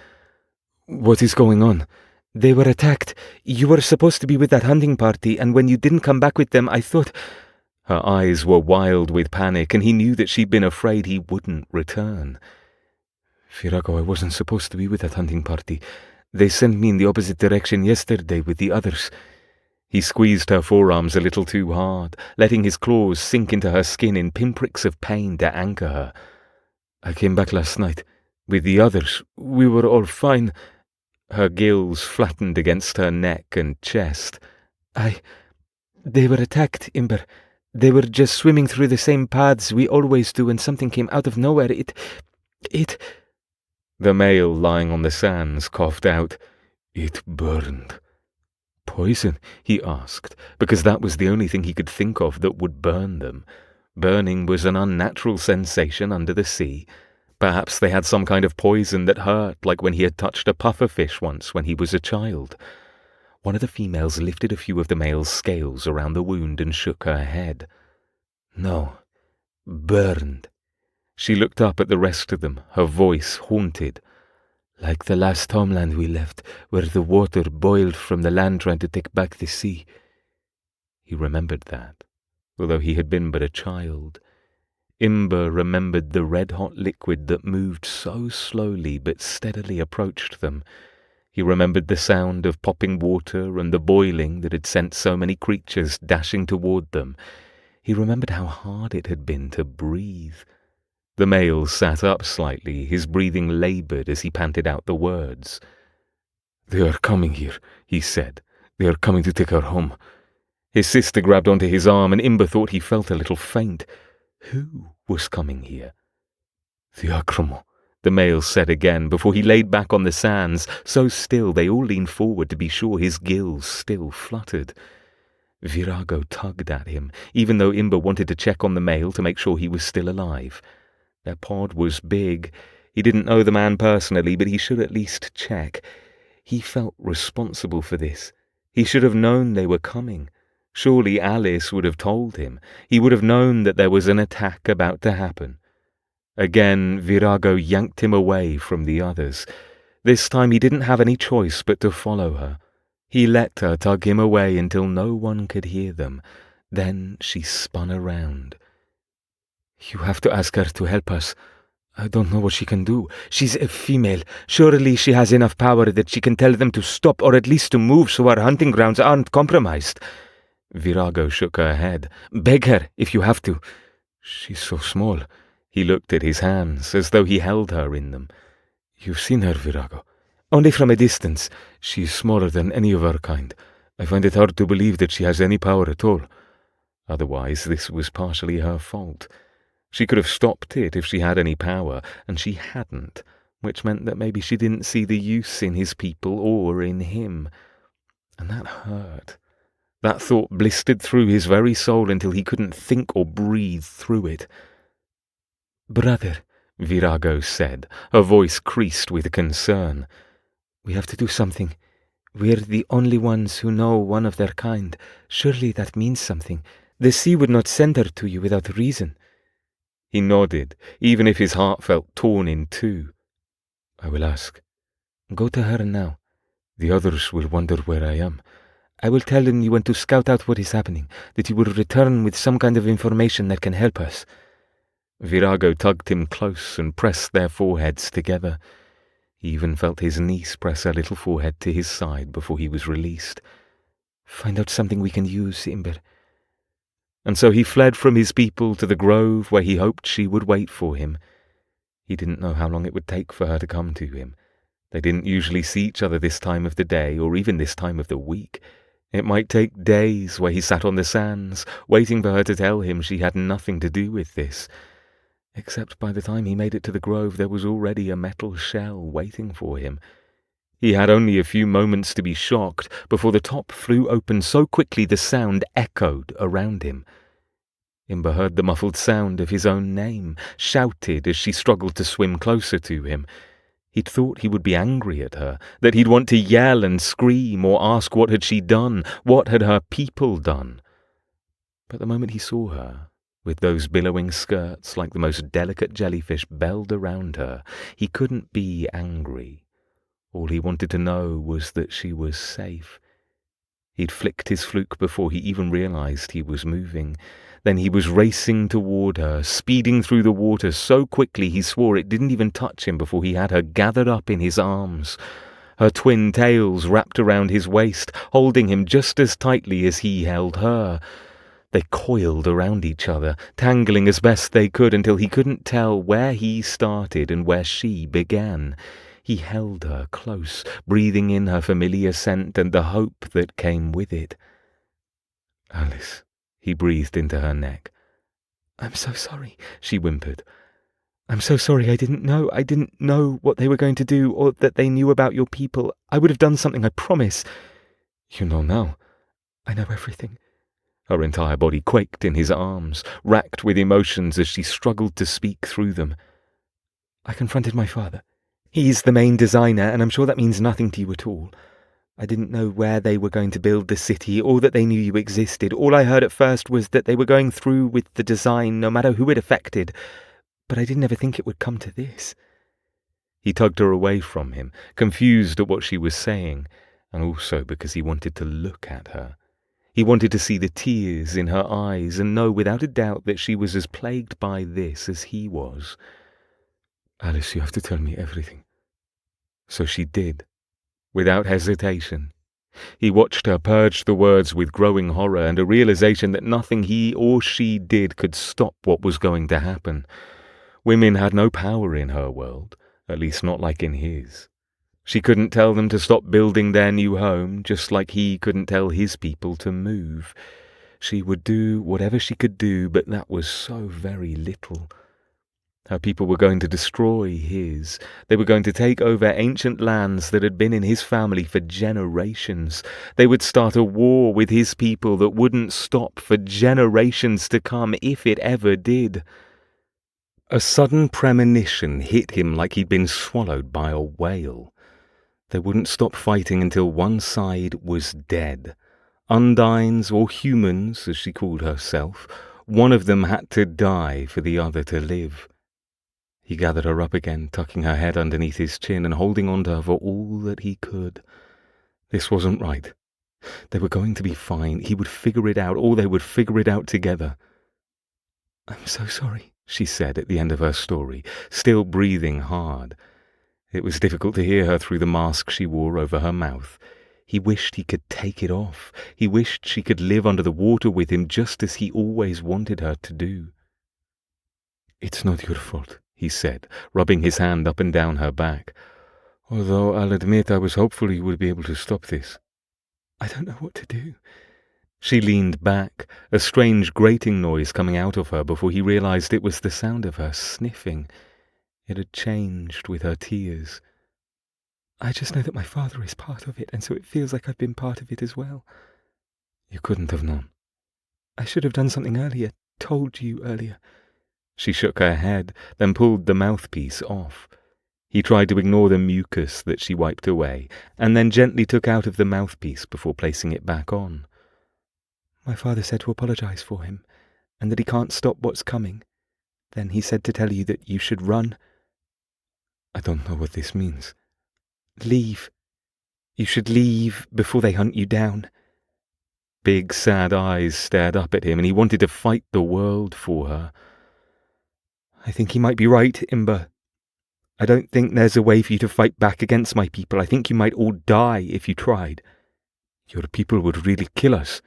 "What is going on?" "They were attacked. You were supposed to be with that hunting party, and when you didn't come back with them, I thought—" Her eyes were wild with panic, and he knew that she'd been afraid he wouldn't return. "Virago, I wasn't supposed to be with that hunting party. They sent me in the opposite direction yesterday with the others." He squeezed her forearms a little too hard, letting his claws sink into her skin in pinpricks of pain to anchor her. "I came back last night. With the others. We were all fine." Her gills flattened against her neck and chest. They were attacked, Imber. They were just swimming through the same paths we always do, and something came out of nowhere. It... The male lying on the sands coughed out. "It burned." "Poison?" he asked, because that was the only thing he could think of that would burn them. Burning was an unnatural sensation under the sea. Perhaps they had some kind of poison that hurt, like when he had touched a pufferfish once when he was a child. One of the females lifted a few of the male's scales around the wound and shook her head. "No, burned." She looked up at the rest of them, her voice haunted. "Like the last homeland we left, where the water boiled from the land trying to take back the sea." He remembered that, although he had been but a child. Imber remembered the red-hot liquid that moved so slowly but steadily approached them. He remembered the sound of popping water and the boiling that had sent so many creatures dashing toward them. He remembered how hard it had been to breathe. The male sat up slightly, his breathing labored as he panted out the words. "They are coming here," he said. "They are coming to take her home." His sister grabbed onto his arm, and Imber thought he felt a little faint. Who was coming here? "The Akromo," the male said again, before he laid back on the sands, so still they all leaned forward to be sure his gills still fluttered. Virago tugged at him, even though Imber wanted to check on the male to make sure he was still alive. Their pod was big. He didn't know the man personally, but he should at least check. He felt responsible for this. He should have known they were coming. Surely Alice would have told him. He would have known that there was an attack about to happen. Again, Virago yanked him away from the others. This time he didn't have any choice but to follow her. He let her tug him away until no one could hear them. Then she spun around. "You have to ask her to help us. I don't know what she can do. She's a female. Surely she has enough power that she can tell them to stop or at least to move so our hunting grounds aren't compromised." Virago shook her head. "Beg her, if you have to. She's so small." He looked at his hands, as though he held her in them. "You've seen her, Virago. Only from a distance. She's smaller than any of our kind. I find it hard to believe that she has any power at all." Otherwise, this was partially her fault. She could have stopped it if she had any power, and she hadn't, which meant that maybe she didn't see the use in his people or in him. And that hurt. That thought blistered through his very soul until he couldn't think or breathe through it. "Brother," Virago said, her voice creased with concern, "we have to do something. We're the only ones who know one of their kind. Surely that means something. The sea would not send her to you without reason." He nodded, even if his heart felt torn in two. "I will ask. Go to her now. The others will wonder where I am. I will tell them you want to scout out what is happening, that you will return with some kind of information that can help us." Virago tugged him close and pressed their foreheads together. He even felt his niece press her little forehead to his side before he was released. "Find out something we can use, Imber." And so he fled from his people to the grove where he hoped she would wait for him. He didn't know how long it would take for her to come to him. They didn't usually see each other this time of the day, or even this time of the week. It might take days where he sat on the sands, waiting for her to tell him she had nothing to do with this. Except by the time he made it to the grove, there was already a metal shell waiting for him. He had only a few moments to be shocked before the top flew open so quickly the sound echoed around him. Imber heard the muffled sound of his own name, shouted as she struggled to swim closer to him. He'd thought he would be angry at her, that he'd want to yell and scream or ask what had she done, what had her people done. But the moment he saw her, with those billowing skirts like the most delicate jellyfish belled around her, he couldn't be angry. All he wanted to know was that she was safe. He'd flicked his fluke before he even realized he was moving. Then he was racing toward her, speeding through the water so quickly he swore it didn't even touch him before he had her gathered up in his arms. Her twin tails wrapped around his waist, holding him just as tightly as he held her. They coiled around each other, tangling as best they could until he couldn't tell where he started and where she began. He held her close, breathing in her familiar scent and the hope that came with it. "Alice," he breathed into her neck. "I'm so sorry," she whimpered. "I'm so sorry. I didn't know what they were going to do or that they knew about your people. I would have done something, I promise." "You know now." "I know everything." Her entire body quaked in his arms, racked with emotions as she struggled to speak through them. "I confronted my father. He's the main designer, and I'm sure that means nothing to you at all. I didn't know where they were going to build the city, or that they knew you existed. All I heard at first was that they were going through with the design, no matter who it affected. But I didn't ever think it would come to this." He tugged her away from him, confused at what she was saying, and also because he wanted to look at her. He wanted to see the tears in her eyes and know without a doubt that she was as plagued by this as he was. "Alice, you have to tell me everything." So she did, without hesitation. He watched her purge the words with growing horror and a realization that nothing he or she did could stop what was going to happen. Women had no power in her world, at least not like in his. She couldn't tell them to stop building their new home, just like he couldn't tell his people to move. She would do whatever she could do, but that was so very little. Her people were going to destroy his. They were going to take over ancient lands that had been in his family for generations. They would start a war with his people that wouldn't stop for generations to come, if it ever did. A sudden premonition hit him like he'd been swallowed by a whale. They wouldn't stop fighting until one side was dead. Undines, or humans, as she called herself, one of them had to die for the other to live. He gathered her up again, tucking her head underneath his chin and holding on to her for all that he could. This wasn't right. They were going to be fine. He would figure it out, or they would figure it out together. "I'm so sorry," she said at the end of her story, still breathing hard. It was difficult to hear her through the mask she wore over her mouth. He wished he could take it off. He wished she could live under the water with him just as he always wanted her to do. "It's not your fault," he said, rubbing his hand up and down her back. "Although I'll admit I was hopeful you would be able to stop this." "I don't know what to do." She leaned back, a strange grating noise coming out of her before he realized it was the sound of her sniffing. It had changed with her tears. "I just know that my father is part of it, and so it feels like I've been part of it as well." "You couldn't have known." "I should have done something earlier, told you earlier." She shook her head, then pulled the mouthpiece off. He tried to ignore the mucus that she wiped away, and then gently took out of the mouthpiece before placing it back on. "My father said to apologize for him, and that he can't stop what's coming. Then he said to tell you that you should run." "I don't know what this means." "Leave. You should leave before they hunt you down." Big, sad eyes stared up at him, and he wanted to fight the world for her. "I think he might be right, Imber. I don't think there's a way for you to fight back against my people. I think you might all die if you tried." "Your people would really kill us."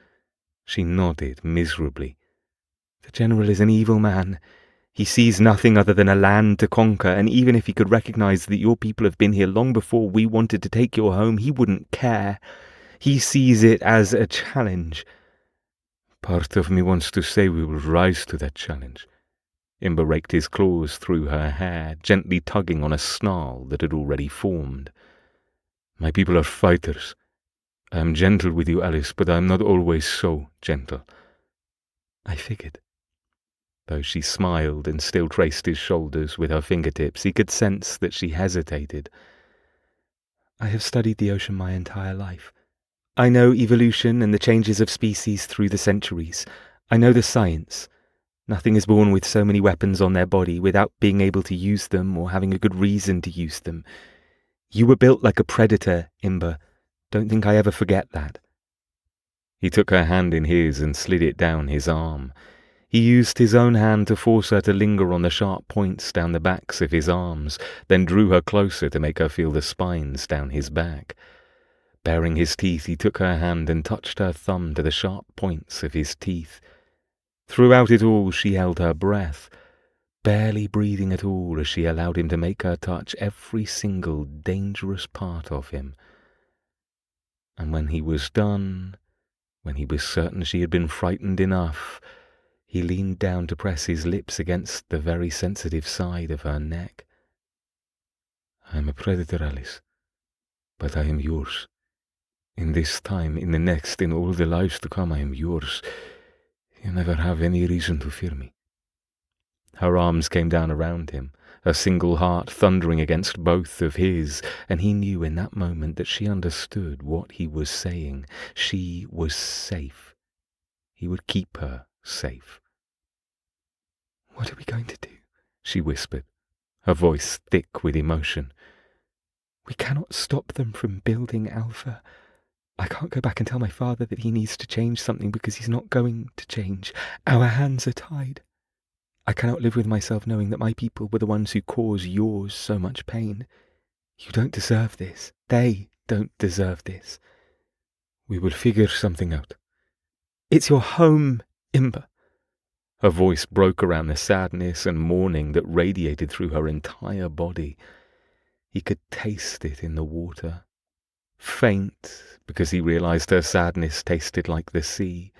She nodded miserably. "The general is an evil man. He sees nothing other than a land to conquer, and even if he could recognize that your people have been here long before we wanted to take your home, he wouldn't care. He sees it as a challenge." "Part of me wants to say we will rise to that challenge." Imber raked his claws through her hair, gently tugging on a snarl that had already formed. "My people are fighters. I am gentle with you, Alice, but I am not always so gentle." "I figured." Though she smiled and still traced his shoulders with her fingertips, he could sense that she hesitated. "I have studied the ocean my entire life. I know evolution and the changes of species through the centuries. I know the science. Nothing is born with so many weapons on their body without being able to use them or having a good reason to use them. You were built like a predator, Imber. Don't think I ever forget that." He took her hand in his and slid it down his arm. He used his own hand to force her to linger on the sharp points down the backs of his arms, then drew her closer to make her feel the spines down his back. Baring his teeth, he took her hand and touched her thumb to the sharp points of his teeth. Throughout it all, she held her breath, barely breathing at all as she allowed him to make her touch every single dangerous part of him. And when he was done, when he was certain she had been frightened enough, he leaned down to press his lips against the very sensitive side of her neck. "I am a predator, Alice, but I am yours. In this time, in the next, in all the lives to come, I am yours. You never have any reason to fear me." Her arms came down around him, her single heart thundering against both of his, and he knew in that moment that she understood what he was saying. She was safe. He would keep her safe. "What are we going to do?" she whispered, her voice thick with emotion. "We cannot stop them from building Alpha. I can't go back and tell my father that he needs to change something because he's not going to change. Our hands are tied. I cannot live with myself knowing that my people were the ones who caused yours so much pain. You don't deserve this. They don't deserve this." "We will figure something out." "It's your home, Imber." Her voice broke around the sadness and mourning that radiated through her entire body. He could taste it in the water. Faint, because he realized her sadness tasted like the sea.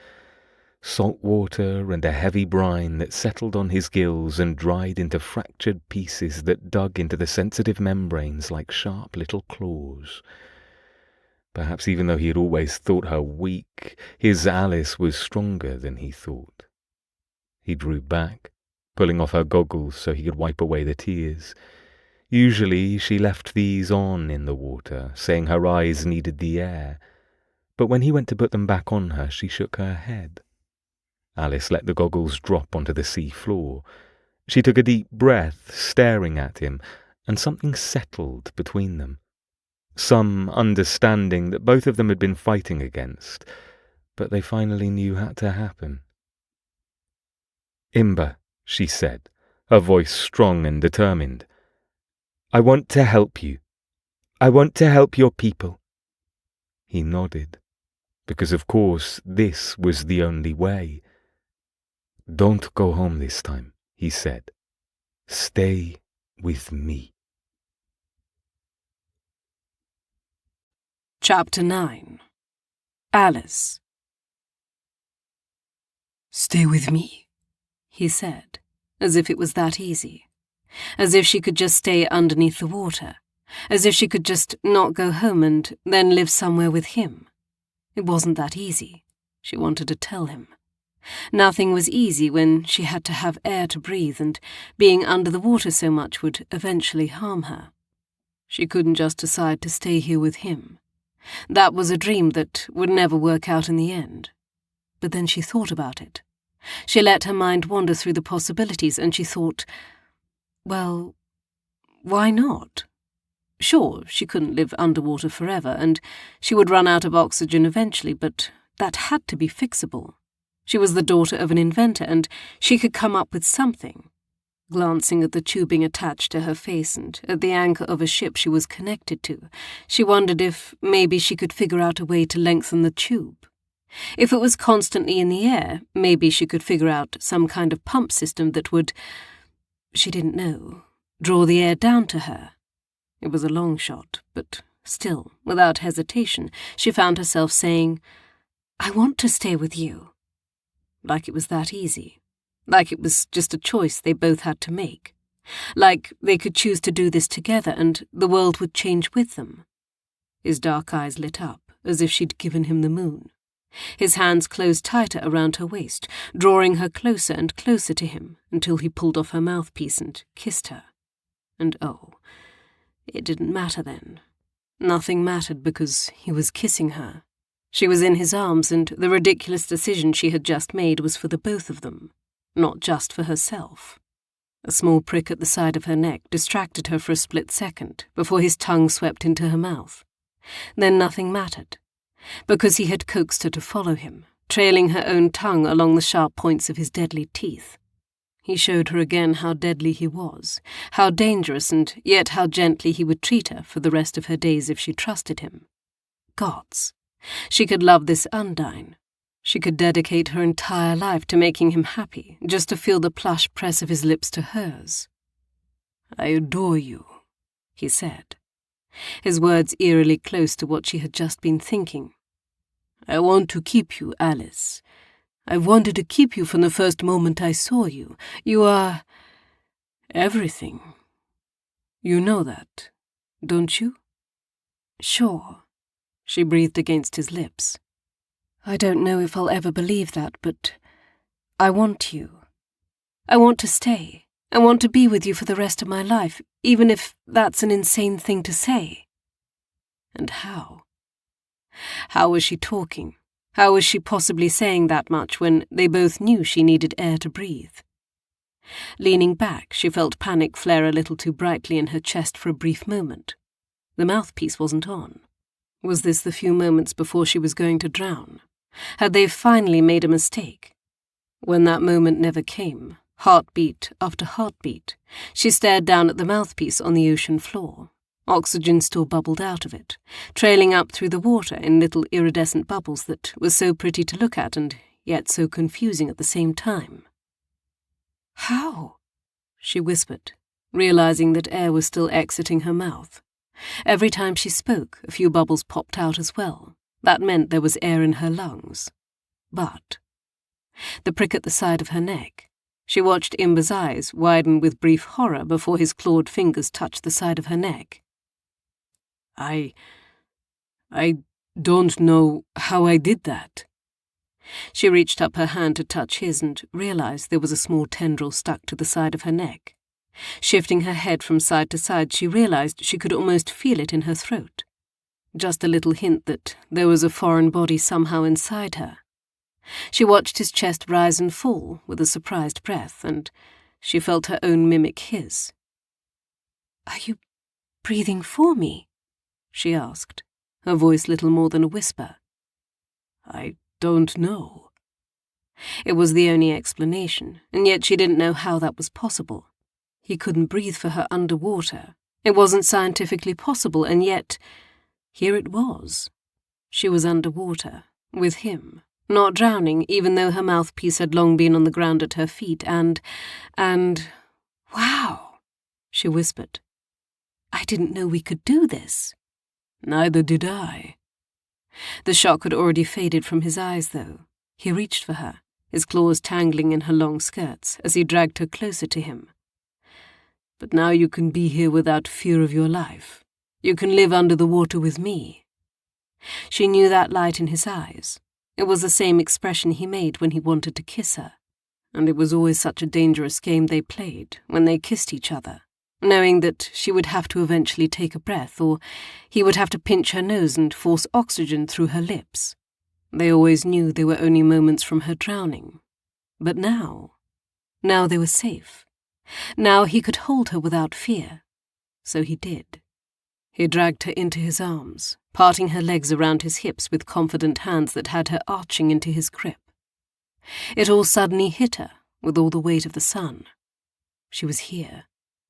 Salt water and a heavy brine that settled on his gills and dried into fractured pieces that dug into the sensitive membranes like sharp little claws. Perhaps even though he had always thought her weak, his Alice was stronger than he thought. He drew back, pulling off her goggles so he could wipe away the tears. Usually she left these on in the water, saying her eyes needed the air. But when he went to put them back on her, she shook her head. Alice let the goggles drop onto the sea floor. She took a deep breath, staring at him, and something settled between them. Some understanding that both of them had been fighting against, but they finally knew had to happen. "Imber," she said, her voice strong and determined. "I want to help you. I want to help your people." He nodded, because of course this was the only way. "Don't go home this time," he said. "Stay with me." Chapter 9. Alice. "Stay with me," he said, as if it was that easy. As if she could just stay underneath the water. As if she could just not go home and then live somewhere with him. It wasn't that easy, she wanted to tell him. Nothing was easy when she had to have air to breathe, and being under the water so much would eventually harm her. She couldn't just decide to stay here with him. That was a dream that would never work out in the end. But then she thought about it. She let her mind wander through the possibilities, and she thought, well, why not? Sure, she couldn't live underwater forever, and she would run out of oxygen eventually, but that had to be fixable. She was the daughter of an inventor, and she could come up with something. Glancing at the tubing attached to her face and at the anchor of a ship she was connected to, she wondered if maybe she could figure out a way to lengthen the tube. If it was constantly in the air, maybe she could figure out some kind of pump system that would, she didn't know, draw the air down to her. It was a long shot, but still, without hesitation, she found herself saying, "I want to stay with you." Like it was that easy. Like it was just a choice they both had to make. Like they could choose to do this together and the world would change with them. His dark eyes lit up, as if she'd given him the moon. His hands closed tighter around her waist, drawing her closer and closer to him until he pulled off her mouthpiece and kissed her. And oh, it didn't matter then. Nothing mattered because he was kissing her. She was in his arms, and the ridiculous decision she had just made was for the both of them, not just for herself. A small prick at the side of her neck distracted her for a split second before his tongue swept into her mouth. Then nothing mattered, because he had coaxed her to follow him, trailing her own tongue along the sharp points of his deadly teeth. He showed her again how deadly he was, how dangerous, and yet how gently he would treat her for the rest of her days if she trusted him. Gods! She could love this Undine. She could dedicate her entire life to making him happy, just to feel the plush press of his lips to hers. "I adore you," he said, his words eerily close to what she had just been thinking. "I want to keep you, Alice. I've wanted to keep you from the first moment I saw you. You are everything. You know that, don't you?" "Sure," she breathed against his lips. "I don't know if I'll ever believe that, but I want you. I want to stay. I want to be with you for the rest of my life, even if that's an insane thing to say." And how? How was she talking? How was she possibly saying that much when they both knew she needed air to breathe? Leaning back, she felt panic flare a little too brightly in her chest for a brief moment. The mouthpiece wasn't on. Was this the few moments before she was going to drown? Had they finally made a mistake? When that moment never came, heartbeat after heartbeat, she stared down at the mouthpiece on the ocean floor. Oxygen still bubbled out of it, trailing up through the water in little iridescent bubbles that were so pretty to look at and yet so confusing at the same time. "How?" she whispered, realizing that air was still exiting her mouth. Every time she spoke, a few bubbles popped out as well. That meant there was air in her lungs. But the prick at the side of her neck. She watched Imber's eyes widen with brief horror before his clawed fingers touched the side of her neck. I don't know how I did that." She reached up her hand to touch his and realized there was a small tendril stuck to the side of her neck. Shifting her head from side to side, she realized she could almost feel it in her throat. Just a little hint that there was a foreign body somehow inside her. She watched his chest rise and fall with a surprised breath, and she felt her own mimic his. "Are you breathing for me?" she asked, her voice little more than a whisper. "I don't know." It was the only explanation, and yet she didn't know how that was possible. He couldn't breathe for her underwater. It wasn't scientifically possible, and yet here it was. She was underwater, with him, not drowning, even though her mouthpiece had long been on the ground at her feet, and, "Wow," she whispered. "I didn't know we could do this." "Neither did I." The shock had already faded from his eyes, though. He reached for her, his claws tangling in her long skirts as he dragged her closer to him. "But now you can be here without fear of your life. You can live under the water with me." She knew that light in his eyes. It was the same expression he made when he wanted to kiss her. And it was always such a dangerous game they played when they kissed each other, knowing that she would have to eventually take a breath, or he would have to pinch her nose and force oxygen through her lips. They always knew they were only moments from her drowning. But now they were safe. Now he could hold her without fear. So he did. He dragged her into his arms, parting her legs around his hips with confident hands that had her arching into his grip. It all suddenly hit her with all the weight of the sun. She was here,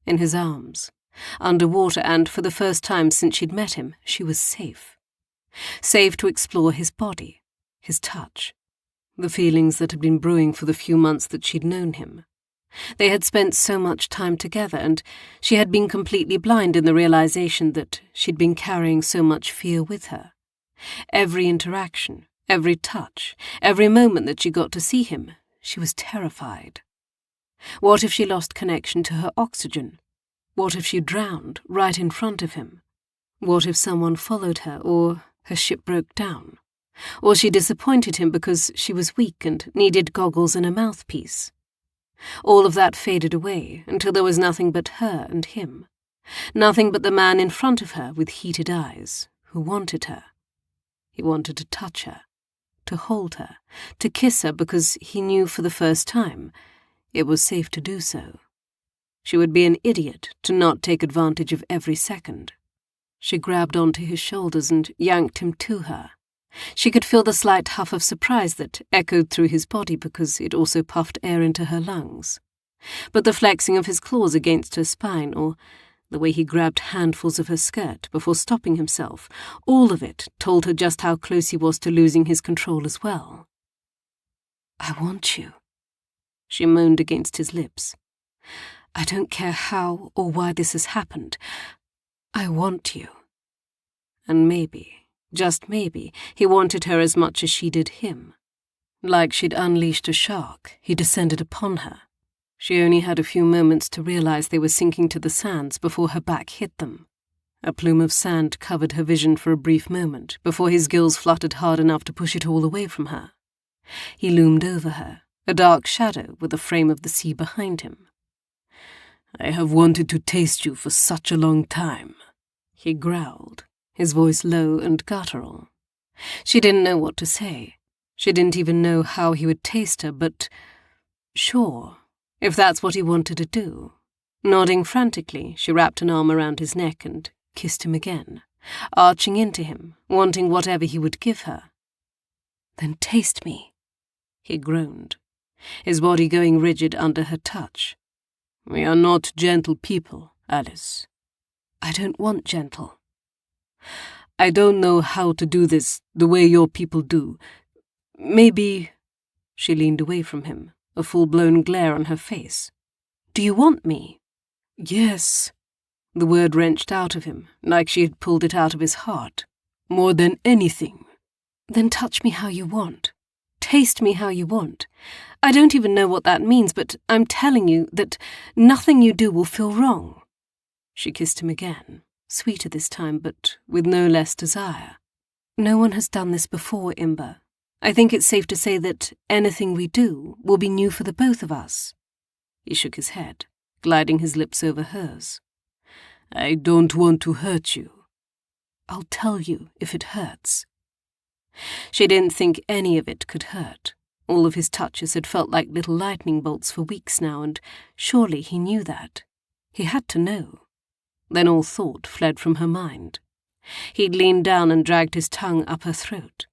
in his arms, underwater, and for the first time since she'd met him, she was safe. Safe to explore his body, his touch, the feelings that had been brewing for the few months that she'd known him. They had spent so much time together, and she had been completely blind in the realization that she'd been carrying so much fear with her. Every interaction, every touch, every moment that she got to see him, she was terrified. What if she lost connection to her oxygen? What if she drowned right in front of him? What if someone followed her, or her ship broke down? Or she disappointed him because she was weak and needed goggles and a mouthpiece? All of that faded away until there was nothing but her and him. Nothing but the man in front of her with heated eyes, who wanted her. He wanted to touch her, to hold her, to kiss her, because he knew for the first time it was safe to do so. She would be an idiot to not take advantage of every second. She grabbed onto his shoulders and yanked him to her. She could feel the slight huff of surprise that echoed through his body because it also puffed air into her lungs. But the flexing of his claws against her spine, or the way he grabbed handfuls of her skirt before stopping himself, all of it told her just how close he was to losing his control as well. "I want you," she moaned against his lips. "I don't care how or why this has happened. I want you." And maybe, just maybe, he wanted her as much as she did him. Like she'd unleashed a shark, he descended upon her. She only had a few moments to realize they were sinking to the sands before her back hit them. A plume of sand covered her vision for a brief moment before his gills fluttered hard enough to push it all away from her. He loomed over her, a dark shadow with the frame of the sea behind him. "I have wanted to taste you for such a long time," he growled, his voice low and guttural. She didn't know what to say. She didn't even know how he would taste her, but sure, if that's what he wanted to do. Nodding frantically, she wrapped an arm around his neck and kissed him again, arching into him, wanting whatever he would give her. "Then taste me," he groaned, his body going rigid under her touch. "We are not gentle people, Alice." "I don't want gentle." "I don't know how to do this the way your people do. Maybe—" She leaned away from him, a full-blown glare on her face. "Do you want me?" "Yes." The word wrenched out of him, like she had pulled it out of his heart. "More than anything." "Then touch me how you want. Taste me how you want. I don't even know what that means, but I'm telling you that nothing you do will feel wrong." She kissed him again, sweeter this time, but with no less desire. "No one has done this before, Imber. I think it's safe to say that anything we do will be new for the both of us." He shook his head, gliding his lips over hers. "I don't want to hurt you." "I'll tell you if it hurts." She didn't think any of it could hurt. All of his touches had felt like little lightning bolts for weeks now, and surely he knew that. He had to know. Then all thought fled from her mind. He'd leaned down and dragged his tongue up her throat.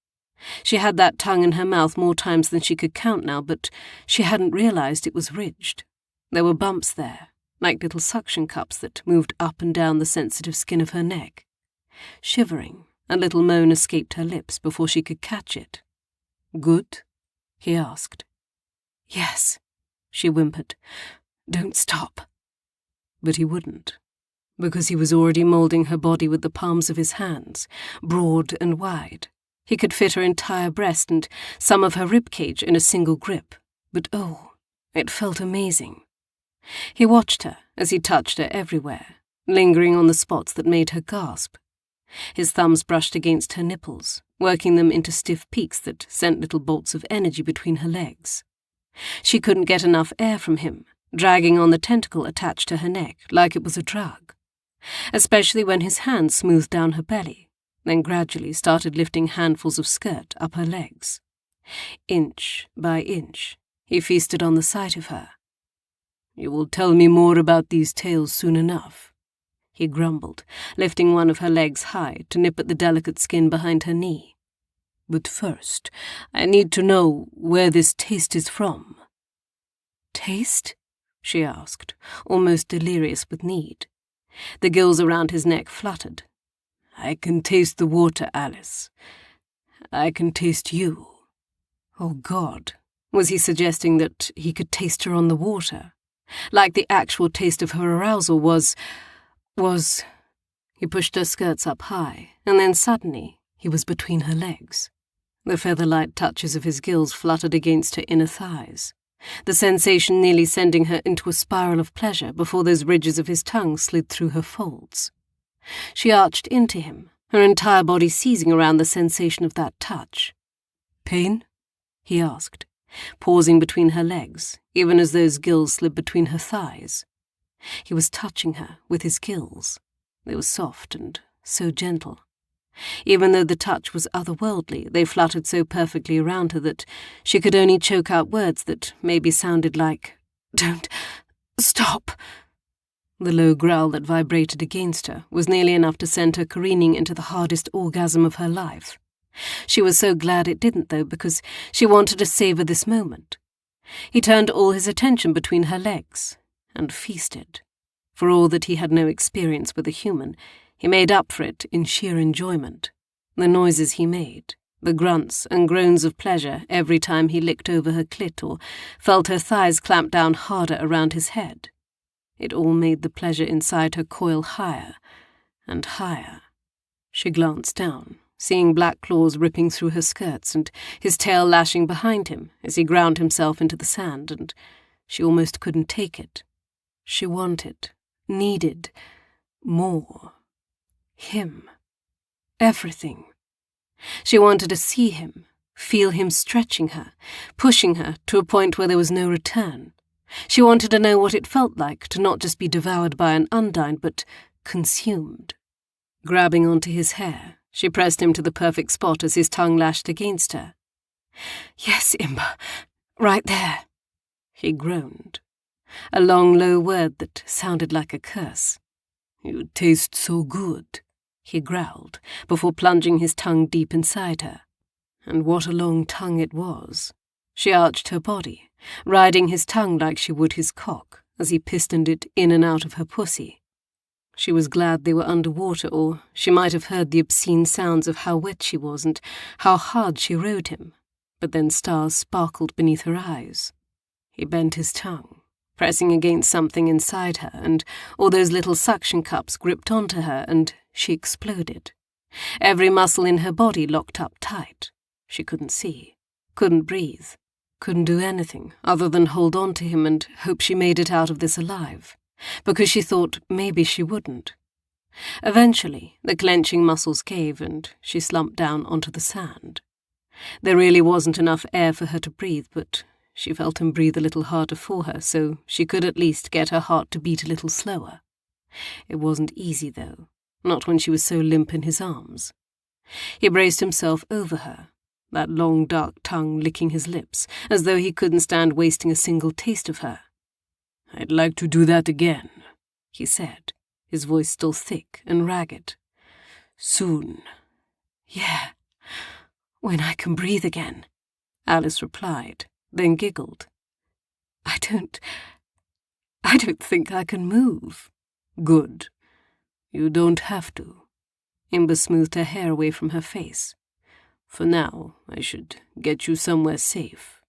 She had that tongue in her mouth more times than she could count now, but she hadn't realized it was ridged. There were bumps there, like little suction cups that moved up and down the sensitive skin of her neck. Shivering, a little moan escaped her lips before she could catch it. "Good?" he asked. "Yes," she whimpered. "Don't stop." But he wouldn't, because he was already moulding her body with the palms of his hands, broad and wide. He could fit her entire breast and some of her ribcage in a single grip, but oh, it felt amazing. He watched her as he touched her everywhere, lingering on the spots that made her gasp. His thumbs brushed against her nipples, working them into stiff peaks that sent little bolts of energy between her legs. She couldn't get enough air from him, dragging on the tentacle attached to her neck like it was a drug, especially when his hands smoothed down her belly, then gradually started lifting handfuls of skirt up her legs. Inch by inch, he feasted on the sight of her. "You will tell me more about these tales soon enough," he grumbled, lifting one of her legs high to nip at the delicate skin behind her knee. "But first, I need to know where this taste is from." "Taste?" she asked, almost delirious with need. The gills around his neck fluttered. "I can taste the water, Alice. I can taste you." Oh, God. Was he suggesting that he could taste her on the water? Like the actual taste of her arousal was... He pushed her skirts up high, and then suddenly he was between her legs. The feather-light touches of his gills fluttered against her inner thighs, the sensation nearly sending her into a spiral of pleasure before those ridges of his tongue slid through her folds. She arched into him, her entire body seizing around the sensation of that touch. "Pain?" he asked, pausing between her legs, even as those gills slid between her thighs. He was touching her with his gills. They were soft and so gentle. Even though the touch was otherworldly, they fluttered so perfectly around her that she could only choke out words that maybe sounded like, "Don't stop." The low growl that vibrated against her was nearly enough to send her careening into the hardest orgasm of her life. She was so glad it didn't, though, because she wanted to savor this moment. He turned all his attention between her legs and feasted. For all that he had no experience with a human, he made up for it in sheer enjoyment. The noises he made, the grunts and groans of pleasure every time he licked over her clit or felt her thighs clamp down harder around his head. It all made the pleasure inside her coil higher and higher. She glanced down, seeing black claws ripping through her skirts and his tail lashing behind him as he ground himself into the sand, and she almost couldn't take it. She wanted, needed, more. Him. Everything. She wanted to see him, feel him stretching her, pushing her to a point where there was no return. She wanted to know what it felt like to not just be devoured by an undine, but consumed. Grabbing onto his hair, she pressed him to the perfect spot as his tongue lashed against her. "Yes, Imber, right there," he groaned. A long, low word that sounded like a curse. "You taste so good," he growled, before plunging his tongue deep inside her. And what a long tongue it was. She arched her body, riding his tongue like she would his cock, as he pistoned it in and out of her pussy. She was glad they were underwater, or she might have heard the obscene sounds of how wet she was and how hard she rode him, but then stars sparkled beneath her eyes. He bent his tongue, pressing against something inside her, and all those little suction cups gripped onto her, and she exploded. Every muscle in her body locked up tight. She couldn't see, couldn't breathe, couldn't do anything other than hold on to him and hope she made it out of this alive, because she thought maybe she wouldn't. Eventually, the clenching muscles gave and she slumped down onto the sand. There really wasn't enough air for her to breathe, but she felt him breathe a little harder for her, so she could at least get her heart to beat a little slower. It wasn't easy, though, not when she was so limp in his arms. He braced himself over her, that long dark tongue licking his lips, as though he couldn't stand wasting a single taste of her. "I'd like to do that again," he said, his voice still thick and ragged. "Soon." "Yeah, when I can breathe again," Alice replied, then giggled. I don't think I can move." "Good. You don't have to." Imber smoothed her hair away from her face. "For now, I should get you somewhere safe."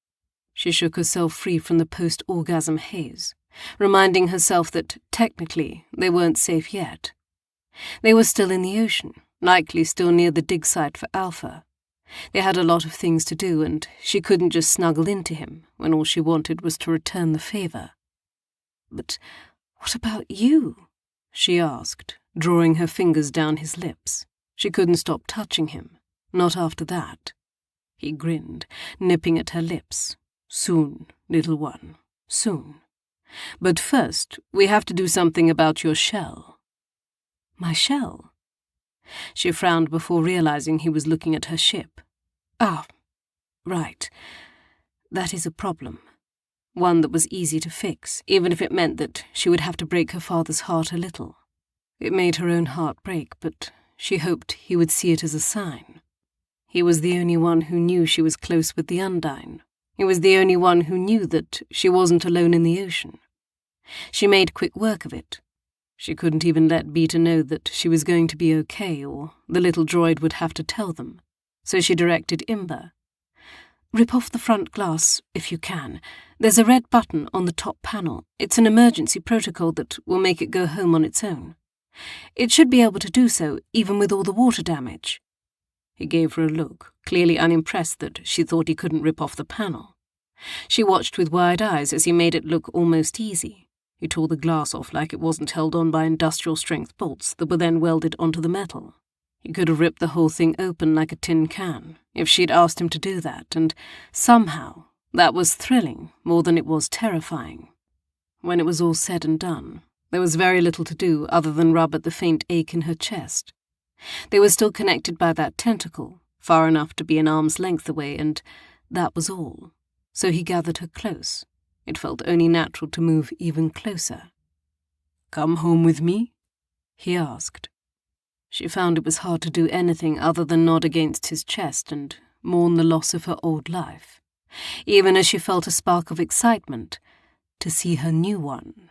She shook herself free from the post-orgasm haze, reminding herself that, technically, they weren't safe yet. They were still in the ocean, likely still near the dig site for Alpha. They had a lot of things to do, and she couldn't just snuggle into him when all she wanted was to return the favor. "But what about you?" she asked, drawing her fingers down his lips. She couldn't stop touching him, not after that. He grinned, nipping at her lips. "Soon, little one, soon. But first, we have to do something about your shell." "My shell?" She frowned before realizing he was looking at her ship. "Ah, right. That is a problem. One that was easy to fix, even if it meant that she would have to break her father's heart a little. It made her own heart break, but she hoped he would see it as a sign. He was the only one who knew she was close with the Undine. He was the only one who knew that she wasn't alone in the ocean. She made quick work of it. She couldn't even let Beta know that she was going to be okay, or the little droid would have to tell them. So she directed Imber. "Rip off the front glass, if you can. There's a red button on the top panel. It's an emergency protocol that will make it go home on its own. It should be able to do so, even with all the water damage." He gave her a look, clearly unimpressed that she thought he couldn't rip off the panel. She watched with wide eyes as he made it look almost easy. He tore the glass off like it wasn't held on by industrial-strength bolts that were then welded onto the metal. He could have ripped the whole thing open like a tin can, if she'd asked him to do that, and somehow that was thrilling more than it was terrifying. When it was all said and done, there was very little to do other than rub at the faint ache in her chest. They were still connected by that tentacle, far enough to be an arm's length away, and that was all. So he gathered her close. It felt only natural to move even closer. "Come home with me?" he asked. She found it was hard to do anything other than nod against his chest and mourn the loss of her old life, even as she felt a spark of excitement to see her new one.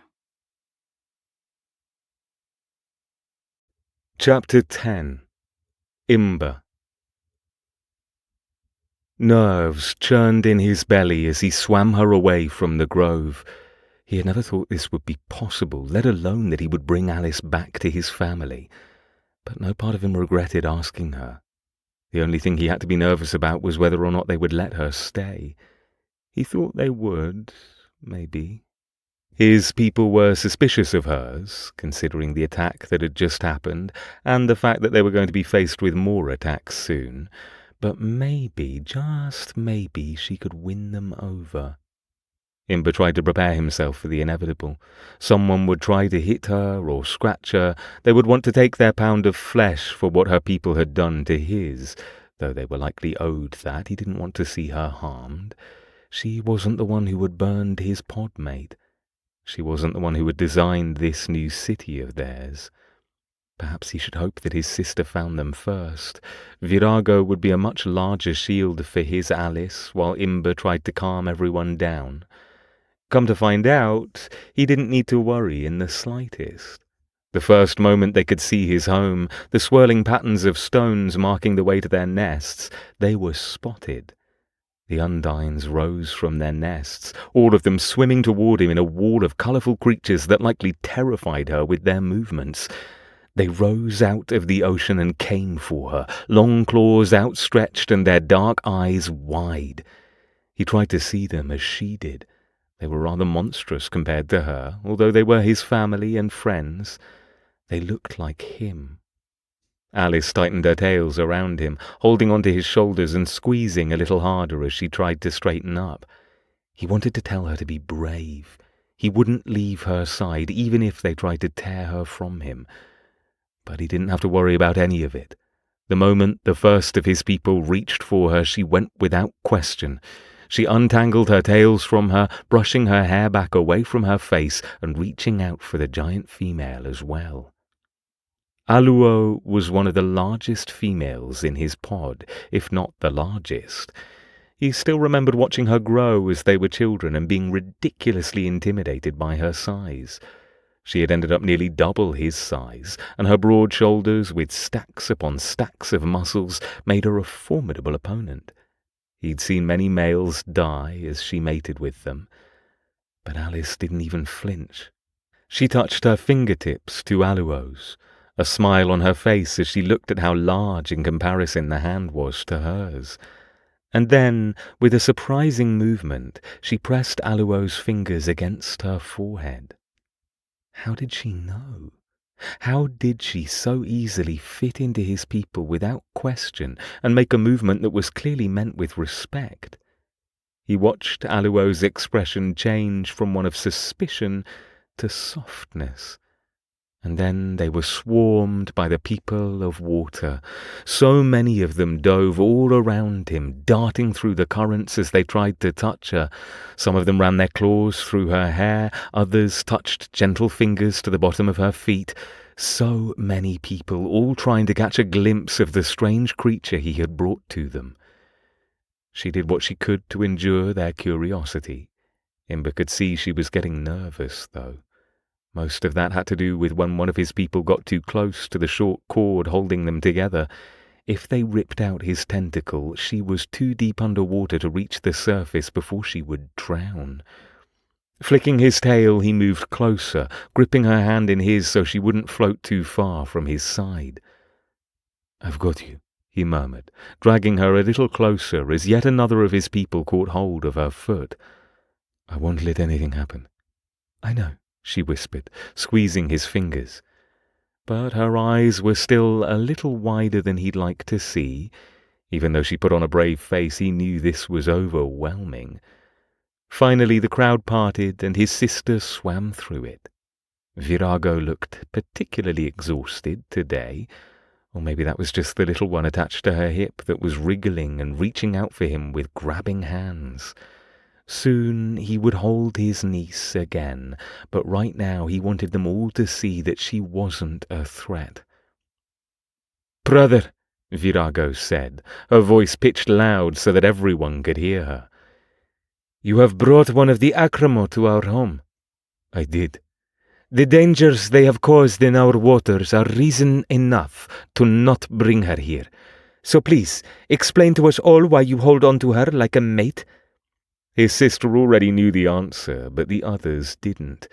Chapter 10. Imber. Nerves churned in his belly as he swam her away from the grove. He had never thought this would be possible, let alone that he would bring Alice back to his family. But no part of him regretted asking her. The only thing he had to be nervous about was whether or not they would let her stay. He thought they would, maybe. His people were suspicious of hers, considering the attack that had just happened, and the fact that they were going to be faced with more attacks soon. But maybe, just maybe, she could win them over. Imber tried to prepare himself for the inevitable. Someone would try to hit her or scratch her. They would want to take their pound of flesh for what her people had done to his. Though they were likely owed that, he didn't want to see her harmed. She wasn't the one who had burned his podmate. She wasn't the one who had designed this new city of theirs. Perhaps he should hope that his sister found them first. Virago would be a much larger shield for his Alice, while Imber tried to calm everyone down. Come to find out, he didn't need to worry in the slightest. The first moment they could see his home, the swirling patterns of stones marking the way to their nests, they were spotted. The Undines rose from their nests, all of them swimming toward him in a wall of colourful creatures that likely terrified her with their movements. They rose out of the ocean and came for her, long claws outstretched and their dark eyes wide. He tried to see them as she did. They were rather monstrous compared to her, although they were his family and friends. They looked like him. Alice tightened her tails around him, holding onto his shoulders and squeezing a little harder as she tried to straighten up. He wanted to tell her to be brave. He wouldn't leave her side, even if they tried to tear her from him. But he didn't have to worry about any of it. The moment the first of his people reached for her, she went without question. She untangled her tails from her, brushing her hair back away from her face and reaching out for the giant female as well. Aluo was one of the largest females in his pod, if not the largest. He still remembered watching her grow as they were children and being ridiculously intimidated by her size. She had ended up nearly double his size, and her broad shoulders, with stacks upon stacks of muscles, made her a formidable opponent. He'd seen many males die as she mated with them, but Alice didn't even flinch. She touched her fingertips to Aluo's, a smile on her face as she looked at how large in comparison the hand was to hers. And then, with a surprising movement, she pressed Aluo's fingers against her forehead. How did she know? How did she so easily fit into his people without question and make a movement that was clearly meant with respect? He watched Aluo's expression change from one of suspicion to softness. And then they were swarmed by the people of water. So many of them dove all around him, darting through the currents as they tried to touch her. Some of them ran their claws through her hair, others touched gentle fingers to the bottom of her feet. So many people, all trying to catch a glimpse of the strange creature he had brought to them. She did what she could to endure their curiosity. Imber could see she was getting nervous, though. Most of that had to do with when one of his people got too close to the short cord holding them together. If they ripped out his tentacle, she was too deep underwater to reach the surface before she would drown. Flicking his tail, he moved closer, gripping her hand in his so she wouldn't float too far from his side. "I've got you," he murmured, dragging her a little closer as yet another of his people caught hold of her foot. "I won't let anything happen." "I know," she whispered, squeezing his fingers. But her eyes were still a little wider than he'd like to see. Even though she put on a brave face, he knew this was overwhelming. Finally the crowd parted and his sister swam through it. Virago looked particularly exhausted today, or maybe that was just the little one attached to her hip that was wriggling and reaching out for him with grabbing hands. Soon he would hold his niece again, but right now he wanted them all to see that she wasn't a threat. "Brother," Virago said, her voice pitched loud so that everyone could hear her. "You have brought one of the Acramo to our home." "I did." "The dangers they have caused in our waters are reason enough to not bring her here. So please, explain to us all why you hold on to her like a mate." His sister already knew the answer, but the others didn't.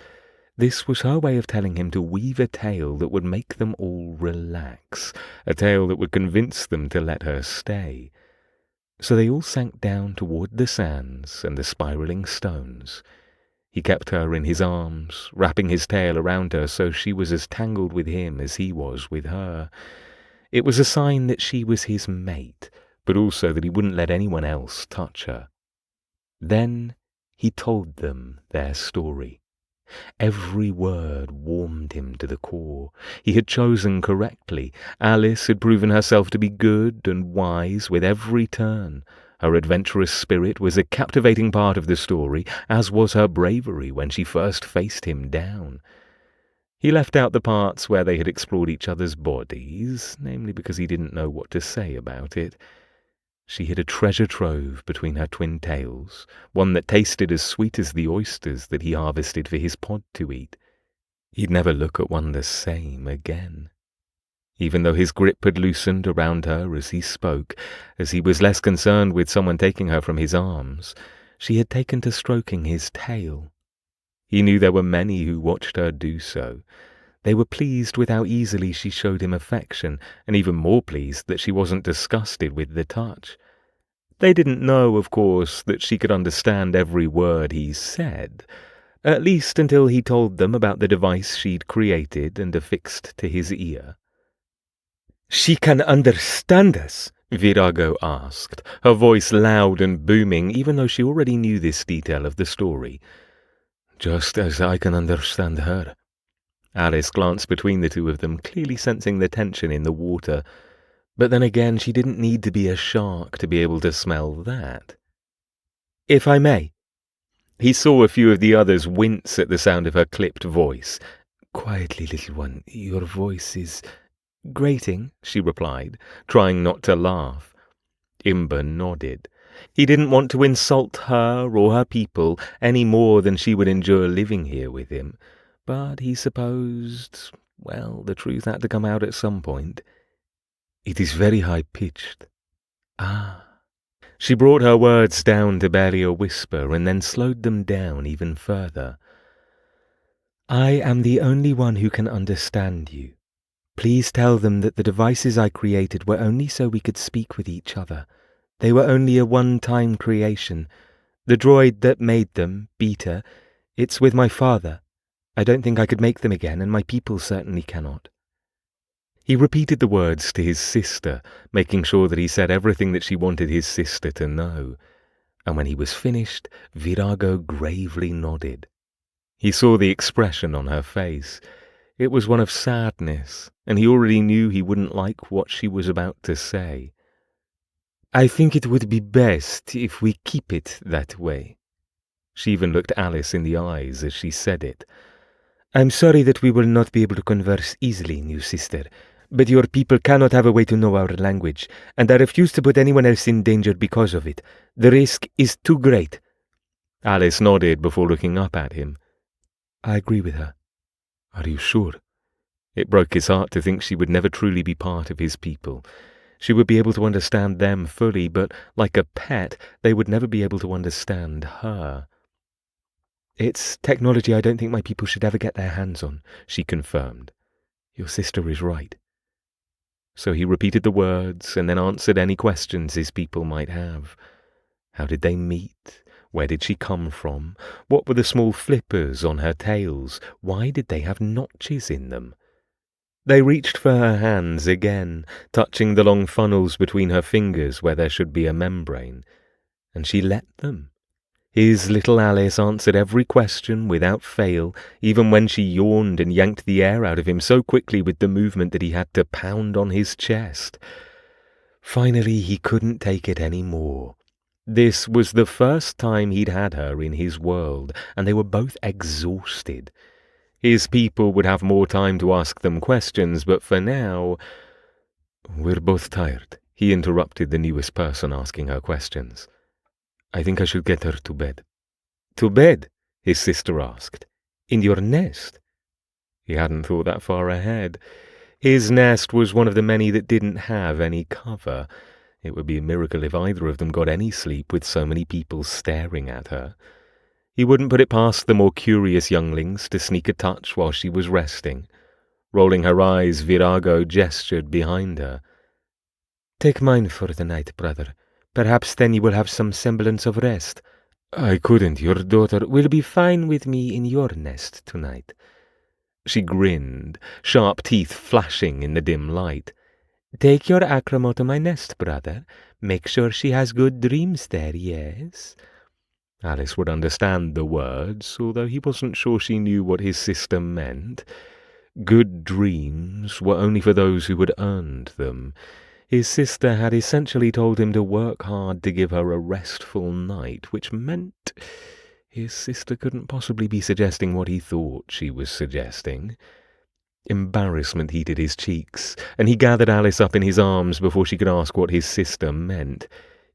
This was her way of telling him to weave a tale that would make them all relax, a tale that would convince them to let her stay. So they all sank down toward the sands and the spiraling stones. He kept her in his arms, wrapping his tail around her so she was as tangled with him as he was with her. It was a sign that she was his mate, but also that he wouldn't let anyone else touch her. Then he told them their story. Every word warmed him to the core. He had chosen correctly. Alice had proven herself to be good and wise with every turn. Her adventurous spirit was a captivating part of the story, as was her bravery when she first faced him down. He left out the parts where they had explored each other's bodies, namely because he didn't know what to say about it. She hid a treasure trove between her twin tails, one that tasted as sweet as the oysters that he harvested for his pod to eat. He'd never look at one the same again. Even though his grip had loosened around her as he spoke, as he was less concerned with someone taking her from his arms, she had taken to stroking his tail. He knew there were many who watched her do so. They were pleased with how easily she showed him affection, and even more pleased that she wasn't disgusted with the touch. They didn't know, of course, that she could understand every word he said, at least until he told them about the device she'd created and affixed to his ear. "She can understand us," Virago asked, her voice loud and booming, even though she already knew this detail of the story. Just as I can understand her. Alice glanced between the two of them, clearly sensing the tension in the water. But then again, she didn't need to be a shark to be able to smell that. If I may. He saw a few of the others wince at the sound of her clipped voice. Quietly, little one, your voice is grating, she replied, trying not to laugh. Imber nodded. He didn't want to insult her or her people any more than she would endure living here with him. But he supposed, well, the truth had to come out at some point. It is very high-pitched. Ah. She brought her words down to barely a whisper and then slowed them down even further. I am the only one who can understand you. Please tell them that the devices I created were only so we could speak with each other. They were only a one-time creation. The droid that made them, Beta, it's with my father. I don't think I could make them again, and my people certainly cannot. He repeated the words to his sister, making sure that he said everything that she wanted his sister to know. And when he was finished, Virago gravely nodded. He saw the expression on her face. It was one of sadness, and he already knew he wouldn't like what she was about to say. I think it would be best if we keep it that way. She even looked Alice in the eyes as she said it. I'm sorry that we will not be able to converse easily, new sister, but your people cannot have a way to know our language, and I refuse to put anyone else in danger because of it. The risk is too great. Alice nodded before looking up at him. I agree with her. Are you sure? It broke his heart to think she would never truly be part of his people. She would be able to understand them fully, but like a pet, they would never be able to understand her. It's technology I don't think my people should ever get their hands on, she confirmed. Your sister is right. So he repeated the words and then answered any questions his people might have. How did they meet? Where did she come from? What were the small flippers on her tails? Why did they have notches in them? They reached for her hands again, touching the long funnels between her fingers where there should be a membrane. And she let them. His little Alice answered every question without fail, even when she yawned and yanked the air out of him so quickly with the movement that he had to pound on his chest. Finally, he couldn't take it any more. This was the first time he'd had her in his world, and they were both exhausted. His people would have more time to ask them questions, but for now... We're both tired, he interrupted the newest person asking her questions. I think I should get her to bed. To bed? His sister asked. In your nest? He hadn't thought that far ahead. His nest was one of the many that didn't have any cover. It would be a miracle if either of them got any sleep with so many people staring at her. He wouldn't put it past the more curious younglings to sneak a touch while she was resting. Rolling her eyes, Virago gestured behind her. Take mine for the night, brother. Perhaps then you will have some semblance of rest. I couldn't. Your daughter will be fine with me in your nest tonight. She grinned, sharp teeth flashing in the dim light. Take your Acramo to my nest, brother. Make sure she has good dreams there, yes? Alice would understand the words, although he wasn't sure she knew what his sister meant. Good dreams were only for those who had earned them. His sister had essentially told him to work hard to give her a restful night, which meant his sister couldn't possibly be suggesting what he thought she was suggesting. Embarrassment heated his cheeks, and he gathered Alice up in his arms before she could ask what his sister meant.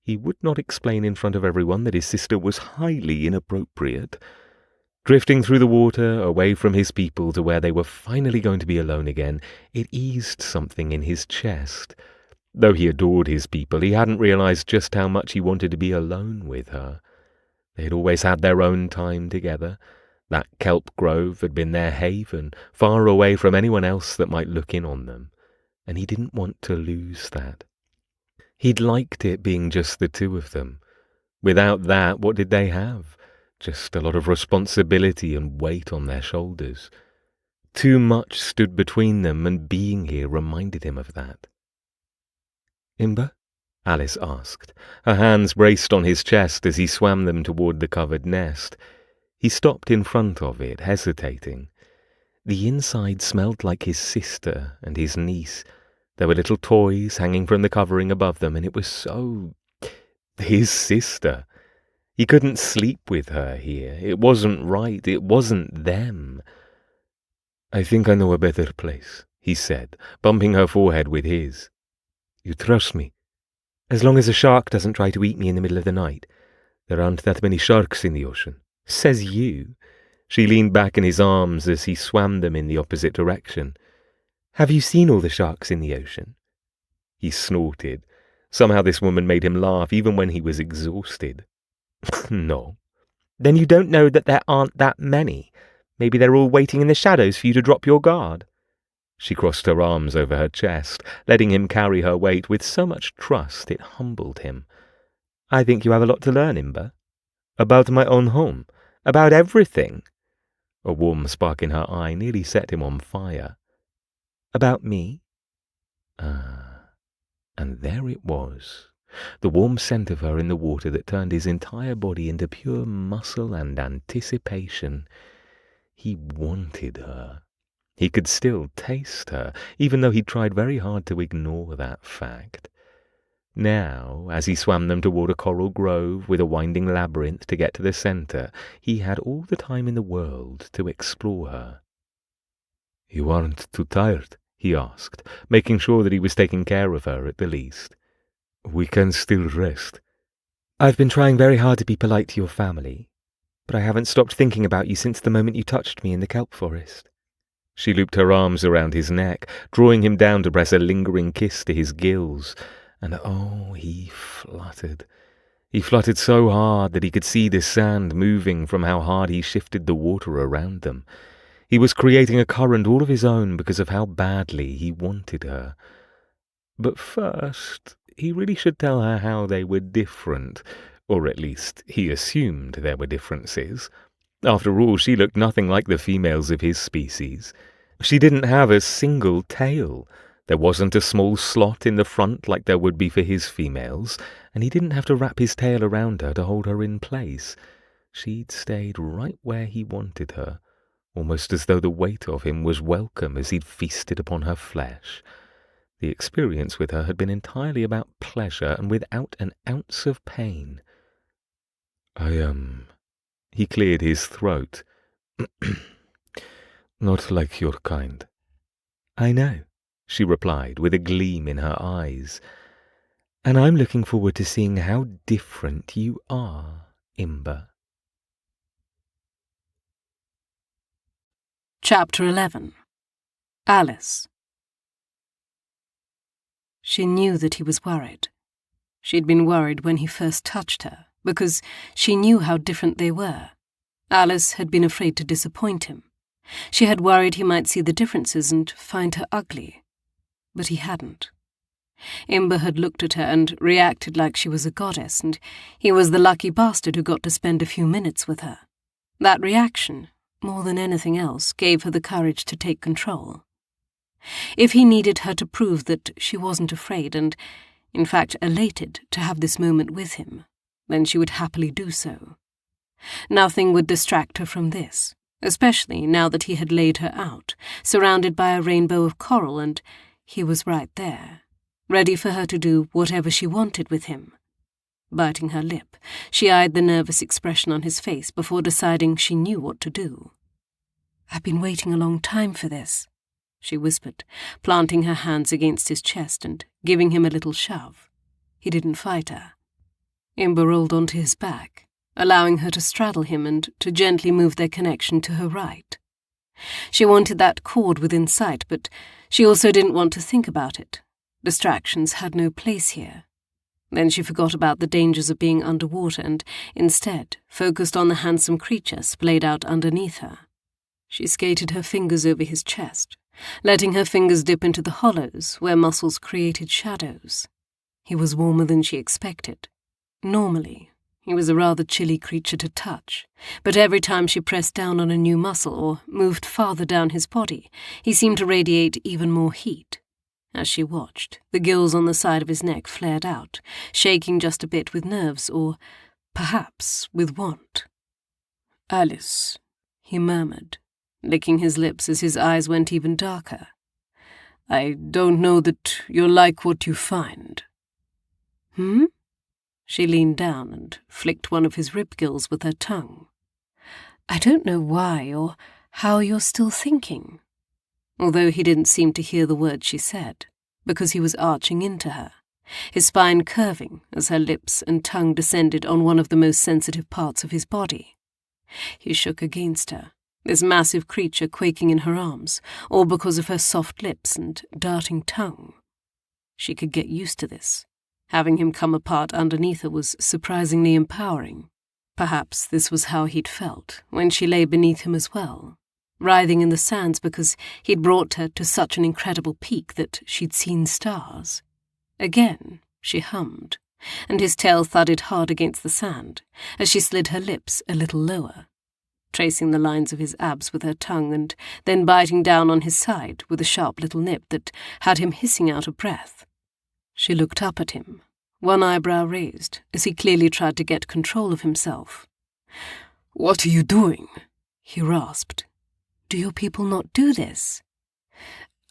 He would not explain in front of everyone that his sister was highly inappropriate. Drifting through the water, away from his people to where they were finally going to be alone again, it eased something in his chest. Though he adored his people, he hadn't realized just how much he wanted to be alone with her. They had always had their own time together. That kelp grove had been their haven, far away from anyone else that might look in on them, and he didn't want to lose that. He'd liked it being just the two of them. Without that, what did they have? Just a lot of responsibility and weight on their shoulders. Too much stood between them, and being here reminded him of that. Imber? Alice asked. Her hands braced on his chest as he swam them toward the covered nest. He stopped in front of it, hesitating. The inside smelled like his sister and his niece. There were little toys hanging from the covering above them, and it was so... his sister. He couldn't sleep with her here. It wasn't right. It wasn't them. "I think I know a better place," he said, bumping her forehead with his. "You trust me? As long as a shark doesn't try to eat me in the middle of the night. There aren't that many sharks in the ocean." "Says you." She leaned back in his arms as he swam them in the opposite direction. "Have you seen all the sharks in the ocean?" He snorted. Somehow this woman made him laugh even when he was exhausted. "No." "Then you don't know that there aren't that many. Maybe they're all waiting in the shadows for you to drop your guard." She crossed her arms over her chest, letting him carry her weight with so much trust it humbled him. "I think you have a lot to learn, Imber." "About my own home? About everything?" A warm spark in her eye nearly set him on fire. "About me?" And there it was, the warm scent of her in the water that turned his entire body into pure muscle and anticipation. He wanted her. He could still taste her, even though he tried very hard to ignore that fact. Now, as he swam them toward a coral grove with a winding labyrinth to get to the center, he had all the time in the world to explore her. "You aren't too tired?" he asked, making sure that he was taking care of her at the least. "We can still rest." "I've been trying very hard to be polite to your family, but I haven't stopped thinking about you since the moment you touched me in the kelp forest." She looped her arms around his neck, drawing him down to press a lingering kiss to his gills, and oh, he fluttered. He fluttered so hard that he could see the sand moving from how hard he shifted the water around them. He was creating a current all of his own because of how badly he wanted her. But first, he really should tell her how they were different, or at least he assumed there were differences. After all, she looked nothing like the females of his species. She didn't have a single tail. There wasn't a small slot in the front like there would be for his females, and he didn't have to wrap his tail around her to hold her in place. She'd stayed right where he wanted her, almost as though the weight of him was welcome as he'd feasted upon her flesh. The experience with her had been entirely about pleasure and without an ounce of pain. He cleared his throat. "Not like your kind." "I know," she replied with a gleam in her eyes. "And I'm looking forward to seeing how different you are, Imber." Chapter 11. Alice. She knew that he was worried. She'd been worried when he first touched her, because she knew how different they were. Alice had been afraid to disappoint him. She had worried he might see the differences and find her ugly. But he hadn't. Imber had looked at her and reacted like she was a goddess, and he was the lucky bastard who got to spend a few minutes with her. That reaction, more than anything else, gave her the courage to take control. If he needed her to prove that she wasn't afraid and, in fact, elated to have this moment with him, then she would happily do so. Nothing would distract her from this, especially now that he had laid her out, surrounded by a rainbow of coral, and he was right there, ready for her to do whatever she wanted with him. Biting her lip, she eyed the nervous expression on his face before deciding she knew what to do. "I've been waiting a long time for this," she whispered, planting her hands against his chest and giving him a little shove. He didn't fight her. Imber rolled onto his back, allowing her to straddle him and to gently move their connection to her right. She wanted that cord within sight, but she also didn't want to think about it. Distractions had no place here. Then she forgot about the dangers of being underwater and, instead, focused on the handsome creature splayed out underneath her. She skated her fingers over his chest, letting her fingers dip into the hollows where muscles created shadows. He was warmer than she expected. Normally, he was a rather chilly creature to touch, but every time she pressed down on a new muscle or moved farther down his body, he seemed to radiate even more heat. As she watched, the gills on the side of his neck flared out, shaking just a bit with nerves or perhaps with want. "Alice," he murmured, licking his lips as his eyes went even darker. "I don't know that you'll like what you find." "Hmm?" She leaned down and flicked one of his rib gills with her tongue. "I don't know why or how you're still thinking." Although he didn't seem to hear the words she said, because he was arching into her, his spine curving as her lips and tongue descended on one of the most sensitive parts of his body. He shook against her, this massive creature quaking in her arms, all because of her soft lips and darting tongue. She could get used to this. Having him come apart underneath her was surprisingly empowering. Perhaps this was how he'd felt when she lay beneath him as well, writhing in the sands because he'd brought her to such an incredible peak that she'd seen stars. Again, she hummed, and his tail thudded hard against the sand as she slid her lips a little lower, tracing the lines of his abs with her tongue and then biting down on his side with a sharp little nip that had him hissing out a breath. She looked up at him, one eyebrow raised, as he clearly tried to get control of himself. "What are you doing?" he rasped. "Do your people not do this?"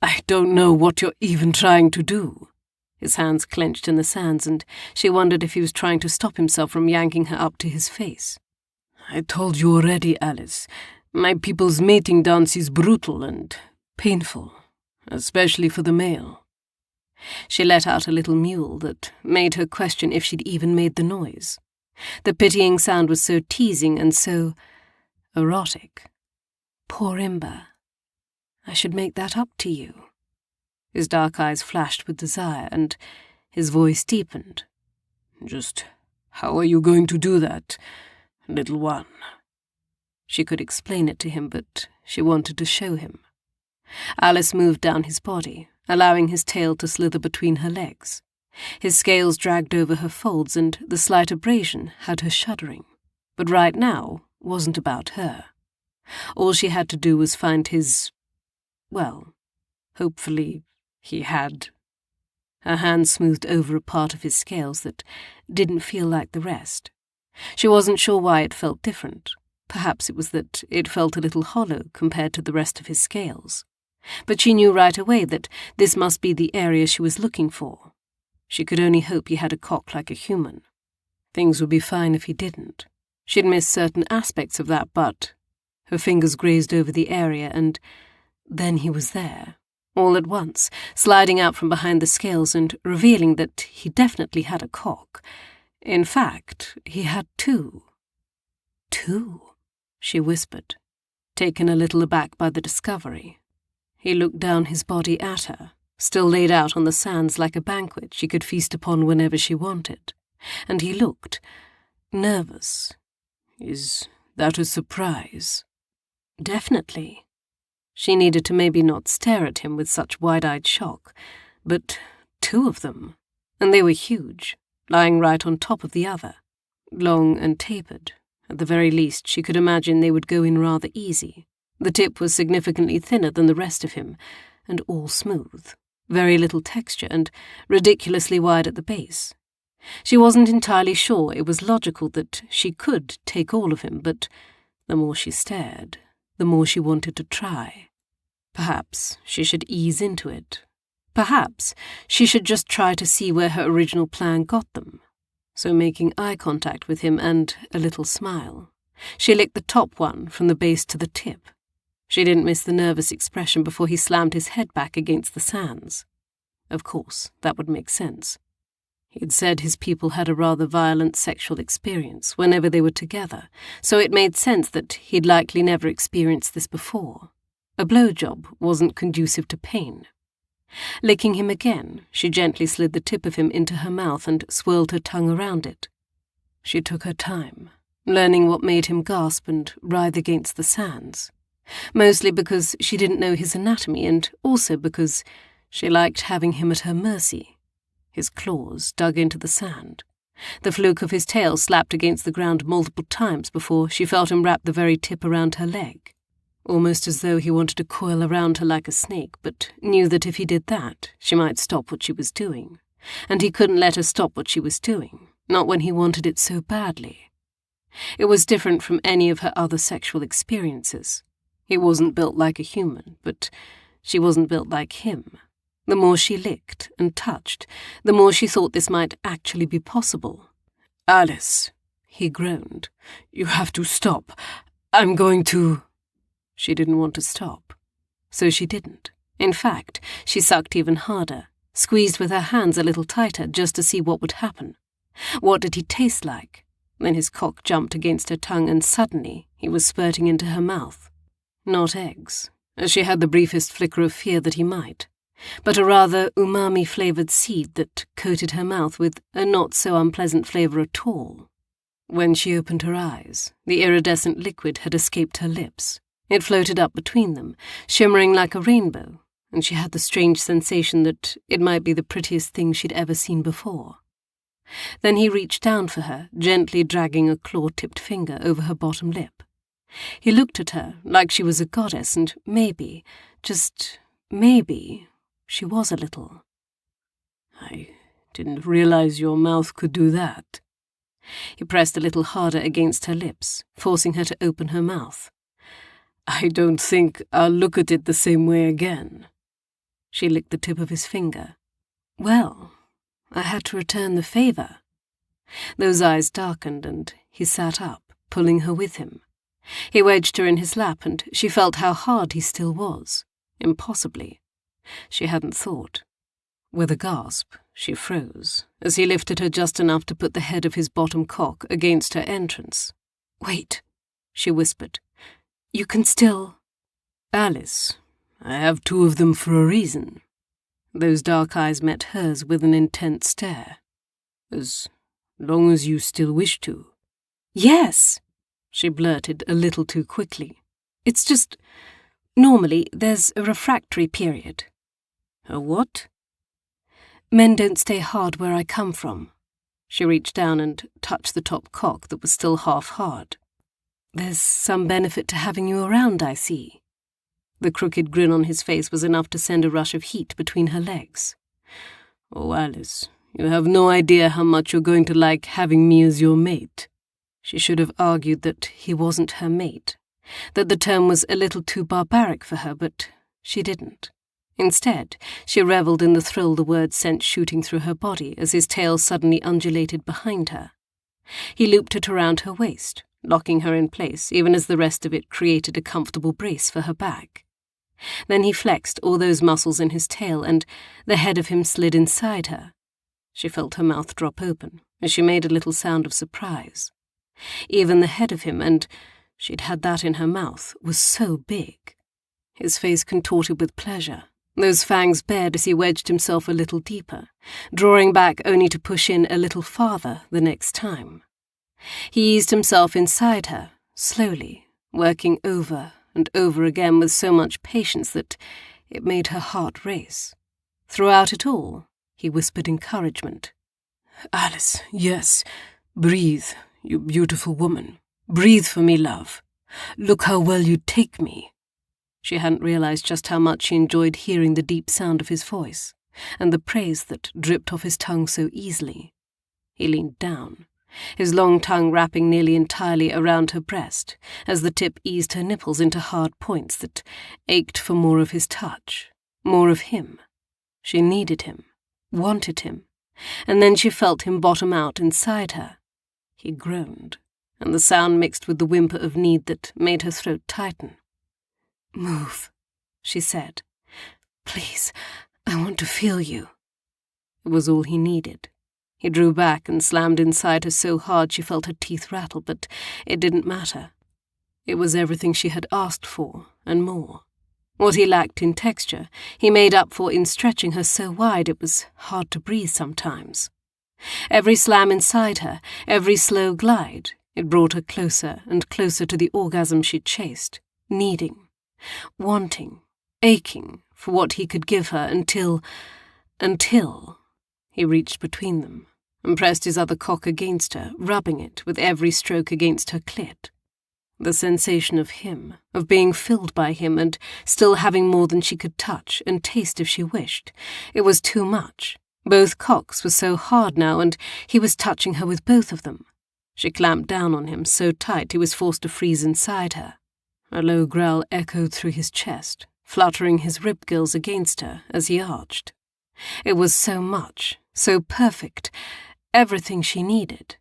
"I don't know what you're even trying to do." His hands clenched in the sands, and she wondered if he was trying to stop himself from yanking her up to his face. "I told you already, Alice. My people's mating dance is brutal and painful, especially for the male." She let out a little mewl that made her question if she'd even made the noise. The pitying sound was so teasing and so erotic. "Poor Imber. I should make that up to you." His dark eyes flashed with desire, and his voice deepened. "Just how are you going to do that, little one?" She could explain it to him, but she wanted to show him. Alice moved down his body, allowing his tail to slither between her legs. His scales dragged over her folds, and the slight abrasion had her shuddering. But right now wasn't about her. All she had to do was find his... well, hopefully he had. Her hand smoothed over a part of his scales that didn't feel like the rest. She wasn't sure why it felt different. Perhaps it was that it felt a little hollow compared to the rest of his scales. But she knew right away that this must be the area she was looking for. She could only hope he had a cock like a human. Things would be fine if he didn't. She'd missed certain aspects of that, but... Her fingers grazed over the area, and then he was there, all at once, sliding out from behind the scales and revealing that he definitely had a cock. In fact, he had two. "Two," she whispered, taken a little aback by the discovery. He looked down his body at her, still laid out on the sands like a banquet she could feast upon whenever she wanted, and he looked nervous. "Is that a surprise?" "Definitely." She needed to maybe not stare at him with such wide-eyed shock, but two of them, and they were huge, lying right on top of the other, long and tapered. At the very least, she could imagine they would go in rather easy. The tip was significantly thinner than the rest of him, and all smooth, very little texture, and ridiculously wide at the base. She wasn't entirely sure it was logical that she could take all of him, but the more she stared, the more she wanted to try. Perhaps she should ease into it. Perhaps she should just try to see where her original plan got them. So making eye contact with him and a little smile, she licked the top one from the base to the tip. She didn't miss the nervous expression before he slammed his head back against the sands. Of course, that would make sense. He'd said his people had a rather violent sexual experience whenever they were together, so it made sense that he'd likely never experienced this before. A blowjob wasn't conducive to pain. Licking him again, she gently slid the tip of him into her mouth and swirled her tongue around it. She took her time, learning what made him gasp and writhe against the sands, mostly because she didn't know his anatomy and also because she liked having him at her mercy. His claws dug into the sand. The fluke of his tail slapped against the ground multiple times before she felt him wrap the very tip around her leg. almost as though he wanted to coil around her like a snake, but knew that if he did that, she might stop what she was doing. And he couldn't let her stop what she was doing, not when he wanted it so badly. It was different from any of her other sexual experiences. He wasn't built like a human, but she wasn't built like him. The more she licked and touched, the more she thought this might actually be possible. "Alice," he groaned, "you have to stop. I'm going to—" She didn't want to stop. So she didn't. In fact, she sucked even harder, squeezed with her hands a little tighter just to see what would happen. What did he taste like? Then his cock jumped against her tongue and suddenly he was spurting into her mouth. Not eggs, as she had the briefest flicker of fear that he might, but a rather umami-flavoured seed that coated her mouth with a not-so-unpleasant flavour at all. When she opened her eyes, the iridescent liquid had escaped her lips. It floated up between them, shimmering like a rainbow, and she had the strange sensation that it might be the prettiest thing she'd ever seen before. Then he reached down for her, gently dragging a claw-tipped finger over her bottom lip. He looked at her like she was a goddess, and maybe, just maybe, she was a little. "I didn't realize your mouth could do that." He pressed a little harder against her lips, forcing her to open her mouth. "I don't think I'll look at it the same way again." She licked the tip of his finger. "Well, I had to return the favour." Those eyes darkened and he sat up, pulling her with him. He wedged her in his lap and she felt how hard he still was. Impossibly. She hadn't thought. With a gasp, she froze, as he lifted her just enough to put the head of his bottom cock against her entrance. "Wait," she whispered. "You can still—" "Alice, I have two of them for a reason." Those dark eyes met hers with an intent stare. "As long as you still wish to." "Yes," she blurted a little too quickly. "It's just, normally there's a refractory period." "A what?" "Men don't stay hard where I come from." She reached down and touched the top cock that was still half hard. "There's some benefit to having you around, I see." The crooked grin on his face was enough to send a rush of heat between her legs. "Oh, Alice, you have no idea how much you're going to like having me as your mate." She should have argued that he wasn't her mate, that the term was a little too barbaric for her, but she didn't. Instead, she revelled in the thrill the words sent shooting through her body as his tail suddenly undulated behind her. He looped it around her waist, locking her in place even as the rest of it created a comfortable brace for her back. Then he flexed all those muscles in his tail and the head of him slid inside her. She felt her mouth drop open as she made a little sound of surprise. Even the head of him, and she'd had that in her mouth, was so big. His face contorted with pleasure, those fangs bared as he wedged himself a little deeper, drawing back only to push in a little farther the next time. He eased himself inside her, slowly, working over and over again with so much patience that it made her heart race. Throughout it all, he whispered encouragement. "Alice, yes, breathe, you beautiful woman. Breathe for me, love. Look how well you take me." She hadn't realized just how much she enjoyed hearing the deep sound of his voice, and the praise that dripped off his tongue so easily. He leaned down, his long tongue wrapping nearly entirely around her breast, as the tip eased her nipples into hard points that ached for more of his touch, more of him. She needed him, wanted him, and then she felt him bottom out inside her. He groaned, and the sound mixed with the whimper of need that made her throat tighten. "Move," she said. "Please, I want to feel you." It was all he needed. He drew back and slammed inside her so hard she felt her teeth rattle, but it didn't matter. It was everything she had asked for, and more. What he lacked in texture, he made up for in stretching her so wide it was hard to breathe sometimes. Every slam inside her, every slow glide, it brought her closer and closer to the orgasm she'd chased, needing, wanting, aching for what he could give her until he reached between them and pressed his other cock against her, rubbing it with every stroke against her clit. The sensation of him, of being filled by him and still having more than she could touch and taste if she wished. It was too much. Both cocks were so hard now, and he was touching her with both of them. She clamped down on him so tight he was forced to freeze inside her. A low growl echoed through his chest, fluttering his rib gills against her as he arched. It was so much, so perfect, everything she needed.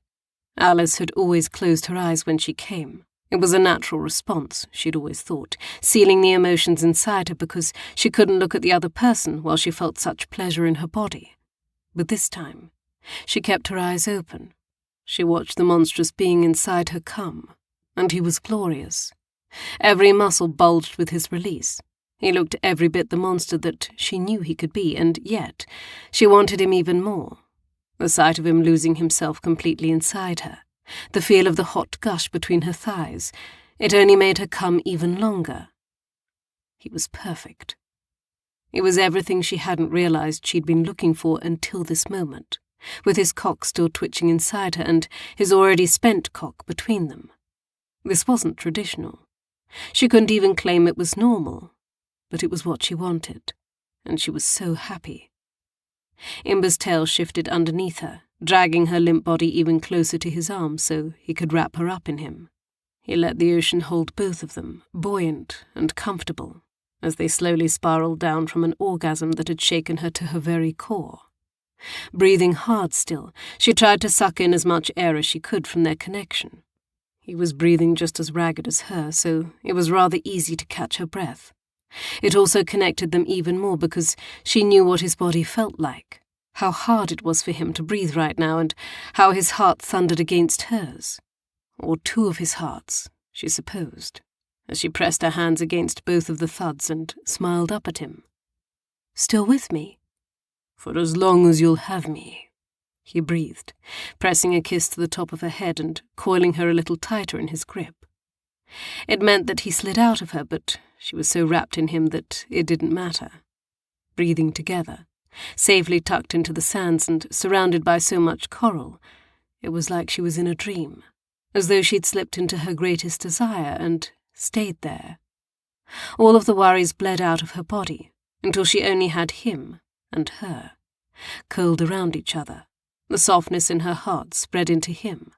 Alice had always closed her eyes when she came. It was a natural response, she'd always thought, sealing the emotions inside her because she couldn't look at the other person while she felt such pleasure in her body. But this time, she kept her eyes open. She watched the monstrous being inside her come, and he was glorious. Every muscle bulged with his release. He looked every bit the monster that she knew he could be, and yet she wanted him even more. The sight of him losing himself completely inside her, the feel of the hot gush between her thighs, it only made her come even longer. He was perfect. It was everything she hadn't realized she'd been looking for until this moment, with his cock still twitching inside her and his already spent cock between them. This wasn't traditional. She couldn't even claim it was normal, but it was what she wanted, and she was so happy. Imber's tail shifted underneath her, dragging her limp body even closer to his arms so he could wrap her up in him. He let the ocean hold both of them, buoyant and comfortable, as they slowly spiraled down from an orgasm that had shaken her to her very core. Breathing hard still, she tried to suck in as much air as she could from their connection. He was breathing just as ragged as her, so it was rather easy to catch her breath. It also connected them even more because she knew what his body felt like, how hard it was for him to breathe right now, and how his heart thundered against hers. Or two of his hearts, she supposed, as she pressed her hands against both of the thuds and smiled up at him. "Still with me?" "For as long as you'll have me," he breathed, pressing a kiss to the top of her head and coiling her a little tighter in his grip. It meant that he slid out of her, but she was so wrapped in him that it didn't matter. Breathing together, safely tucked into the sands and surrounded by so much coral, it was like she was in a dream, as though she'd slipped into her greatest desire and stayed there. All of the worries bled out of her body until she only had him and her, curled around each other, the softness in her heart spread into him.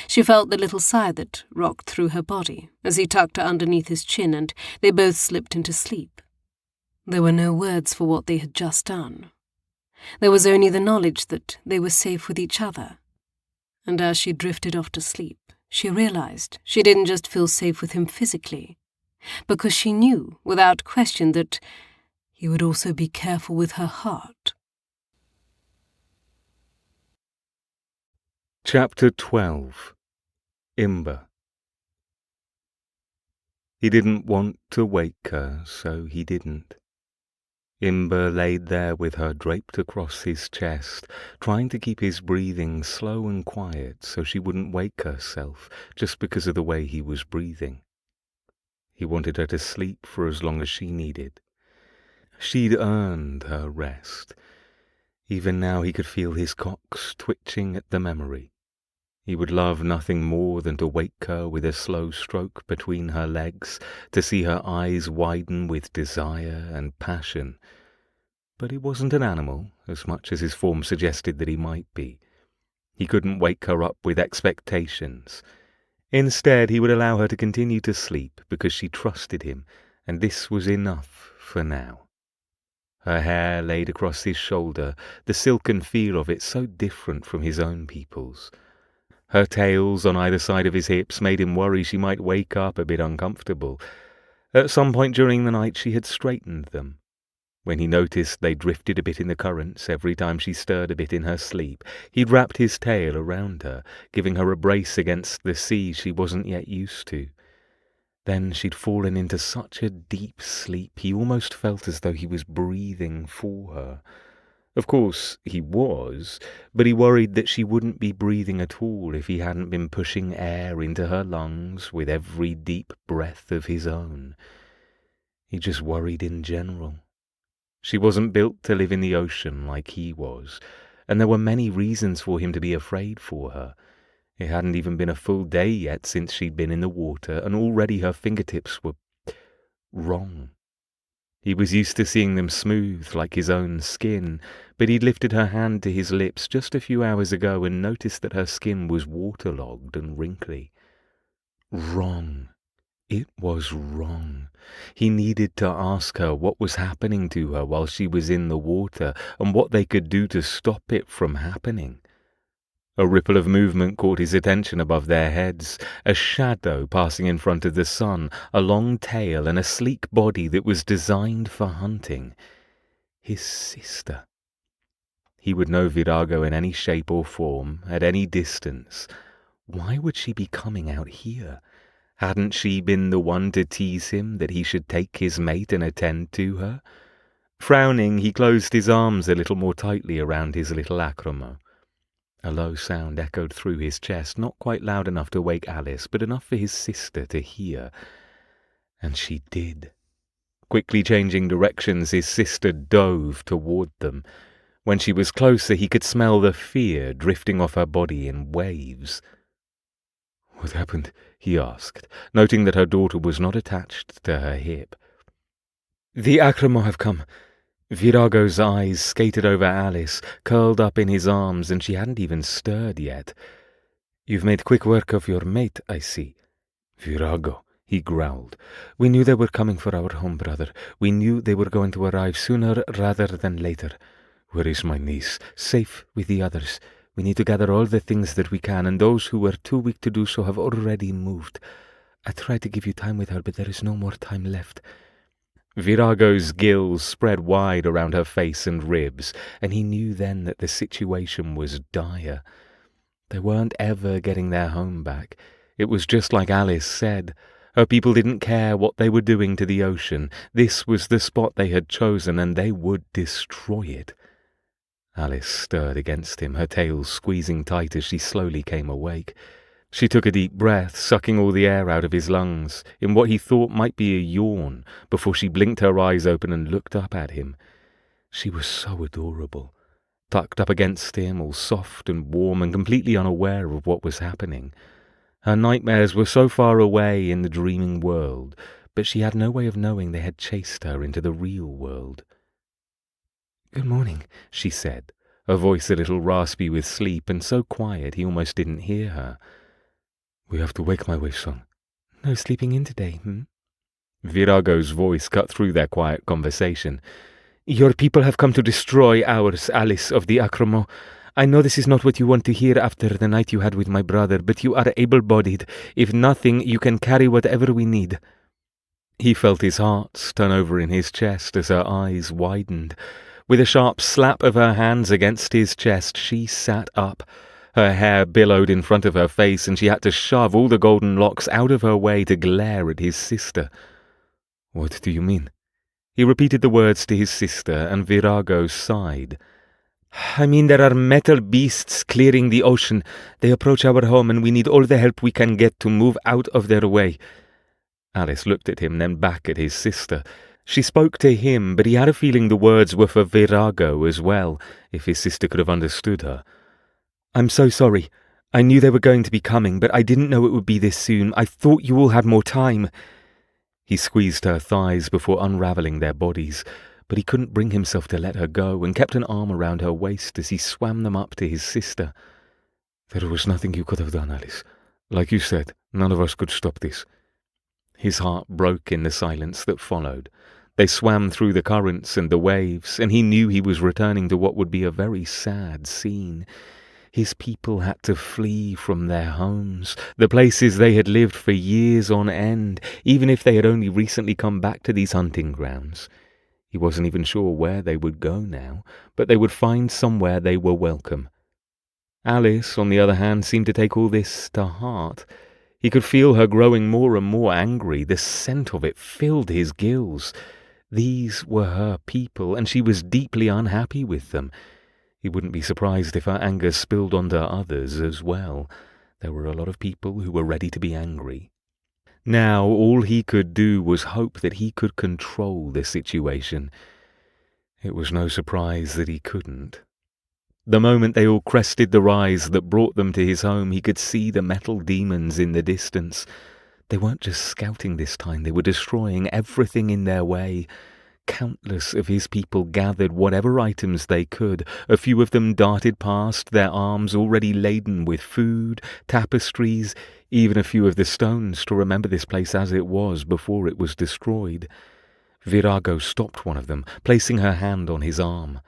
She felt the little sigh that rocked through her body as he tucked her underneath his chin, and they both slipped into sleep. There were no words for what they had just done. There was only the knowledge that they were safe with each other. And as she drifted off to sleep, she realized she didn't just feel safe with him physically, because she knew, without question, that he would also be careful with her heart. Chapter 12. Imber. He didn't want to wake her, so he didn't. Imber laid there with her draped across his chest, trying to keep his breathing slow and quiet so she wouldn't wake herself just because of the way he was breathing. He wanted her to sleep for as long as she needed. She'd earned her rest. Even now he could feel his cocks twitching at the memory. He would love nothing more than to wake her with a slow stroke between her legs, to see her eyes widen with desire and passion. But he wasn't an animal, as much as his form suggested that he might be. He couldn't wake her up with expectations. Instead, he would allow her to continue to sleep because she trusted him, and this was enough for now. Her hair laid across his shoulder, the silken feel of it so different from his own people's. Her tails on either side of his hips made him worry she might wake up a bit uncomfortable. At some point during the night she had straightened them. When he noticed they drifted a bit in the currents every time she stirred a bit in her sleep, he'd wrapped his tail around her, giving her a brace against the sea she wasn't yet used to. Then she'd fallen into such a deep sleep he almost felt as though he was breathing for her. Of course, he was, but he worried that she wouldn't be breathing at all if he hadn't been pushing air into her lungs with every deep breath of his own. He just worried in general. She wasn't built to live in the ocean like he was, and there were many reasons for him to be afraid for her. It hadn't even been a full day yet since she'd been in the water, and already her fingertips were wrong. He was used to seeing them smooth like his own skin, but he'd lifted her hand to his lips just a few hours ago and noticed that her skin was waterlogged and wrinkly. Wrong. It was wrong. He needed to ask her what was happening to her while she was in the water and what they could do to stop it from happening. A ripple of movement caught his attention above their heads, a shadow passing in front of the sun, a long tail and a sleek body that was designed for hunting. His sister. He would know Virago in any shape or form, at any distance. Why would she be coming out here? Hadn't she been the one to tease him that he should take his mate and attend to her? Frowning, he closed his arms a little more tightly around his little acromo. A low sound echoed through his chest, not quite loud enough to wake Alice, but enough for his sister to hear. And she did. Quickly changing directions, his sister dove toward them. When she was closer, he could smell the fear drifting off her body in waves. "What happened?" he asked, noting that her daughter was not attached to her hip. "The Acromo have come." Virago's eyes skated over Alice, curled up in his arms, and she hadn't even stirred yet. "You've made quick work of your mate, I see." "Virago," he growled. "We knew they were coming for our home, brother. We knew they were going to arrive sooner rather than later. Where is my niece? Safe with the others. We need to gather all the things that we can, and those who were too weak to do so have already moved. I tried to give you time with her, but there is no more time left." Virago's gills spread wide around her face and ribs, and he knew then that the situation was dire. They weren't ever getting their home back. It was just like Alice said. Her people didn't care what they were doing to the ocean. This was the spot they had chosen, and they would destroy it. Alice stirred against him, her tail squeezing tight as she slowly came awake. She took a deep breath, sucking all the air out of his lungs, in what he thought might be a yawn, before she blinked her eyes open and looked up at him. She was so adorable, tucked up against him, all soft and warm and completely unaware of what was happening. Her nightmares were so far away in the dreaming world, but she had no way of knowing they had chased her into the real world. "Good morning," she said, her voice a little raspy with sleep and so quiet he almost didn't hear her. "We have to wake my wife, son." "No sleeping in today, Virago's voice cut through their quiet conversation. "Your people have come to destroy ours, Alice of the Acromo. I know this is not what you want to hear after the night you had with my brother, but you are able-bodied. If nothing, you can carry whatever we need." He felt his heart turn over in his chest as her eyes widened. With a sharp slap of her hands against his chest, she sat up. Her hair billowed in front of her face, and she had to shove all the golden locks out of her way to glare at his sister. "What do you mean?" He repeated the words to his sister, and Virago sighed. "I mean there are metal beasts clearing the ocean. They approach our home, and we need all the help we can get to move out of their way." Alice looked at him, then back at his sister. She spoke to him, but he had a feeling the words were for Virago as well, if his sister could have understood her. "I'm so sorry. I knew they were going to be coming, but I didn't know it would be this soon. I thought you all had more time." He squeezed her thighs before unravelling their bodies, but he couldn't bring himself to let her go, and kept an arm around her waist as he swam them up to his sister. "There was nothing you could have done, Alice. Like you said, none of us could stop this." His heart broke in the silence that followed. They swam through the currents and the waves, and he knew he was returning to what would be a very sad scene. His people had to flee from their homes, the places they had lived for years on end, even if they had only recently come back to these hunting grounds. He wasn't even sure where they would go now, but they would find somewhere they were welcome. Alice, on the other hand, seemed to take all this to heart. He could feel her growing more and more angry. The scent of it filled his gills. These were her people, and she was deeply unhappy with them. He wouldn't be surprised if her anger spilled onto others as well. There were a lot of people who were ready to be angry. Now all he could do was hope that he could control the situation. It was no surprise that he couldn't. The moment they all crested the rise that brought them to his home, he could see the metal demons in the distance. They weren't just scouting this time, they were destroying everything in their way. Countless of his people gathered whatever items they could. A few of them darted past, their arms already laden with food, tapestries, even a few of the stones to remember this place as it was before it was destroyed. Virago stopped one of them, placing her hand on his arm.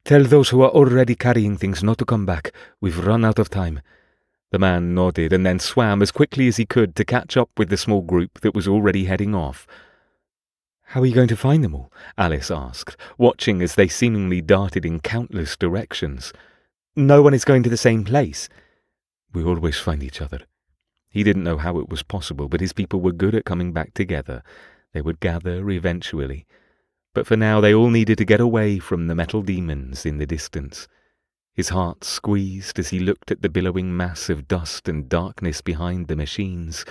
"Tell those who are already carrying things not to come back. We've run out of time." The man nodded and then swam as quickly as he could to catch up with the small group that was already heading off. "How are you going to find them all?" Alice asked, watching as they seemingly darted in countless directions. "No one is going to the same place." "We always find each other." He didn't know how it was possible, but his people were good at coming back together. They would gather eventually. But for now they all needed to get away from the metal demons in the distance. His heart squeezed as he looked at the billowing mass of dust and darkness behind the machines.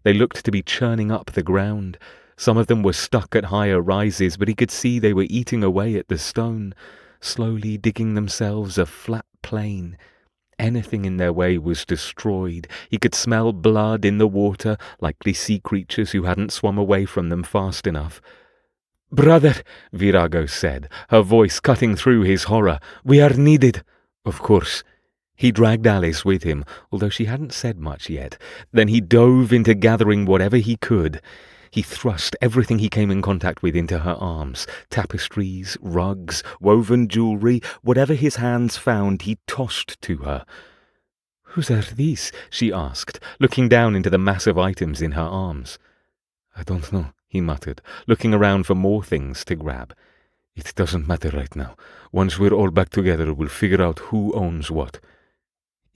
They looked to be churning up the ground. Some of them were stuck at higher rises, but he could see they were eating away at the stone, slowly digging themselves a flat plain. Anything in their way was destroyed. He could smell blood in the water, likely sea creatures who hadn't swum away from them fast enough. "Brother," Virago said, her voice cutting through his horror, "we are needed." "Of course." He dragged Alice with him, although she hadn't said much yet. Then he dove into gathering whatever he could. He thrust everything he came in contact with into her arms. Tapestries, rugs, woven jewellery, whatever his hands found, he tossed to her. "Whose are these?" she asked, looking down into the massive items in her arms. "I don't know," he muttered, looking around for more things to grab. "It doesn't matter right now. Once we're all back together, we'll figure out who owns what."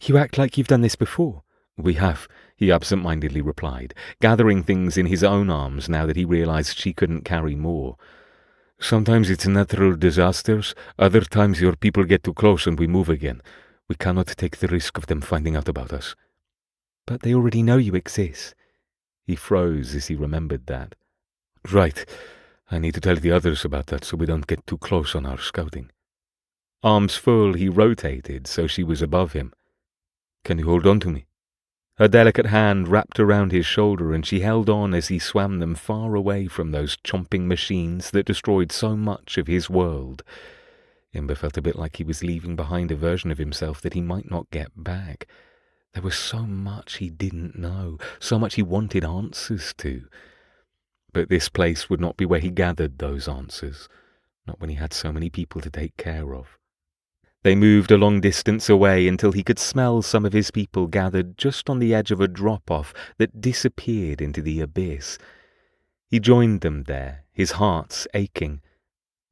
"You act like you've done this before." "We have," he absent-mindedly replied, gathering things in his own arms now that he realized she couldn't carry more. "Sometimes it's natural disasters. Other times your people get too close and we move again. We cannot take the risk of them finding out about us." "But they already know you exist." He froze as he remembered that. "Right. I need to tell the others about that so we don't get too close on our scouting." Arms full, he rotated so she was above him. "Can you hold on to me?" Her delicate hand wrapped around his shoulder and she held on as he swam them far away from those chomping machines that destroyed so much of his world. Imber felt a bit like he was leaving behind a version of himself that he might not get back. There was so much he didn't know, so much he wanted answers to. But this place would not be where he gathered those answers, not when he had so many people to take care of. They moved a long distance away until he could smell some of his people gathered just on the edge of a drop-off that disappeared into the abyss. He joined them there, his hearts aching.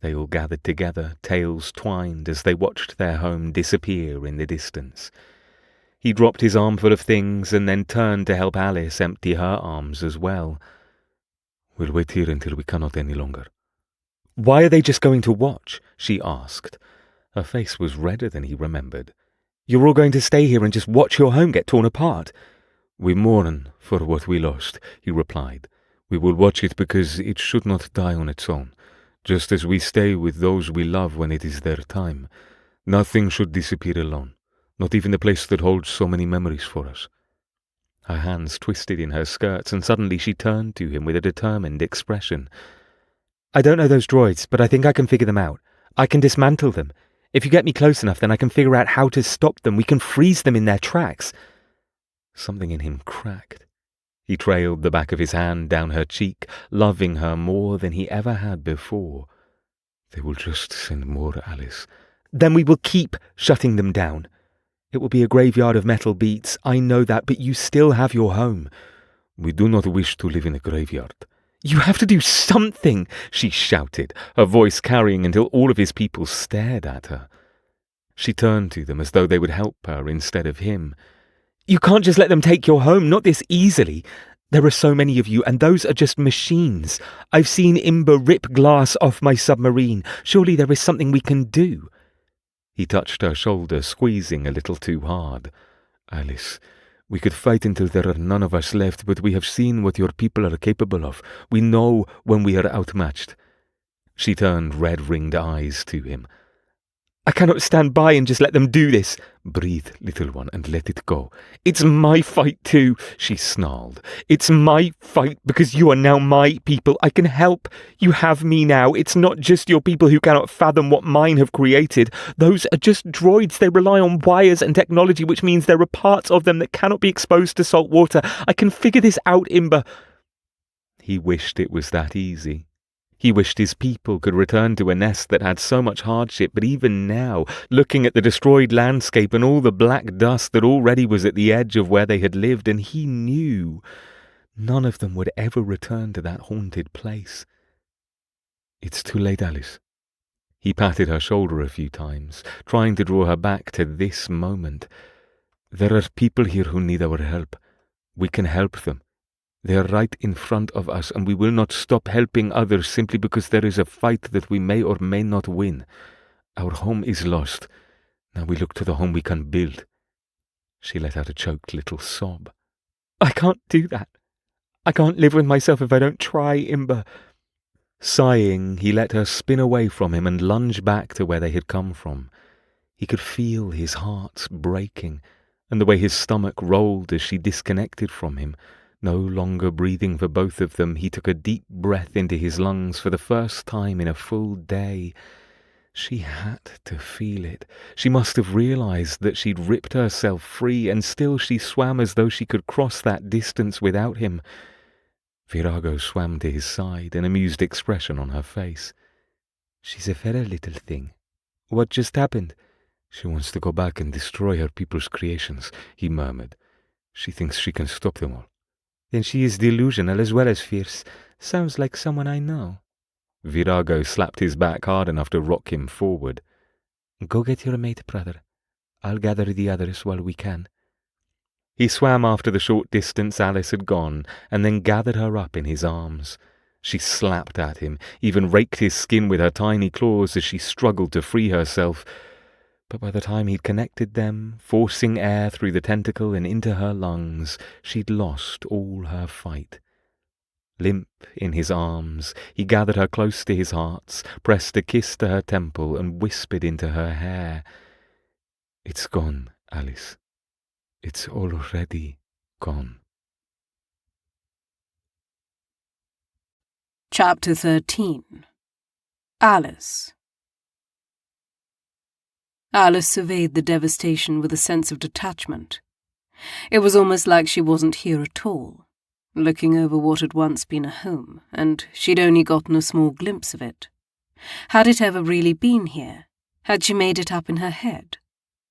They all gathered together, tails twined, as they watched their home disappear in the distance. He dropped his armful of things and then turned to help Alice empty her arms as well. "We'll wait here until we cannot any longer." "Why are they just going to watch?" she asked. Her face was redder than he remembered. "You're all going to stay here and just watch your home get torn apart?" "We mourn for what we lost," he replied. "We will watch it because it should not die on its own, just as we stay with those we love when it is their time. Nothing should disappear alone, not even the place that holds so many memories for us." Her hands twisted in her skirts, and suddenly she turned to him with a determined expression. "I don't know those droids, but I think I can figure them out. I can dismantle them. If you get me close enough, then I can figure out how to stop them. We can freeze them in their tracks." Something in him cracked. He trailed the back of his hand down her cheek, loving her more than he ever had before. "They will just send more, Alice." "Then we will keep shutting them down. It will be a graveyard of metal beats, I know that, but you still have your home." "We do not wish to live in a graveyard." "You have to do something," she shouted, her voice carrying until all of his people stared at her. She turned to them as though they would help her instead of him. "You can't just let them take your home, not this easily. There are so many of you, and those are just machines. I've seen Imber rip glass off my submarine. Surely there is something we can do." He touched her shoulder, squeezing a little too hard. "Alice, we could fight until there are none of us left, but we have seen what your people are capable of. We know when we are outmatched." She turned red-ringed eyes to him. I cannot stand by and just let them do this. Breathe, little one, and let it go. It's my fight too, she snarled. It's my fight because you are now my people. I can help. You have me now. It's not just your people who cannot fathom what mine have created. Those are just droids. They rely on wires and technology, which means there are parts of them that cannot be exposed to salt water. I can figure this out, Imber. He wished it was that easy. He wished his people could return to a nest that had so much hardship, but even now, looking at the destroyed landscape and all the black dust that already was at the edge of where they had lived, and he knew none of them would ever return to that haunted place. It's too late, Alice. He patted her shoulder a few times, trying to draw her back to this moment. There are people here who need our help. We can help them. They are right in front of us, and we will not stop helping others simply because there is a fight that we may or may not win. Our home is lost. Now we look to the home we can build. She let out a choked little sob. I can't do that. I can't live with myself if I don't try, Imber. Sighing, he let her spin away from him and lunge back to where they had come from. He could feel his heart breaking, and the way his stomach rolled as she disconnected from him. No longer breathing for both of them, he took a deep breath into his lungs for the first time in a full day. She had to feel it. She must have realized that she'd ripped herself free, and still she swam as though she could cross that distance without him. Virago swam to his side, an amused expression on her face. She's a fair little thing. What just happened? She wants to go back and destroy her people's creations, he murmured. She thinks she can stop them all. Then she is delusional as well as fierce. Sounds like someone I know. Virago slapped his back hard enough to rock him forward. Go get your mate, brother. I'll gather the others while we can. He swam after the short distance Alice had gone, and then gathered her up in his arms. She slapped at him, even raked his skin with her tiny claws as she struggled to free herself. But by the time he'd connected them, forcing air through the tentacle and into her lungs, she'd lost all her fight. Limp in his arms, he gathered her close to his heart, pressed a kiss to her temple, and whispered into her hair, It's gone, Alice. It's already gone. Chapter 13. Alice. Alice surveyed the devastation with a sense of detachment. It was almost like she wasn't here at all, looking over what had once been a home, and she'd only gotten a small glimpse of it. Had it ever really been here? Had she made it up in her head?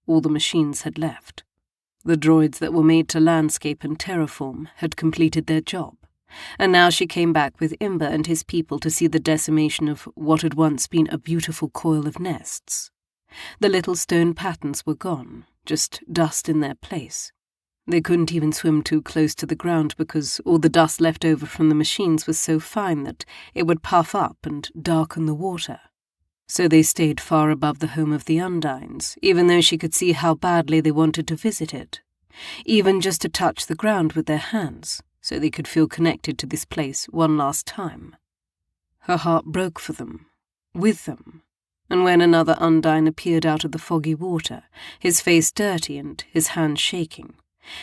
All the machines had left. The droids that were made to landscape and terraform had completed their job, and now she came back with Imber and his people to see the decimation of what had once been a beautiful coil of nests. The little stone patterns were gone, just dust in their place. They couldn't even swim too close to the ground because all the dust left over from the machines was so fine that it would puff up and darken the water. So they stayed far above the home of the Undines, even though she could see how badly they wanted to visit it, even just to touch the ground with their hands, so they could feel connected to this place one last time. Her heart broke for them, with them. And when another Undine appeared out of the foggy water, his face dirty and his hands shaking,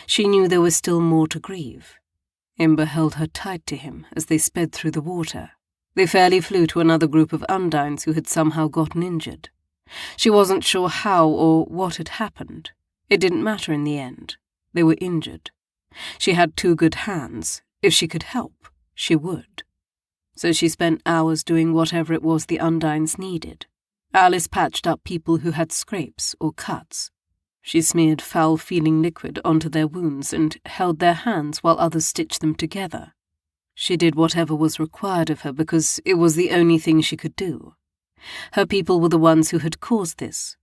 she knew there was still more to grieve. Imber held her tight to him as they sped through the water. They fairly flew to another group of Undines who had somehow gotten injured. She wasn't sure how or what had happened. It didn't matter in the end. They were injured. She had 2 good hands. If she could help, she would. So she spent hours doing whatever it was the Undines needed. Alice patched up people who had scrapes or cuts. She smeared foul-feeling liquid onto their wounds and held their hands while others stitched them together. She did whatever was required of her because it was the only thing she could do. Her people were the ones who had caused this.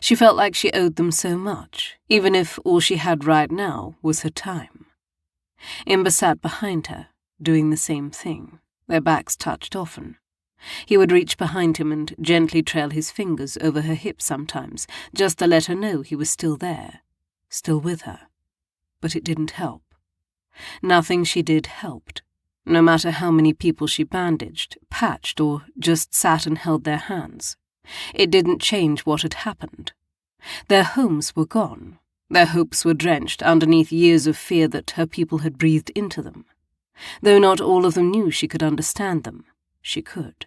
She felt like she owed them so much, even if all she had right now was her time. Imber sat behind her, doing the same thing. Their backs touched often. He would reach behind him and gently trail his fingers over her hips sometimes, just to let her know he was still there, still with her. But it didn't help. Nothing she did helped. No matter how many people she bandaged, patched, or just sat and held their hands. It didn't change what had happened. Their homes were gone. Their hopes were drenched underneath years of fear that her people had breathed into them. Though not all of them knew she could understand them, she could.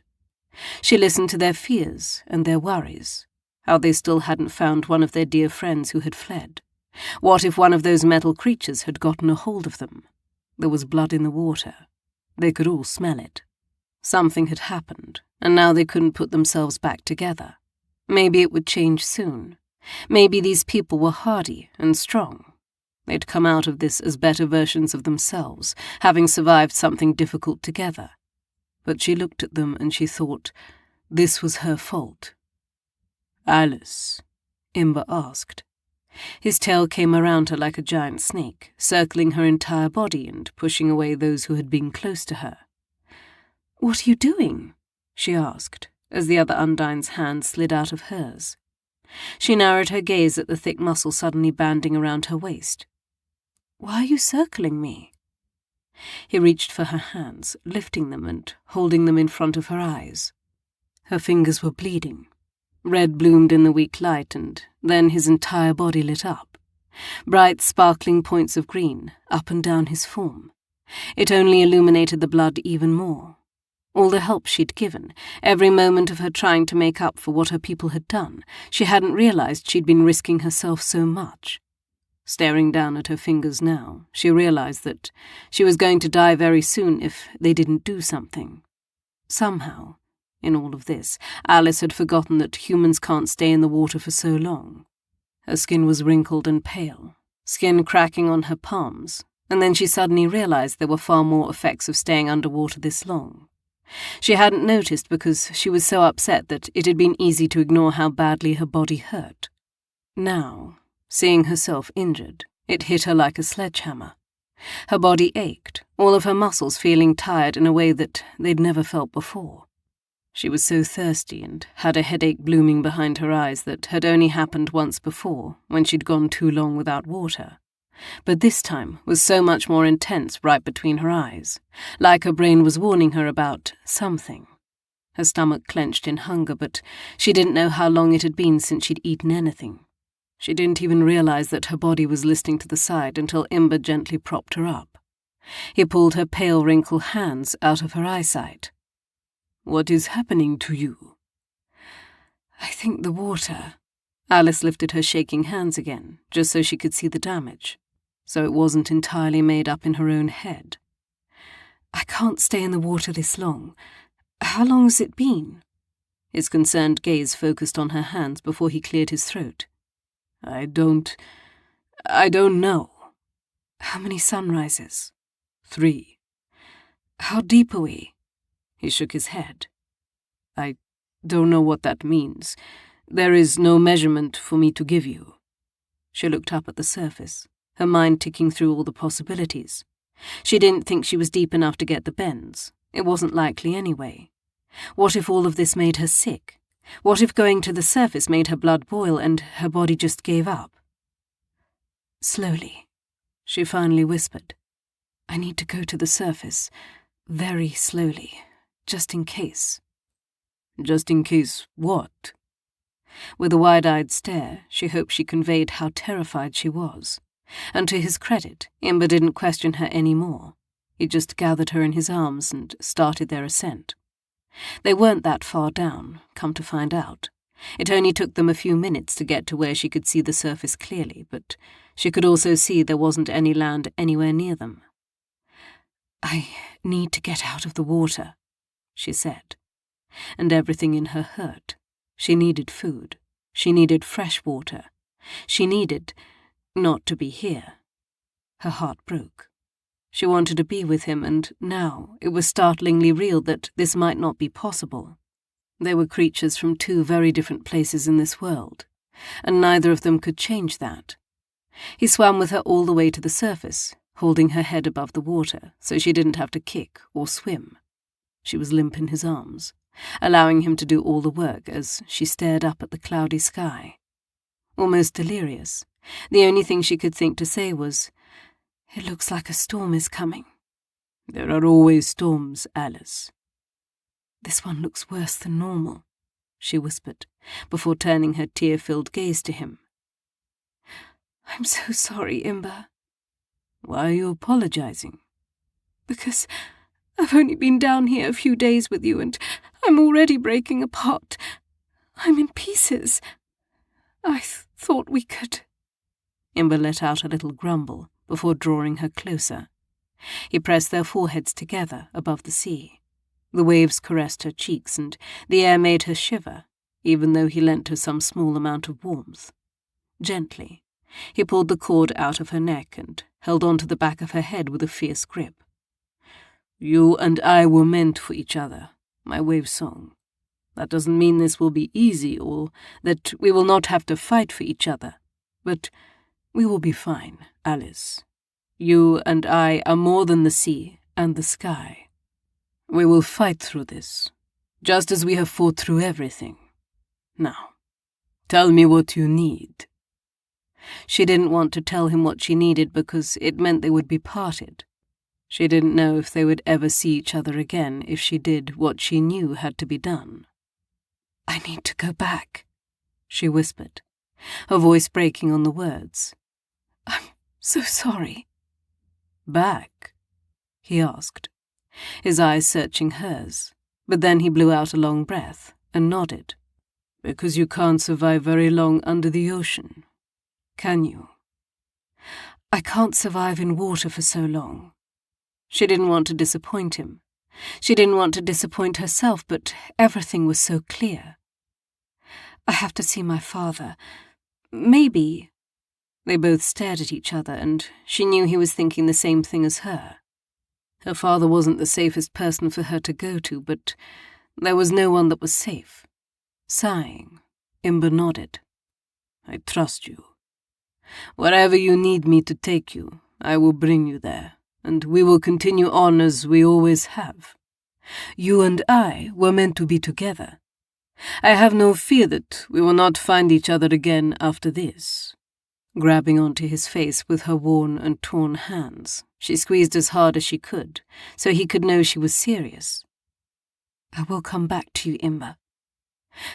She listened to their fears and their worries, how they still hadn't found one of their dear friends who had fled. What if one of those metal creatures had gotten a hold of them? There was blood in the water. They could all smell it. Something had happened, and now they couldn't put themselves back together. Maybe it would change soon. Maybe these people were hardy and strong. They'd come out of this as better versions of themselves, having survived something difficult together. But she looked at them and she thought, this was her fault. "Alice?" Imber asked. His tail came around her like a giant snake, circling her entire body and pushing away those who had been close to her. "What are you doing?" she asked, as the other Undyne's hand slid out of hers. She narrowed her gaze at the thick muscle suddenly banding around her waist. "Why are you circling me?" He reached for her hands, lifting them and holding them in front of her eyes. Her fingers were bleeding. Red bloomed in the weak light, and then his entire body lit up. Bright, sparkling points of green, up and down his form. It only illuminated the blood even more. All the help she'd given, every moment of her trying to make up for what her people had done, she hadn't realized she'd been risking herself so much. Staring down at her fingers now, she realized that she was going to die very soon if they didn't do something. Somehow, in all of this, Alice had forgotten that humans can't stay in the water for so long. Her skin was wrinkled and pale, skin cracking on her palms, and then she suddenly realized there were far more effects of staying underwater this long. She hadn't noticed because she was so upset that it had been easy to ignore how badly her body hurt. Now, seeing herself injured, it hit her like a sledgehammer. Her body ached, all of her muscles feeling tired in a way that they'd never felt before. She was so thirsty and had a headache blooming behind her eyes that had only happened once before, when she'd gone too long without water. But this time was so much more intense right between her eyes, like her brain was warning her about something. Her stomach clenched in hunger, but she didn't know how long it had been since she'd eaten anything. She didn't even realize that her body was listing to the side until Imber gently propped her up. He pulled her pale, wrinkled hands out of her eyesight. "What is happening to you?" "I think the water." Alice lifted her shaking hands again, just so she could see the damage, so it wasn't entirely made up in her own head. "I can't stay in the water this long. How long has it been?" His concerned gaze focused on her hands before he cleared his throat. I don't know." "How many sunrises?" 3. "How deep are we?" He shook his head. "I don't know what that means. There is no measurement for me to give you." She looked up at the surface, her mind ticking through all the possibilities. She didn't think she was deep enough to get the bends. It wasn't likely anyway. What if all of this made her sick? What if going to the surface made her blood boil and her body just gave up? "Slowly," she finally whispered. "I need to go to the surface, very slowly, just in case." "Just in case what?" With a wide-eyed stare, she hoped she conveyed how terrified she was. And to his credit, Imber didn't question her any more. He just gathered her in his arms and started their ascent. They weren't that far down, come to find out. It only took them a few minutes to get to where she could see the surface clearly, but she could also see there wasn't any land anywhere near them. "I need to get out of the water," she said. And everything in her hurt. She needed food. She needed fresh water. She needed not to be here. Her heart broke. She wanted to be with him, and now it was startlingly real that this might not be possible. They were creatures from two very different places in this world, and neither of them could change that. He swam with her all the way to the surface, holding her head above the water so she didn't have to kick or swim. She was limp in his arms, allowing him to do all the work as she stared up at the cloudy sky. Almost delirious, the only thing she could think to say was, "It looks like a storm is coming." "There are always storms, Alice." "This one looks worse than normal." she whispered, before turning her tear-filled gaze to him. "I'm so sorry, Imber." "Why are you apologizing?" "Because I've only been down here a few days with you, and I'm already breaking apart. I'm in pieces. I thought we could—" Imber let out a little grumble before drawing her closer. He pressed their foreheads together above the sea. The waves caressed her cheeks, and the air made her shiver, even though he lent her some small amount of warmth. Gently, he pulled the cord out of her neck and held on to the back of her head with a fierce grip. "You and I were meant for each other, my wave song. That doesn't mean this will be easy or that we will not have to fight for each other, but we will be fine, Alice. You and I are more than the sea and the sky. We will fight through this, just as we have fought through everything. Now, tell me what you need." She didn't want to tell him what she needed because it meant they would be parted. She didn't know if they would ever see each other again if she did what she knew had to be done. "I need to go back," she whispered, her voice breaking on the words. "I'm so sorry." "Back?" he asked, his eyes searching hers, but then he blew out a long breath and nodded. "Because you can't survive very long under the ocean, can you?" "I can't survive in water for so long." She didn't want to disappoint him. She didn't want to disappoint herself, but everything was so clear. "I have to see my father. Maybe—" They both stared at each other, and she knew he was thinking the same thing as her. Her father wasn't the safest person for her to go to, but there was no one that was safe. Sighing, Imber nodded. "I trust you. Wherever you need me to take you, I will bring you there, and we will continue on as we always have. You and I were meant to be together. I have no fear that we will not find each other again after this." Grabbing onto his face with her worn and torn hands, she squeezed as hard as she could, so he could know she was serious. "I will come back to you, Imber.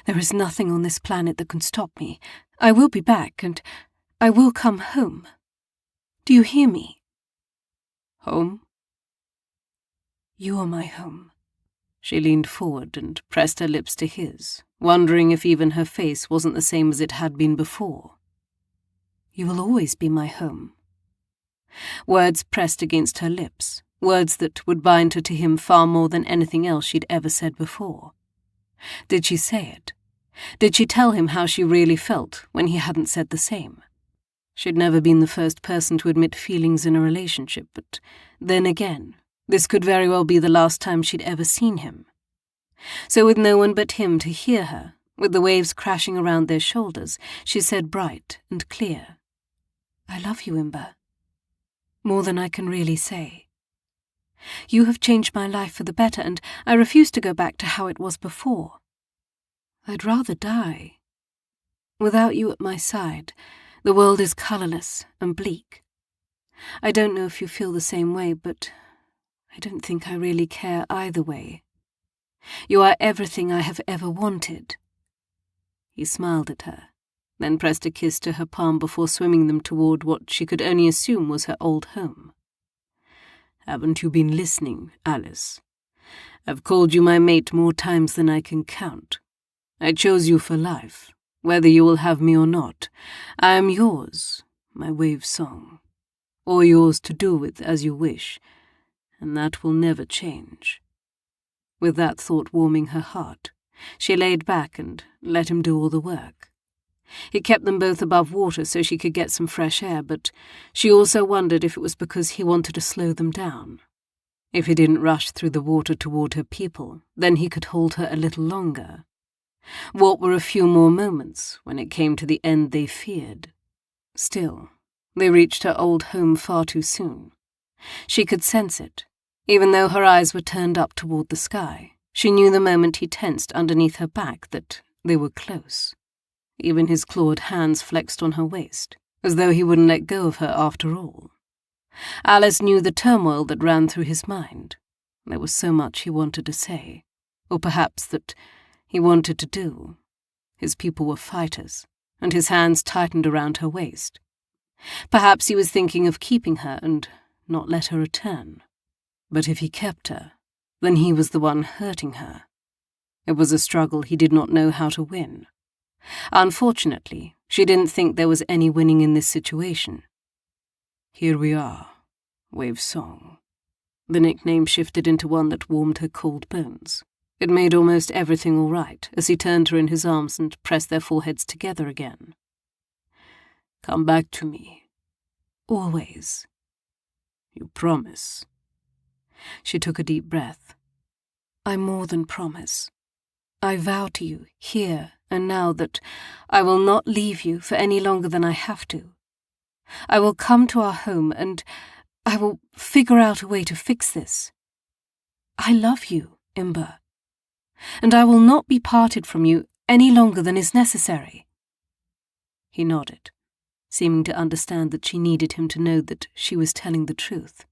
There is nothing on this planet that can stop me. I will be back, and I will come home. Do you hear me?" "Home?" "You are my home." She leaned forward and pressed her lips to his, wondering if even her face wasn't the same as it had been before. "You will always be my home." Words pressed against her lips, words that would bind her to him far more than anything else she'd ever said before. Did she say it? Did she tell him how she really felt when he hadn't said the same? She'd never been the first person to admit feelings in a relationship, but then again, this could very well be the last time she'd ever seen him. So with no one but him to hear her, with the waves crashing around their shoulders, she said bright and clear, "I love you, Imber. More than I can really say. You have changed my life for the better, and I refuse to go back to how it was before. I'd rather die. Without you at my side, the world is colourless and bleak. I don't know if you feel the same way, but I don't think I really care either way. You are everything I have ever wanted." He smiled at her, then pressed a kiss to her palm before swimming them toward what she could only assume was her old home. "Haven't you been listening, Alice? I've called you my mate more times than I can count. I chose you for life, whether you will have me or not. I am yours, my wave song, or yours to do with as you wish, and that will never change." With that thought warming her heart, she laid back and let him do all the work. He kept them both above water so she could get some fresh air, but she also wondered if it was because he wanted to slow them down. If he didn't rush through the water toward her people, then he could hold her a little longer. What were a few more moments when it came to the end they feared? Still, they reached her old home far too soon. She could sense it. Even though her eyes were turned up toward the sky, she knew the moment he tensed underneath her back that they were close. Even his clawed hands flexed on her waist, as though he wouldn't let go of her after all. Alice knew the turmoil that ran through his mind. There was so much he wanted to say, or perhaps that he wanted to do. His people were fighters, and his hands tightened around her waist. Perhaps he was thinking of keeping her and not let her return. But if he kept her, then he was the one hurting her. It was a struggle he did not know how to win. Unfortunately, she didn't think there was any winning in this situation. Here we are, Wave's song. The nickname shifted into one that warmed her cold bones. It made almost everything all right as he turned her in his arms and pressed their foreheads together again. Come back to me. Always. You promise? She took a deep breath. I more than promise. I vow to you, here and now, that I will not leave you for any longer than I have to. I will come to our home and I will figure out a way to fix this. I love you, Imber, and I will not be parted from you any longer than is necessary. He nodded, seeming to understand that she needed him to know that she was telling the truth.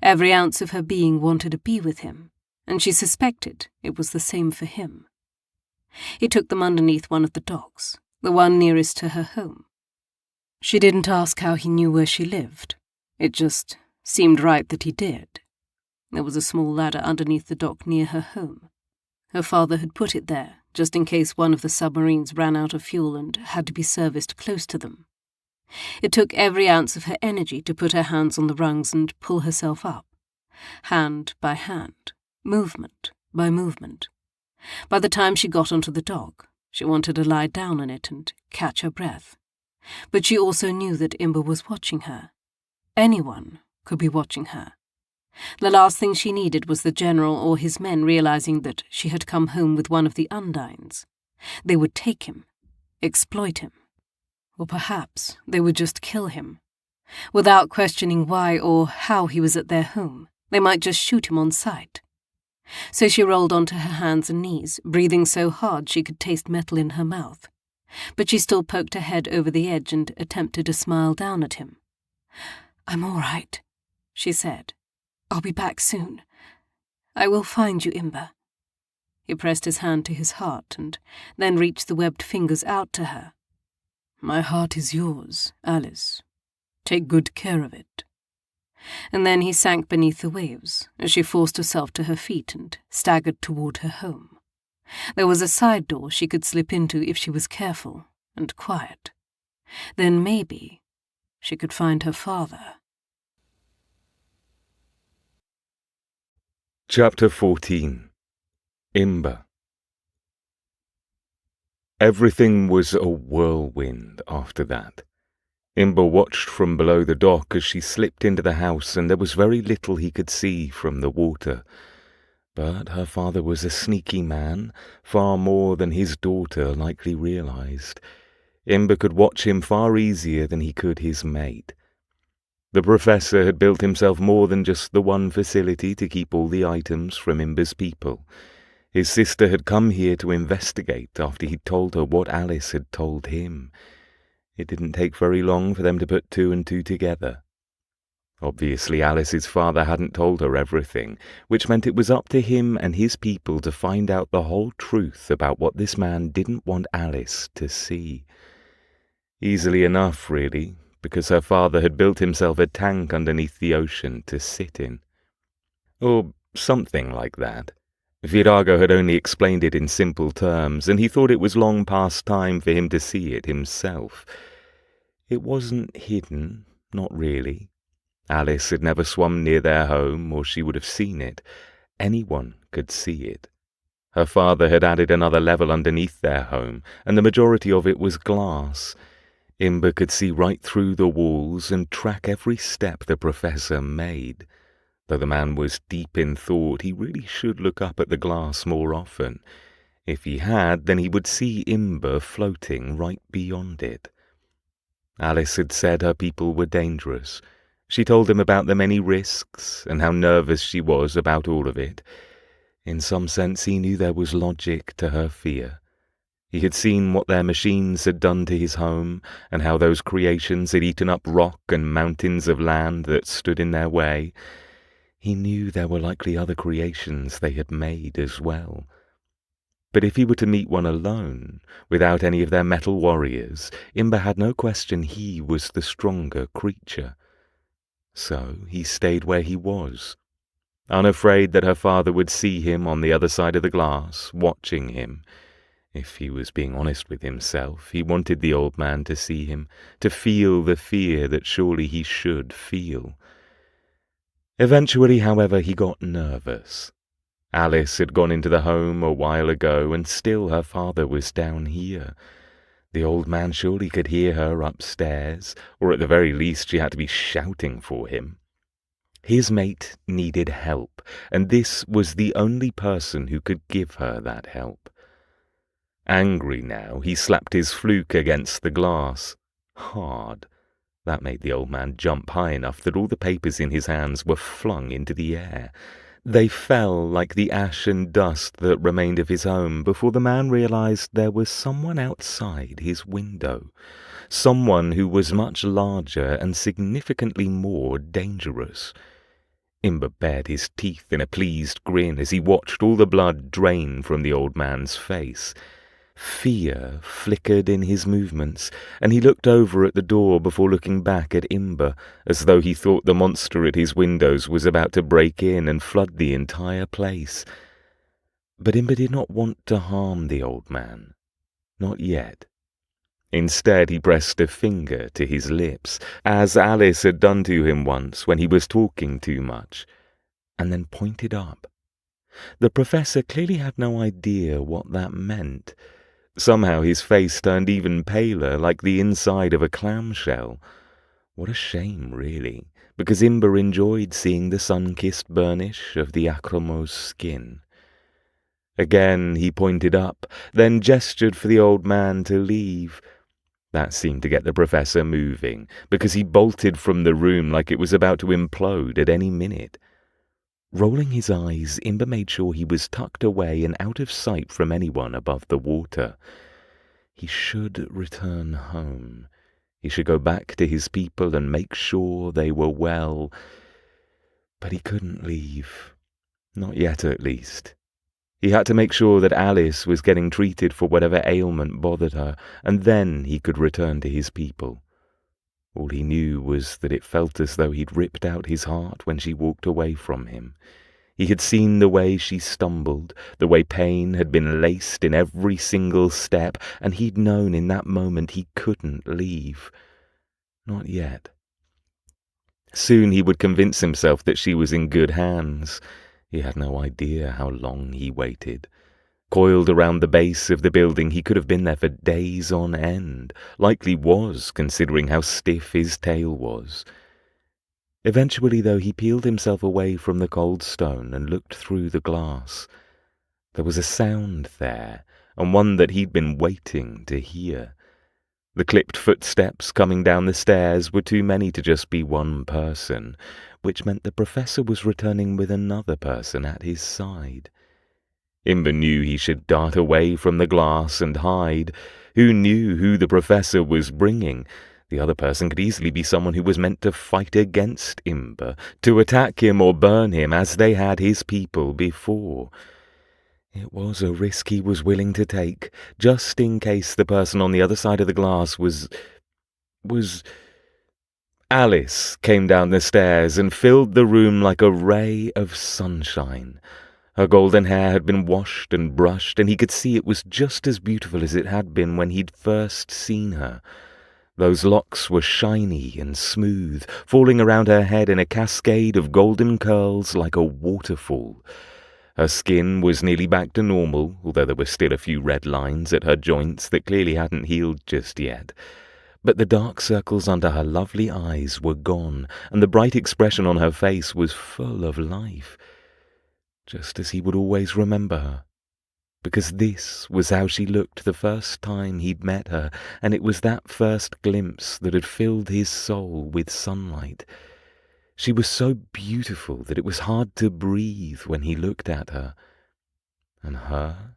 Every ounce of her being wanted to be with him, and she suspected it was the same for him. He took them underneath one of the docks, the one nearest to her home. She didn't ask how he knew where she lived. It just seemed right that he did. There was a small ladder underneath the dock near her home. Her father had put it there, just in case one of the submarines ran out of fuel and had to be serviced close to them. It took every ounce of her energy to put her hands on the rungs and pull herself up, hand by hand, movement by movement. By the time she got onto the dock, she wanted to lie down on it and catch her breath. But she also knew that Imber was watching her. Anyone could be watching her. The last thing she needed was the general or his men realizing that she had come home with one of the Undines. They would take him, exploit him. Or perhaps they would just kill him. Without questioning why or how he was at their home, they might just shoot him on sight. So she rolled onto her hands and knees, breathing so hard she could taste metal in her mouth. But she still poked her head over the edge and attempted to smile down at him. I'm all right, she said. I'll be back soon. I will find you, Imber. He pressed his hand to his heart and then reached the webbed fingers out to her. My heart is yours, Alice. Take good care of it. And then he sank beneath the waves as she forced herself to her feet and staggered toward her home. There was a side door she could slip into if she was careful and quiet. Then maybe she could find her father. Chapter 14. Imber. Everything was a whirlwind after that. Imber watched from below the dock as she slipped into the house, and there was very little he could see from the water. But her father was a sneaky man, far more than his daughter likely realized. Imber could watch him far easier than he could his mate. The professor had built himself more than just the one facility to keep all the items from Imber's people. His sister had come here to investigate after he'd told her what Alice had told him. It didn't take very long for them to put two and two together. Obviously, Alice's father hadn't told her everything, which meant it was up to him and his people to find out the whole truth about what this man didn't want Alice to see. Easily enough, really, because her father had built himself a tank underneath the ocean to sit in. Or something like that. Virago had only explained it in simple terms, and he thought it was long past time for him to see it himself. It wasn't hidden, not really. Alice had never swum near their home, or she would have seen it. Anyone could see it. Her father had added another level underneath their home, and the majority of it was glass. Imber could see right through the walls and track every step the professor made. Though the man was deep in thought, he really should look up at the glass more often. If he had, then he would see Imber floating right beyond it. Alice had said her people were dangerous. She told him about the many risks and how nervous she was about all of it. In some sense, he knew there was logic to her fear. He had seen what their machines had done to his home, and how those creations had eaten up rock and mountains of land that stood in their way. He knew there were likely other creations they had made as well. But if he were to meet one alone, without any of their metal warriors, Imber had no question he was the stronger creature. So he stayed where he was, unafraid that her father would see him on the other side of the glass, watching him. If he was being honest with himself, he wanted the old man to see him, to feel the fear that surely he should feel. Eventually, however, he got nervous. Alice had gone into the home a while ago, and still her father was down here. The old man surely could hear her upstairs, or at the very least she had to be shouting for him. His mate needed help, and this was the only person who could give her that help. Angry now, he slapped his fluke against the glass. Hard. That made the old man jump high enough that all the papers in his hands were flung into the air. They fell like the ash and dust that remained of his home before the man realized there was someone outside his window, someone who was much larger and significantly more dangerous. Imber bared his teeth in a pleased grin as he watched all the blood drain from the old man's face. Fear flickered in his movements, and he looked over at the door before looking back at Imber, as though he thought the monster at his windows was about to break in and flood the entire place. But Imber did not want to harm the old man. Not yet. Instead, he pressed a finger to his lips, as Alice had done to him once when he was talking too much, and then pointed up. The professor clearly had no idea what that meant. Somehow his face turned even paler, like the inside of a clamshell. What a shame, really, because Imber enjoyed seeing the sun-kissed burnish of the Acromo's skin. Again he pointed up, then gestured for the old man to leave. That seemed to get the professor moving, because he bolted from the room like it was about to implode at any minute. Rolling his eyes, Imber made sure he was tucked away and out of sight from anyone above the water. He should return home. He should go back to his people and make sure they were well. But he couldn't leave. Not yet, at least. He had to make sure that Alice was getting treated for whatever ailment bothered her, and then he could return to his people. All he knew was that it felt as though he'd ripped out his heart when she walked away from him. He had seen the way she stumbled, the way pain had been laced in every single step, and he'd known in that moment he couldn't leave. Not yet. Soon he would convince himself that she was in good hands. He had no idea how long he waited. Coiled around the base of the building, he could have been there for days on end. Likely was, considering how stiff his tail was. Eventually, though, he peeled himself away from the cold stone and looked through the glass. There was a sound there, and one that he'd been waiting to hear. The clipped footsteps coming down the stairs were too many to just be one person, which meant the professor was returning with another person at his side. Imber knew he should dart away from the glass and hide. Who knew who the professor was bringing? The other person could easily be someone who was meant to fight against Imber, to attack him or burn him as they had his people before. It was a risk he was willing to take, just in case the person on the other side of the glass was... Alice came down the stairs and filled the room like a ray of sunshine. Her golden hair had been washed and brushed, and he could see it was just as beautiful as it had been when he'd first seen her. Those locks were shiny and smooth, falling around her head in a cascade of golden curls like a waterfall. Her skin was nearly back to normal, although there were still a few red lines at her joints that clearly hadn't healed just yet. But the dark circles under her lovely eyes were gone, and the bright expression on her face was full of life. Just as he would always remember her. Because this was how she looked the first time he'd met her, and it was that first glimpse that had filled his soul with sunlight. She was so beautiful that it was hard to breathe when he looked at her. And her?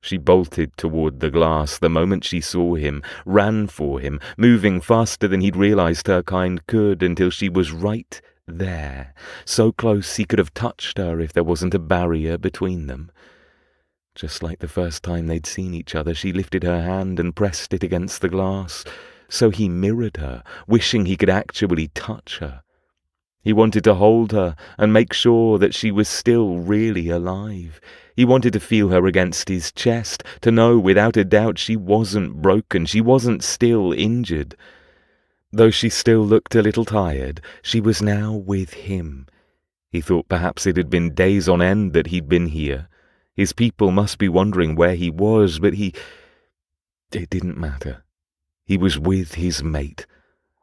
She bolted toward the glass the moment she saw him, ran for him, moving faster than he'd realized her kind could, until she was right there, so close he could have touched her if there wasn't a barrier between them. Just like the first time they'd seen each other, she lifted her hand and pressed it against the glass. So he mirrored her, wishing he could actually touch her. He wanted to hold her and make sure that she was still really alive. He wanted to feel her against his chest, to know without a doubt she wasn't broken, she wasn't still injured. Though she still looked a little tired, she was now with him. He thought perhaps it had been days on end that he'd been here. His people must be wondering where he was, but it didn't matter. He was with his mate.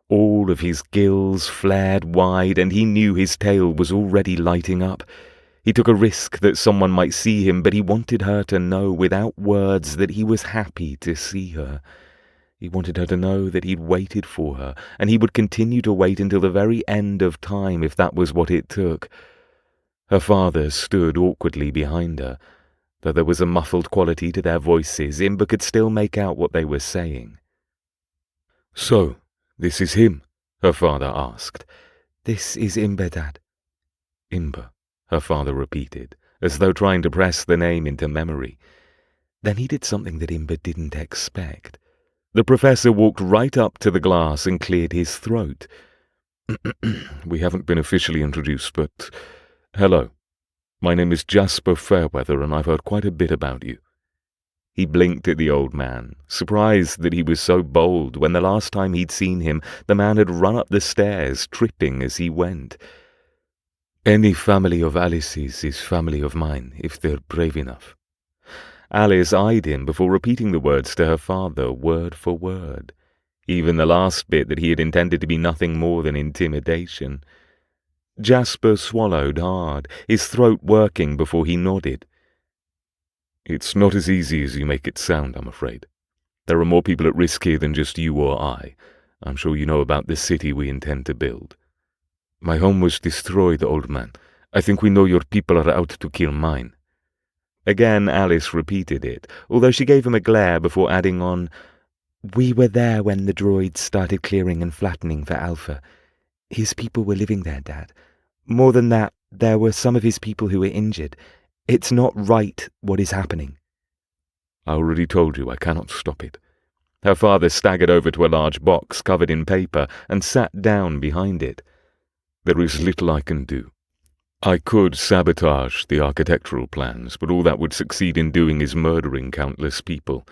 All of his gills flared wide, and he knew his tail was already lighting up. He took a risk that someone might see him, but he wanted her to know without words that he was happy to see her. He wanted her to know that he'd waited for her, and he would continue to wait until the very end of time if that was what it took. Her father stood awkwardly behind her. Though there was a muffled quality to their voices, Imber could still make out what they were saying. "So, this is him?" her father asked. "This is Imber, Dad." "Imber," her father repeated, as though trying to press the name into memory. Then he did something that Imber didn't expect. The professor walked right up to the glass and cleared his throat. "We haven't been officially introduced, but hello. My name is Jasper Fairweather, and I've heard quite a bit about you." He blinked at the old man, surprised that he was so bold when the last time he'd seen him, the man had run up the stairs, tripping as he went. "Any family of Alice's is family of mine, if they're brave enough." Alice eyed him before repeating the words to her father, word for word. Even the last bit that he had intended to be nothing more than intimidation. Jasper swallowed hard, his throat working before he nodded. "It's not as easy as you make it sound, I'm afraid. There are more people at risk here than just you or I. I'm sure you know about the city we intend to build." "My home was destroyed, old man. I think we know your people are out to kill mine." Again Alice repeated it, although she gave him a glare before adding on, "We were there when the droids started clearing and flattening for Alpha. His people were living there, Dad. More than that, there were some of his people who were injured. It's not right what is happening." "I already told you I cannot stop it." Her father staggered over to a large box covered in paper and sat down behind it. "There is little I can do. I could sabotage the architectural plans, but all that would succeed in doing is murdering countless people.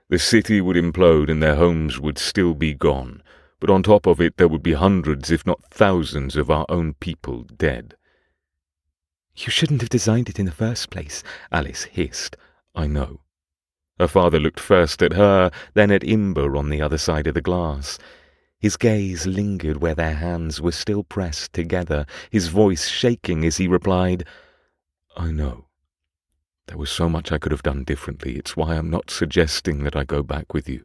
The city would implode and their homes would still be gone, but on top of it there would be hundreds, if not thousands, of our own people dead." "You shouldn't have designed it in the first place," Alice hissed. "I know." Her father looked first at her, then at Imber on the other side of the glass. His gaze lingered where their hands were still pressed together, his voice shaking as he replied, "I know. There was so much I could have done differently. It's why I'm not suggesting that I go back with you.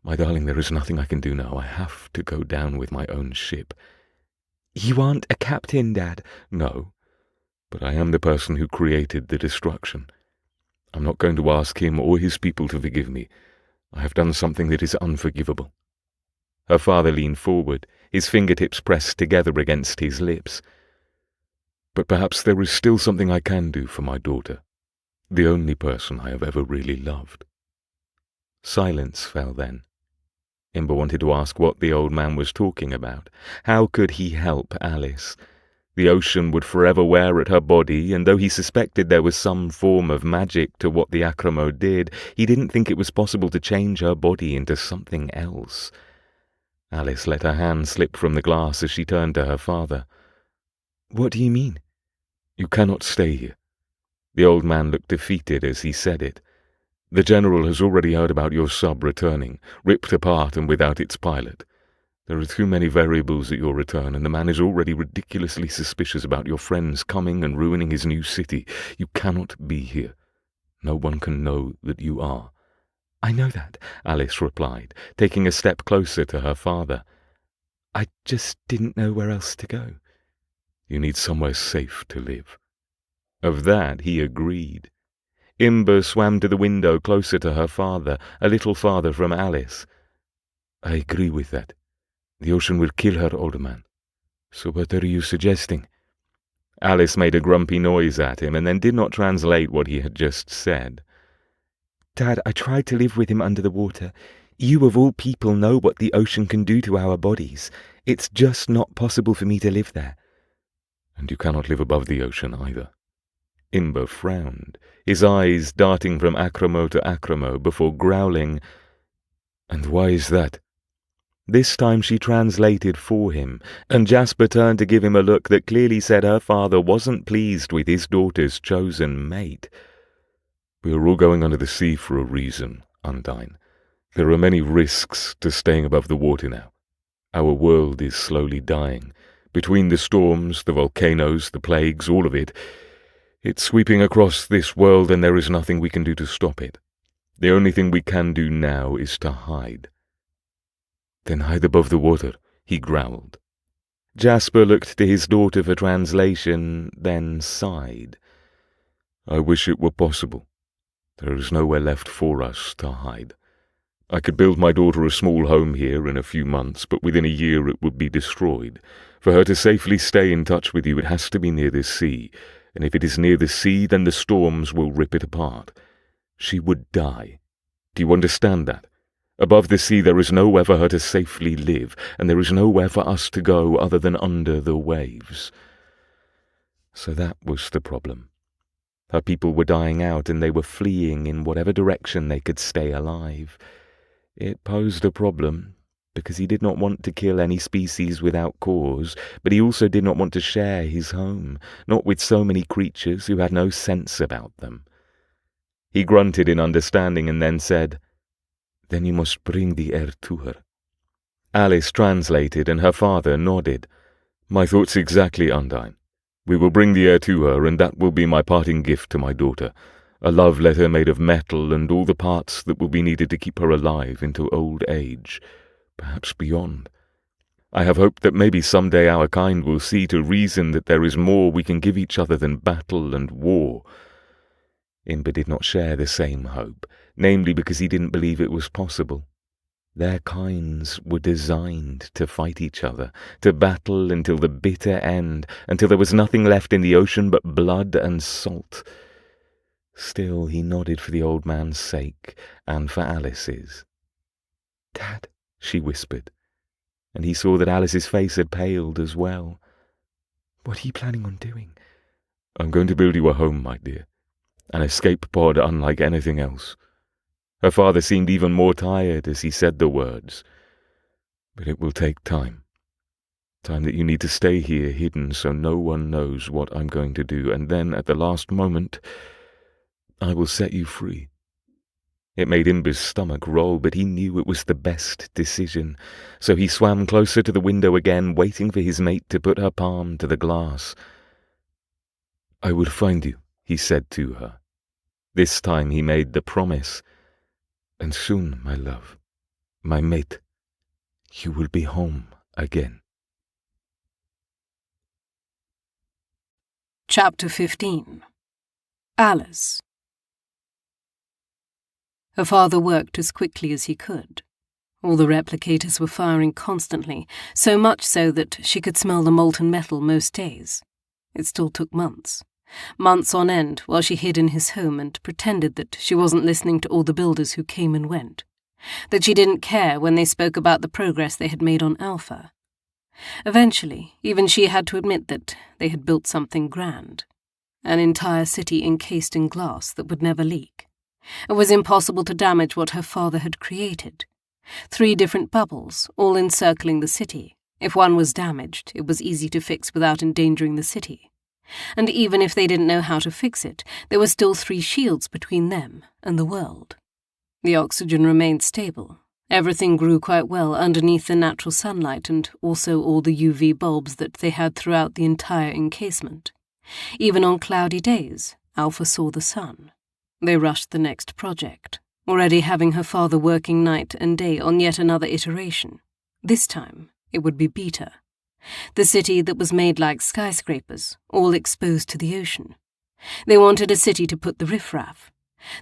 My darling, there is nothing I can do now. I have to go down with my own ship." "You aren't a captain, Dad." "No, but I am the person who created the destruction. I'm not going to ask him or his people to forgive me. I have done something that is unforgivable." Her father leaned forward, his fingertips pressed together against his lips. "But perhaps there is still something I can do for my daughter, the only person I have ever really loved." Silence fell then. Imber wanted to ask what the old man was talking about. How could he help Alice? The ocean would forever wear at her body, and though he suspected there was some form of magic to what the Acromo did, he didn't think it was possible to change her body into something else. Alice let her hand slip from the glass as she turned to her father. "What do you mean?" "You cannot stay here." The old man looked defeated as he said it. "The General has already heard about your sub returning, ripped apart and without its pilot. There are too many variables at your return, and the man is already ridiculously suspicious about your friends coming and ruining his new city. You cannot be here. No one can know that you are." "I know that," Alice replied, taking a step closer to her father. "I just didn't know where else to go." "You need somewhere safe to live." Of that he agreed. Imber swam to the window closer to her father, a little farther from Alice. "I agree with that. The ocean will kill her, old man. So what are you suggesting?" Alice made a grumpy noise at him and then did not translate what he had just said. Dad, I tried to live with him under the water. You of all people know what the ocean can do to our bodies. It's just not possible for me to live there. And you cannot live above the ocean either. Imber frowned, his eyes darting from Acromo to Acromo before growling, "And why is that?" This time she translated for him, and Jasper turned to give him a look that clearly said her father wasn't pleased with his daughter's chosen mate. "We are all going under the sea for a reason, Undine. There are many risks to staying above the water now. Our world is slowly dying. Between the storms, the volcanoes, the plagues, all of it, it's sweeping across this world, and there is nothing we can do to stop it. The only thing we can do now is to hide." "Then hide above the water," he growled. Jasper looked to his daughter for translation, then sighed. "I wish it were possible. There is nowhere left for us to hide. I could build my daughter a small home here in a few months, but within a year it would be destroyed. For her to safely stay in touch with you, it has to be near the sea, and if it is near the sea, then the storms will rip it apart. She would die. Do you understand that? Above the sea there is nowhere for her to safely live, and there is nowhere for us to go other than under the waves." So that was the problem. Her people were dying out, and they were fleeing in whatever direction they could stay alive. It posed a problem, because he did not want to kill any species without cause, but he also did not want to share his home, not with so many creatures who had no sense about them. He grunted in understanding and then said, "Then you must bring the heir to her." Alice translated, and her father nodded. "My thoughts exactly, Undine. We will bring the heir to her, and that will be my parting gift to my daughter, a love letter made of metal and all the parts that will be needed to keep her alive into old age, perhaps beyond. I have hoped that maybe someday our kind will see to reason that there is more we can give each other than battle and war." Imber did not share the same hope, namely because he didn't believe it was possible. Their kinds were designed to fight each other, to battle until the bitter end, until there was nothing left in the ocean but blood and salt. Still, he nodded for the old man's sake, and for Alice's. "Dad," she whispered, and he saw that Alice's face had paled as well. "What are you planning on doing?" "I'm going to build you a home, my dear. An escape pod unlike anything else." Her father seemed even more tired as he said the words. "But it will take time. Time that you need to stay here hidden so no one knows what I'm going to do, and then at the last moment, I will set you free." It made Imber's stomach roll, but he knew it was the best decision, so he swam closer to the window again, waiting for his mate to put her palm to the glass. "I will find you," he said to her. This time he made the promise. "And soon, my love, my mate, you will be home again." Chapter 15. Alice. Her father worked as quickly as he could. All the replicators were firing constantly, so much so that she could smell the molten metal most days. It still took months on end, while she hid in his home and pretended that she wasn't listening to all the builders who came and went, that she didn't care when they spoke about the progress they had made on Alpha. Eventually, even she had to admit that they had built something grand, an entire city encased in glass that would never leak. It was impossible to damage what her father had created. 3 different bubbles, all encircling the city. If one was damaged, it was easy to fix without endangering the city. And even if they didn't know how to fix it, there were still 3 shields between them and the world. The oxygen remained stable. Everything grew quite well underneath the natural sunlight and also all the UV bulbs that they had throughout the entire encasement. Even on cloudy days, Alpha saw the sun. They rushed the next project, already having her father working night and day on yet another iteration. This time, it would be Beta. The city that was made like skyscrapers, all exposed to the ocean. They wanted a city to put the riffraff,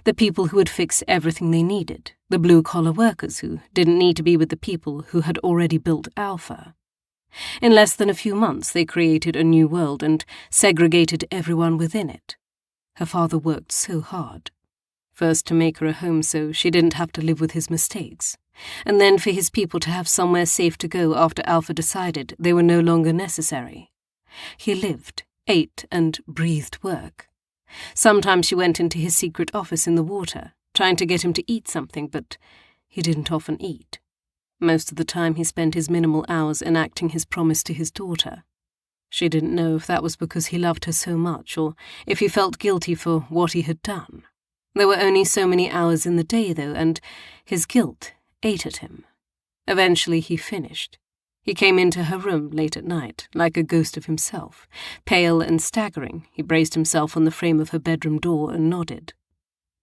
the people who would fix everything they needed, the blue-collar workers who didn't need to be with the people who had already built Alpha. In less than a few months, they created a new world and segregated everyone within it. Her father worked so hard. First to make her a home so she didn't have to live with his mistakes, and then for his people to have somewhere safe to go after Alpha decided they were no longer necessary. He lived, ate, and breathed work. Sometimes she went into his secret office in the water, trying to get him to eat something, but he didn't often eat. Most of the time he spent his minimal hours enacting his promise to his daughter. She didn't know if that was because he loved her so much or if he felt guilty for what he had done. There were only so many hours in the day, though, and his guilt ate at him. Eventually he finished. He came into her room late at night, like a ghost of himself. Pale and staggering, he braced himself on the frame of her bedroom door and nodded.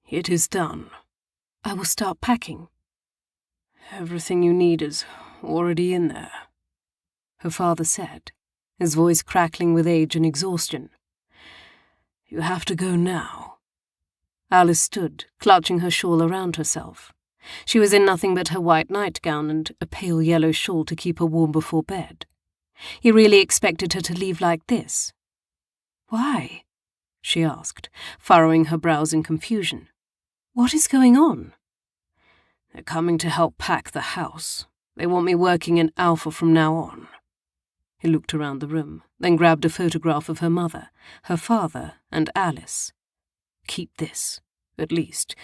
"It is done. I will start packing." "Everything you need is already in there," her father said, his voice crackling with age and exhaustion. "You have to go now." Alice stood, clutching her shawl around herself. She was in nothing but her white nightgown and a pale yellow shawl to keep her warm before bed. He really expected her to leave like this. "Why?" she asked, furrowing her brows in confusion. "What is going on?" "They're coming to help pack the house. They want me working in Alpha from now on." He looked around the room, then grabbed a photograph of her mother, her father, and Alice. "Keep this, at least.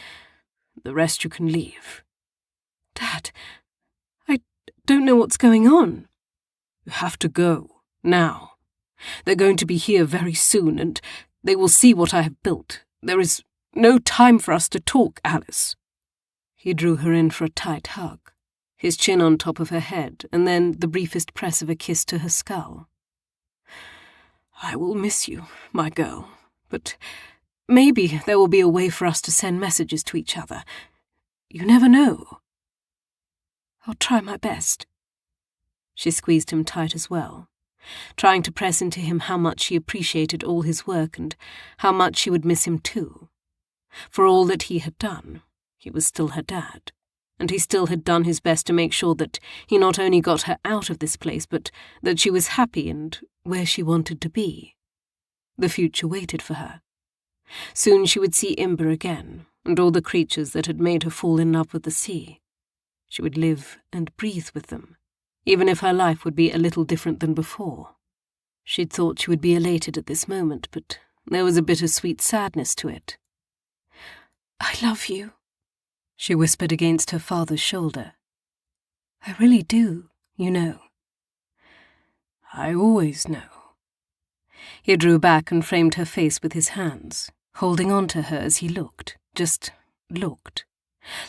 The rest you can leave." "Dad, I don't know what's going on." "You have to go, now. They're going to be here very soon, and they will see what I have built. There is no time for us to talk, Alice." He drew her in for a tight hug, his chin on top of her head, and then the briefest press of a kiss to her skull. "I will miss you, my girl, but maybe there will be a way for us to send messages to each other. You never know." "I'll try my best." She squeezed him tight as well, trying to press into him how much she appreciated all his work and how much she would miss him too. For all that he had done, he was still her dad, and he still had done his best to make sure that he not only got her out of this place, but that she was happy and where she wanted to be. The future waited for her. Soon she would see Imber again, and all the creatures that had made her fall in love with the sea. She would live and breathe with them, even if her life would be a little different than before. She'd thought she would be elated at this moment, but there was a bittersweet sadness to it. "I love you," she whispered against her father's shoulder. "I really do, you know." "I always know." He drew back and framed her face with his hands, holding on to her as he looked, just looked,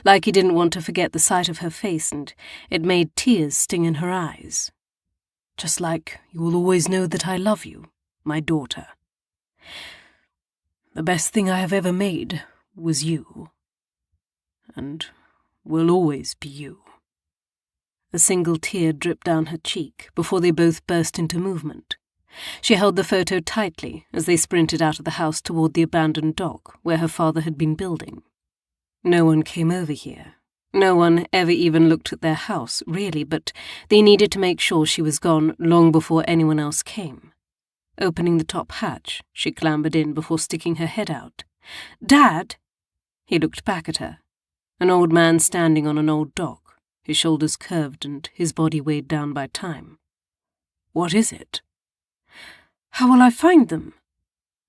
like he didn't want to forget the sight of her face, and it made tears sting in her eyes. "Just like you will always know that I love you, my daughter. The best thing I have ever made was you, and will always be you." A single tear dripped down her cheek before they both burst into movement. She held the photo tightly as they sprinted out of the house toward the abandoned dock where her father had been building. No one came over here. No one ever even looked at their house, really, but they needed to make sure she was gone long before anyone else came. Opening the top hatch, she clambered in before sticking her head out. "Dad!" He looked back at her. An old man standing on an old dock, his shoulders curved and his body weighed down by time. "What is it?" "How will I find them?"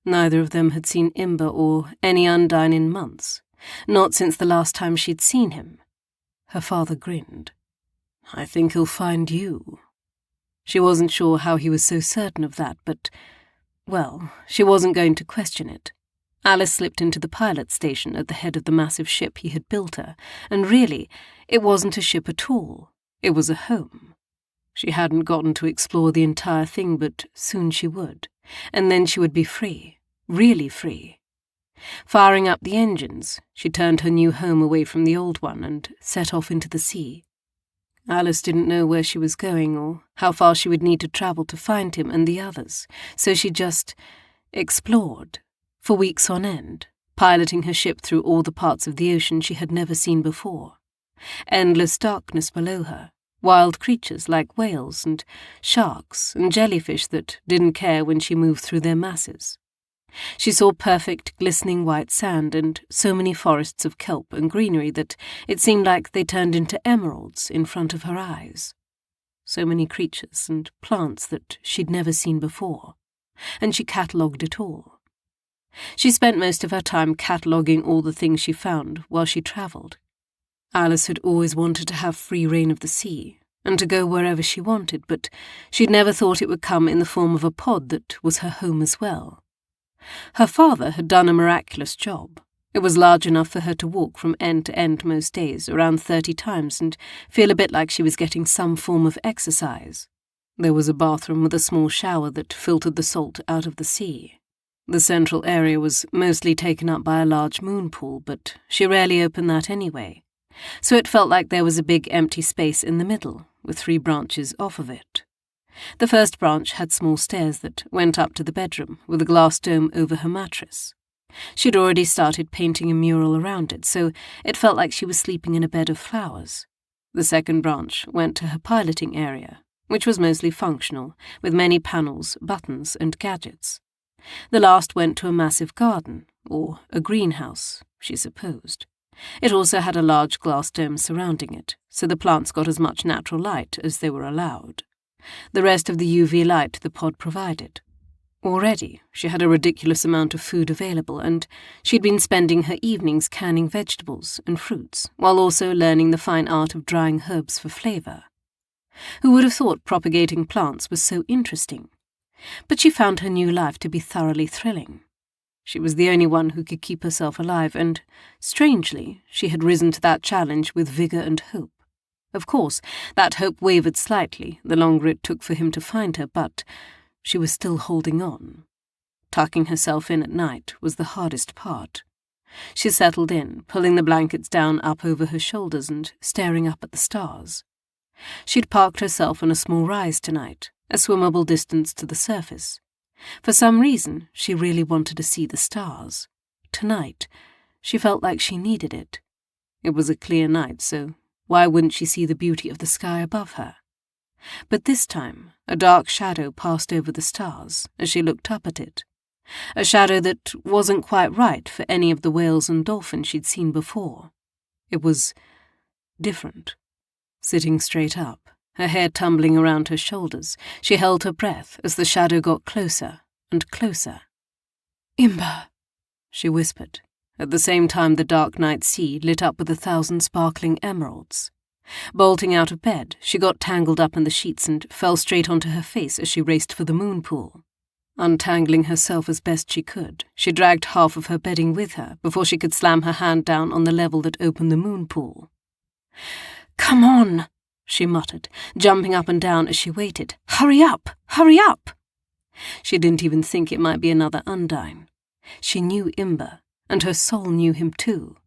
Neither of them had seen Imber or any Undine in months, not since the last time she'd seen him. Her father grinned. "I think he'll find you." She wasn't sure how he was so certain of that, but, well, she wasn't going to question it. Alice slipped into the pilot station at the head of the massive ship he had built her, and really, it wasn't a ship at all. It was a home. She hadn't gotten to explore the entire thing, but soon she would, and then she would be free, really free. Firing up the engines, she turned her new home away from the old one and set off into the sea. Alice didn't know where she was going or how far she would need to travel to find him and the others, so she just explored, for weeks on end, piloting her ship through all the parts of the ocean she had never seen before. Endless darkness below her, wild creatures like whales and sharks and jellyfish that didn't care when she moved through their masses. She saw perfect, glistening white sand and so many forests of kelp and greenery that it seemed like they turned into emeralds in front of her eyes. So many creatures and plants that she'd never seen before, and she catalogued it all. She spent most of her time cataloguing all the things she found while she travelled. Alice had always wanted to have free rein of the sea, and to go wherever she wanted, but she'd never thought it would come in the form of a pod that was her home as well. Her father had done a miraculous job. It was large enough for her to walk from end to end most days, around 30 times, and feel a bit like she was getting some form of exercise. There was a bathroom with a small shower that filtered the salt out of the sea. The central area was mostly taken up by a large moon pool, but she rarely opened that anyway, so it felt like there was a big empty space in the middle, with 3 branches off of it. The first branch had small stairs that went up to the bedroom, with a glass dome over her mattress. She'd already started painting a mural around it, so it felt like she was sleeping in a bed of flowers. The second branch went to her piloting area, which was mostly functional, with many panels, buttons, and gadgets. The last went to a massive garden, or a greenhouse, she supposed. It also had a large glass dome surrounding it, so the plants got as much natural light as they were allowed. The rest of the UV light the pod provided. Already, she had a ridiculous amount of food available, and she'd been spending her evenings canning vegetables and fruits, while also learning the fine art of drying herbs for flavour. Who would have thought propagating plants was so interesting? But she found her new life to be thoroughly thrilling. She was the only one who could keep herself alive, and, strangely, she had risen to that challenge with vigour and hope. Of course, that hope wavered slightly the longer it took for him to find her, but she was still holding on. Tucking herself in at night was the hardest part. She settled in, pulling the blankets down up over her shoulders and staring up at the stars. She'd parked herself on a small rise tonight, a swimmable distance to the surface. For some reason, she really wanted to see the stars. Tonight, she felt like she needed it. It was a clear night, so why wouldn't she see the beauty of the sky above her? But this time, a dark shadow passed over the stars as she looked up at it. A shadow that wasn't quite right for any of the whales and dolphins she'd seen before. It was different. Sitting straight up, her hair tumbling around her shoulders, she held her breath as the shadow got closer and closer. "Imber," she whispered. At the same time, the dark night sea lit up with 1,000 sparkling emeralds. Bolting out of bed, she got tangled up in the sheets and fell straight onto her face as she raced for the moon pool. Untangling herself as best she could, she dragged half of her bedding with her before she could slam her hand down on the level that opened the moon pool. "Come on," she muttered, jumping up and down as she waited. "Hurry up! Hurry up!" She didn't even think it might be another Undine. She knew Imber, and her soul knew him too.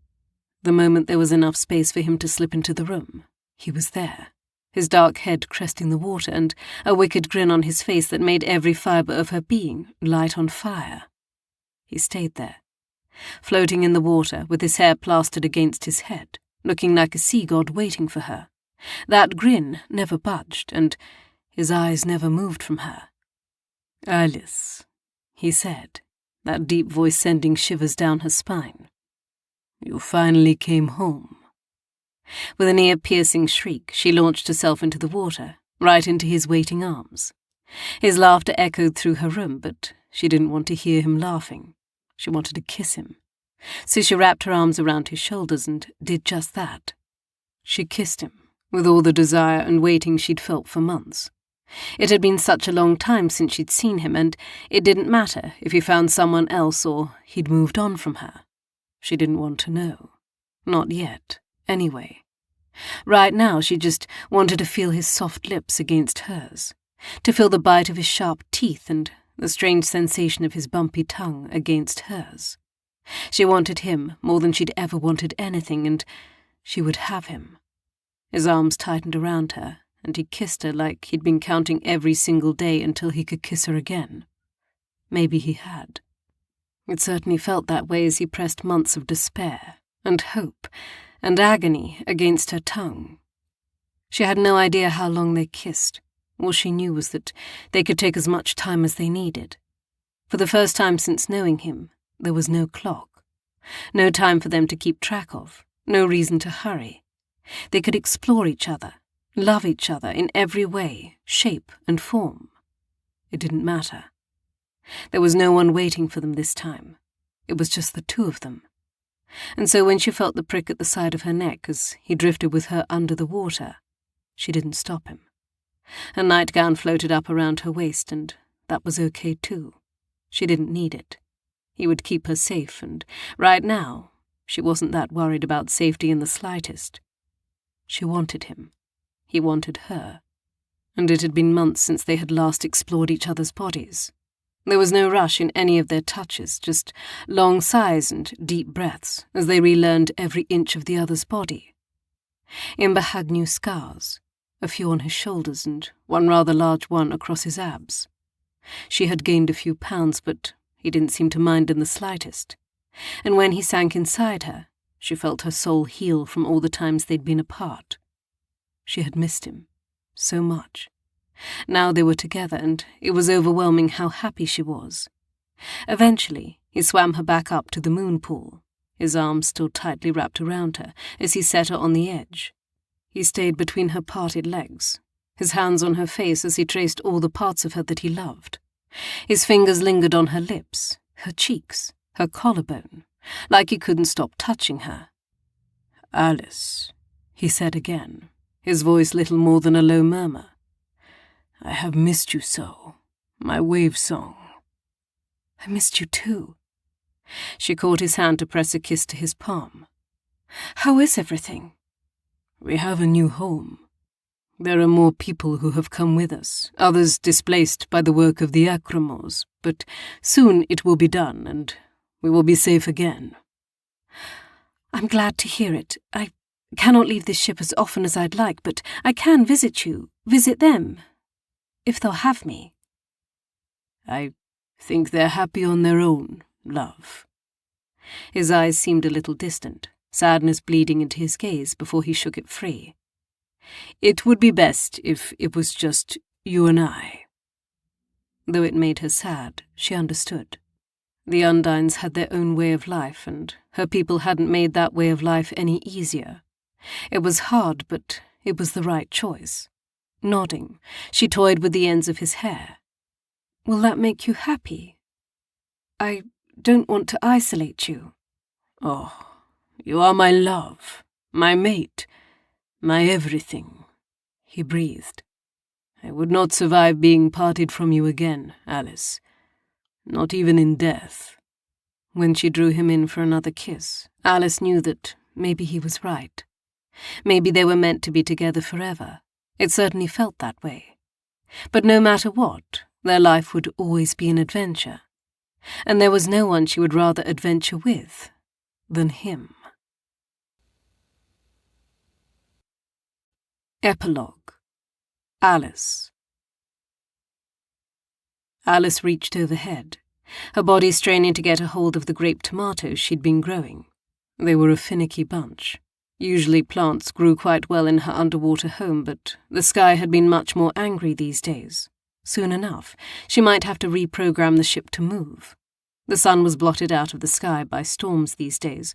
The moment there was enough space for him to slip into the room, he was there, his dark head cresting the water and a wicked grin on his face that made every fibre of her being light on fire. He stayed there, floating in the water with his hair plastered against his head, looking like a sea god waiting for her. That grin never budged, and his eyes never moved from her. "Alice," he said, that deep voice sending shivers down her spine. "You finally came home." With an ear-piercing shriek, she launched herself into the water, right into his waiting arms. His laughter echoed through her room, but she didn't want to hear him laughing. She wanted to kiss him. So she wrapped her arms around his shoulders and did just that. She kissed him, with all the desire and waiting she'd felt for months. It had been such a long time since she'd seen him, and it didn't matter if he found someone else or he'd moved on from her. She didn't want to know. Not yet, anyway. Right now she just wanted to feel his soft lips against hers, to feel the bite of his sharp teeth and the strange sensation of his bumpy tongue against hers. She wanted him more than she'd ever wanted anything, and she would have him. His arms tightened around her, and he kissed her like he'd been counting every single day until he could kiss her again. Maybe he had. It certainly felt that way as he pressed months of despair and hope and agony against her tongue. She had no idea how long they kissed. All she knew was that they could take as much time as they needed. For the first time since knowing him, there was no clock. No time for them to keep track of, no reason to hurry. They could explore each other, love each other in every way, shape and form. It didn't matter. There was no one waiting for them this time. It was just the two of them. And so when she felt the prick at the side of her neck as he drifted with her under the water, she didn't stop him. Her nightgown floated up around her waist, and that was okay too. She didn't need it. He would keep her safe, and right now, she wasn't that worried about safety in the slightest. She wanted him. He wanted her. And it had been months since they had last explored each other's bodies. There was no rush in any of their touches, just long sighs and deep breaths as they relearned every inch of the other's body. Imber had new scars, a few on his shoulders and one rather large one across his abs. She had gained a few pounds, but he didn't seem to mind in the slightest. And when he sank inside her, she felt her soul heal from all the times they'd been apart. She had missed him so much. Now they were together, and it was overwhelming how happy she was. Eventually, he swam her back up to the moon pool, his arms still tightly wrapped around her as he set her on the edge. He stayed between her parted legs, his hands on her face as he traced all the parts of her that he loved. His fingers lingered on her lips, her cheeks, her collarbone, like he couldn't stop touching her. "Alice," he said again, his voice little more than a low murmur. "I have missed you so, my wave song." "I missed you too." She caught his hand to press a kiss to his palm. "How is everything?" "We have a new home. There are more people who have come with us, others displaced by the work of the Acromos, but soon it will be done, and we will be safe again." "I'm glad to hear it. I cannot leave this ship as often as I'd like, but I can visit you, visit them, if they'll have me." "I think they're happy on their own, love." His eyes seemed a little distant, sadness bleeding into his gaze before he shook it free. "It would be best if it was just you and I." Though it made her sad, she understood. The Undines had their own way of life, and her people hadn't made that way of life any easier. It was hard, but it was the right choice. Nodding, she toyed with the ends of his hair. "Will that make you happy? I don't want to isolate you." "Oh, you are my love, my mate, my everything," he breathed. "I would not survive being parted from you again, Alice. Not even in death." When she drew him in for another kiss, Alice knew that maybe he was right. Maybe they were meant to be together forever. It certainly felt that way. But no matter what, their life would always be an adventure. And there was no one she would rather adventure with than him. Epilogue. Alice. Alice reached overhead, her body straining to get a hold of the grape tomatoes she'd been growing. They were a finicky bunch. Usually plants grew quite well in her underwater home, but the sky had been much more angry these days. Soon enough, she might have to reprogram the ship to move. The sun was blotted out of the sky by storms these days,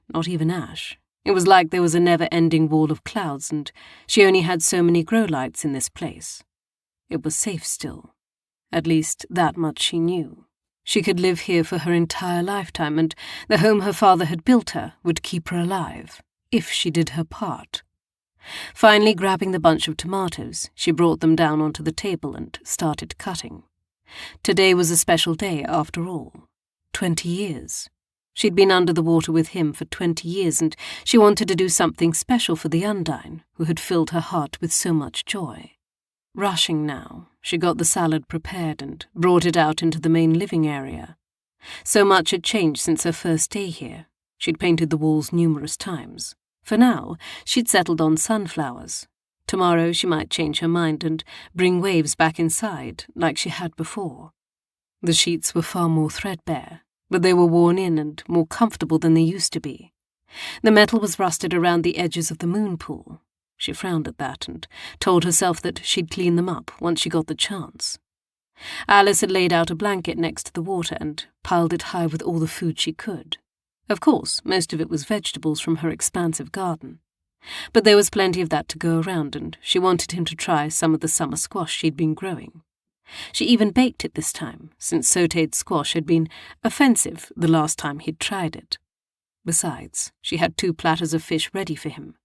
not even ash. It was like there was a never-ending wall of clouds, and she only had so many grow lights in this place. It was safe still. At least that much she knew. She could live here for her entire lifetime, and the home her father had built her would keep her alive, if she did her part. Finally grabbing the bunch of tomatoes, she brought them down onto the table and started cutting. Today was a special day after all. 20 years. She'd been under the water with him for 20 years, and she wanted to do something special for the Undine, who had filled her heart with so much joy. Rushing now, she got the salad prepared and brought it out into the main living area. So much had changed since her first day here. She'd painted the walls numerous times. For now, she'd settled on sunflowers. Tomorrow she might change her mind and bring waves back inside, like she had before. The sheets were far more threadbare, but they were worn in and more comfortable than they used to be. The metal was rusted around the edges of the moon pool. She frowned at that and told herself that she'd clean them up once she got the chance. Alice had laid out a blanket next to the water and piled it high with all the food she could. Of course, most of it was vegetables from her expansive garden. But there was plenty of that to go around, and she wanted him to try some of the summer squash she'd been growing. She even baked it this time, since sautéed squash had been offensive the last time he'd tried it. Besides, she had 2 platters of fish ready for him.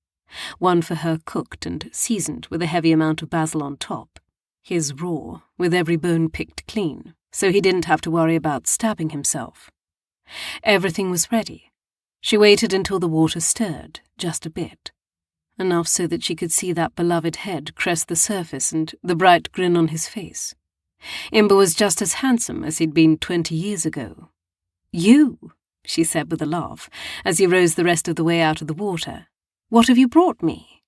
One for her cooked and seasoned with a heavy amount of basil on top. His raw, with every bone picked clean, so he didn't have to worry about stabbing himself. Everything was ready. She waited until the water stirred, just a bit. Enough so that she could see that beloved head crest the surface and the bright grin on his face. Imber was just as handsome as he'd been 20 years ago. "You," she said with a laugh, as he rose the rest of the way out of the water. "What have you brought me?"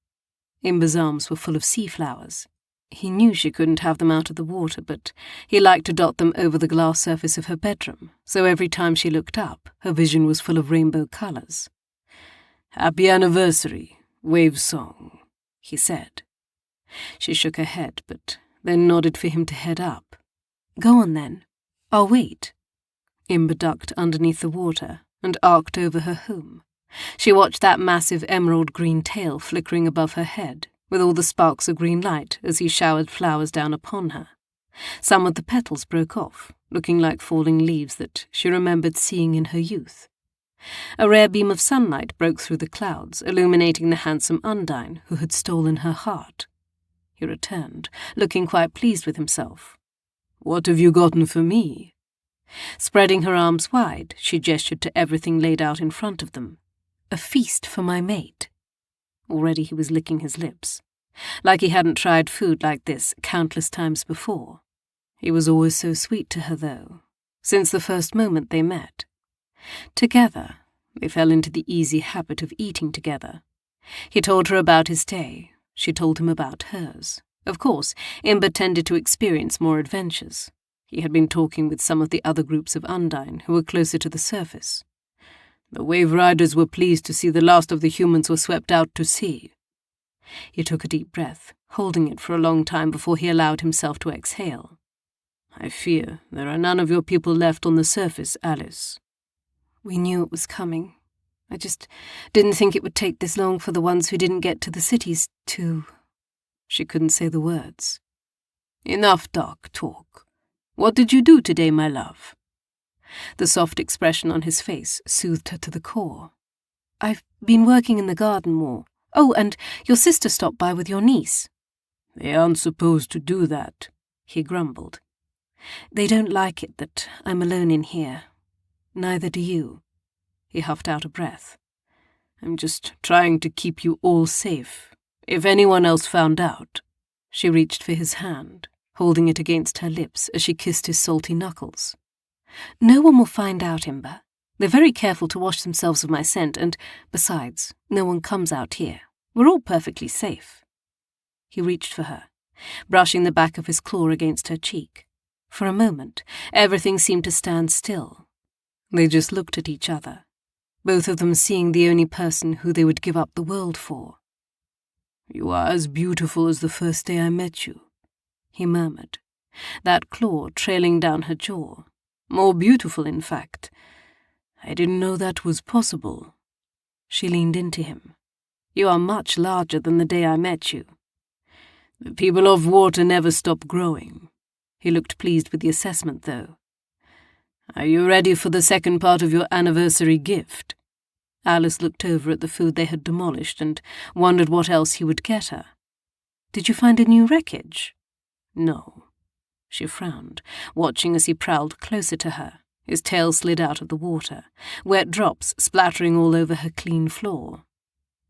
Imber's arms were full of sea flowers. He knew she couldn't have them out of the water, but he liked to dot them over the glass surface of her bedroom, so every time she looked up, her vision was full of rainbow colours. "Happy anniversary, Wave Song," he said. She shook her head, but then nodded for him to head up. "Go on then. I'll wait." Imber ducked underneath the water and arced over her home. She watched that massive emerald-green tail flickering above her head, with all the sparks of green light as he showered flowers down upon her. Some of the petals broke off, looking like falling leaves that she remembered seeing in her youth. A rare beam of sunlight broke through the clouds, illuminating the handsome Undine who had stolen her heart. He returned, looking quite pleased with himself. "What have you gotten for me?" Spreading her arms wide, she gestured to everything laid out in front of them. "A feast for my mate." Already he was licking his lips, like he hadn't tried food like this countless times before. He was always so sweet to her, though, since the first moment they met. Together, they fell into the easy habit of eating together. He told her about his day, she told him about hers. Of course, Imber tended to experience more adventures. He had been talking with some of the other groups of Undine who were closer to the surface. The Wave Riders were pleased to see the last of the humans were swept out to sea. He took a deep breath, holding it for a long time before he allowed himself to exhale. "I fear there are none of your people left on the surface, Alice." "We knew it was coming. I just didn't think it would take this long for the ones who didn't get to the cities to—" She couldn't say the words. "Enough dark talk. What did you do today, my love?" The soft expression on his face soothed her to the core. "I've been working in the garden more. Oh, and your sister stopped by with your niece." "They aren't supposed to do that," he grumbled. "They don't like it that I'm alone in here. Neither do you." He huffed out a breath. "I'm just trying to keep you all safe. If anyone else found out." She reached for his hand, holding it against her lips as she kissed his salty knuckles. "No one will find out, Imber. They're very careful to wash themselves of my scent, and, besides, no one comes out here. We're all perfectly safe." He reached for her, brushing the back of his claw against her cheek. For a moment, everything seemed to stand still. They just looked at each other, both of them seeing the only person who they would give up the world for. "You are as beautiful as the first day I met you," he murmured, that claw trailing down her jaw. "More beautiful, in fact. I didn't know that was possible." She leaned into him. "You are much larger than the day I met you." "The people of water never stop growing." He looked pleased with the assessment, though. "Are you ready for the second part of your anniversary gift?" Alice looked over at the food they had demolished and wondered what else he would get her. "Did you find a new wreckage?" "No." She frowned, watching as he prowled closer to her. His tail slid out of the water, wet drops splattering all over her clean floor.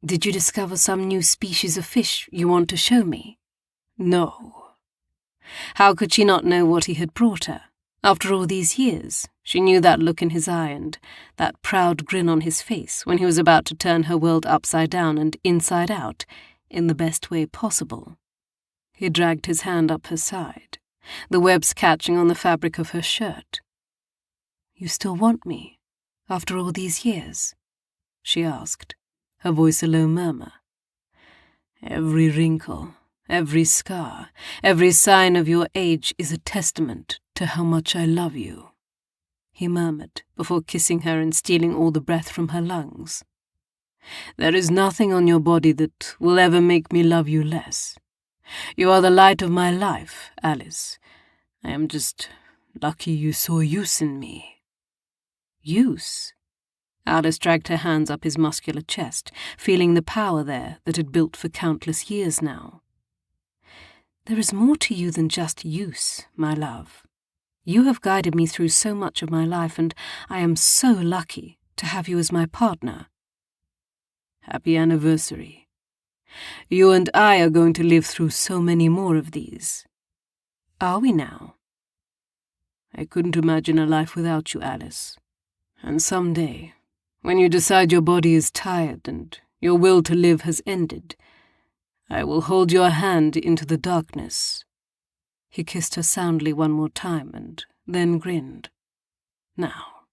"Did you discover some new species of fish you want to show me?" "No." How could she not know what he had brought her? After all these years, she knew that look in his eye and that proud grin on his face when he was about to turn her world upside down and inside out in the best way possible. He dragged his hand up her side, the webs catching on the fabric of her shirt. "You still want me, after all these years?" she asked, her voice a low murmur. "Every wrinkle, every scar, every sign of your age is a testament to how much I love you," he murmured before kissing her and stealing all the breath from her lungs. "There is nothing on your body that will ever make me love you less. You are the light of my life, Alice. I am just lucky you saw use in me." "Use?" Alice dragged her hands up his muscular chest, feeling the power there that had built for countless years now. "There is more to you than just use, my love. You have guided me through so much of my life, and I am so lucky to have you as my partner." "Happy anniversary. You and I are going to live through so many more of these." "Are we now?" "I couldn't imagine a life without you, Alice. And someday, when you decide your body is tired and your will to live has ended, I will hold your hand into the darkness." He kissed her soundly one more time and then grinned. "Now,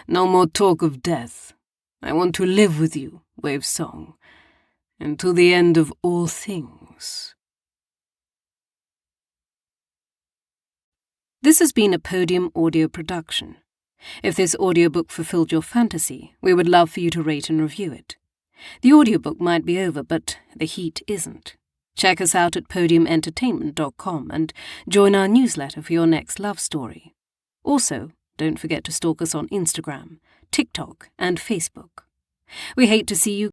no more talk of death. I want to live with you, Wave Song, until the end of all things." This has been a Podium audio production. If this audiobook fulfilled your fantasy, we would love for you to rate and review it. The audiobook might be over, but the heat isn't. Check us out at podiumentertainment.com and join our newsletter for your next love story. Also, don't forget to stalk us on Instagram, TikTok, and Facebook. We hate to see you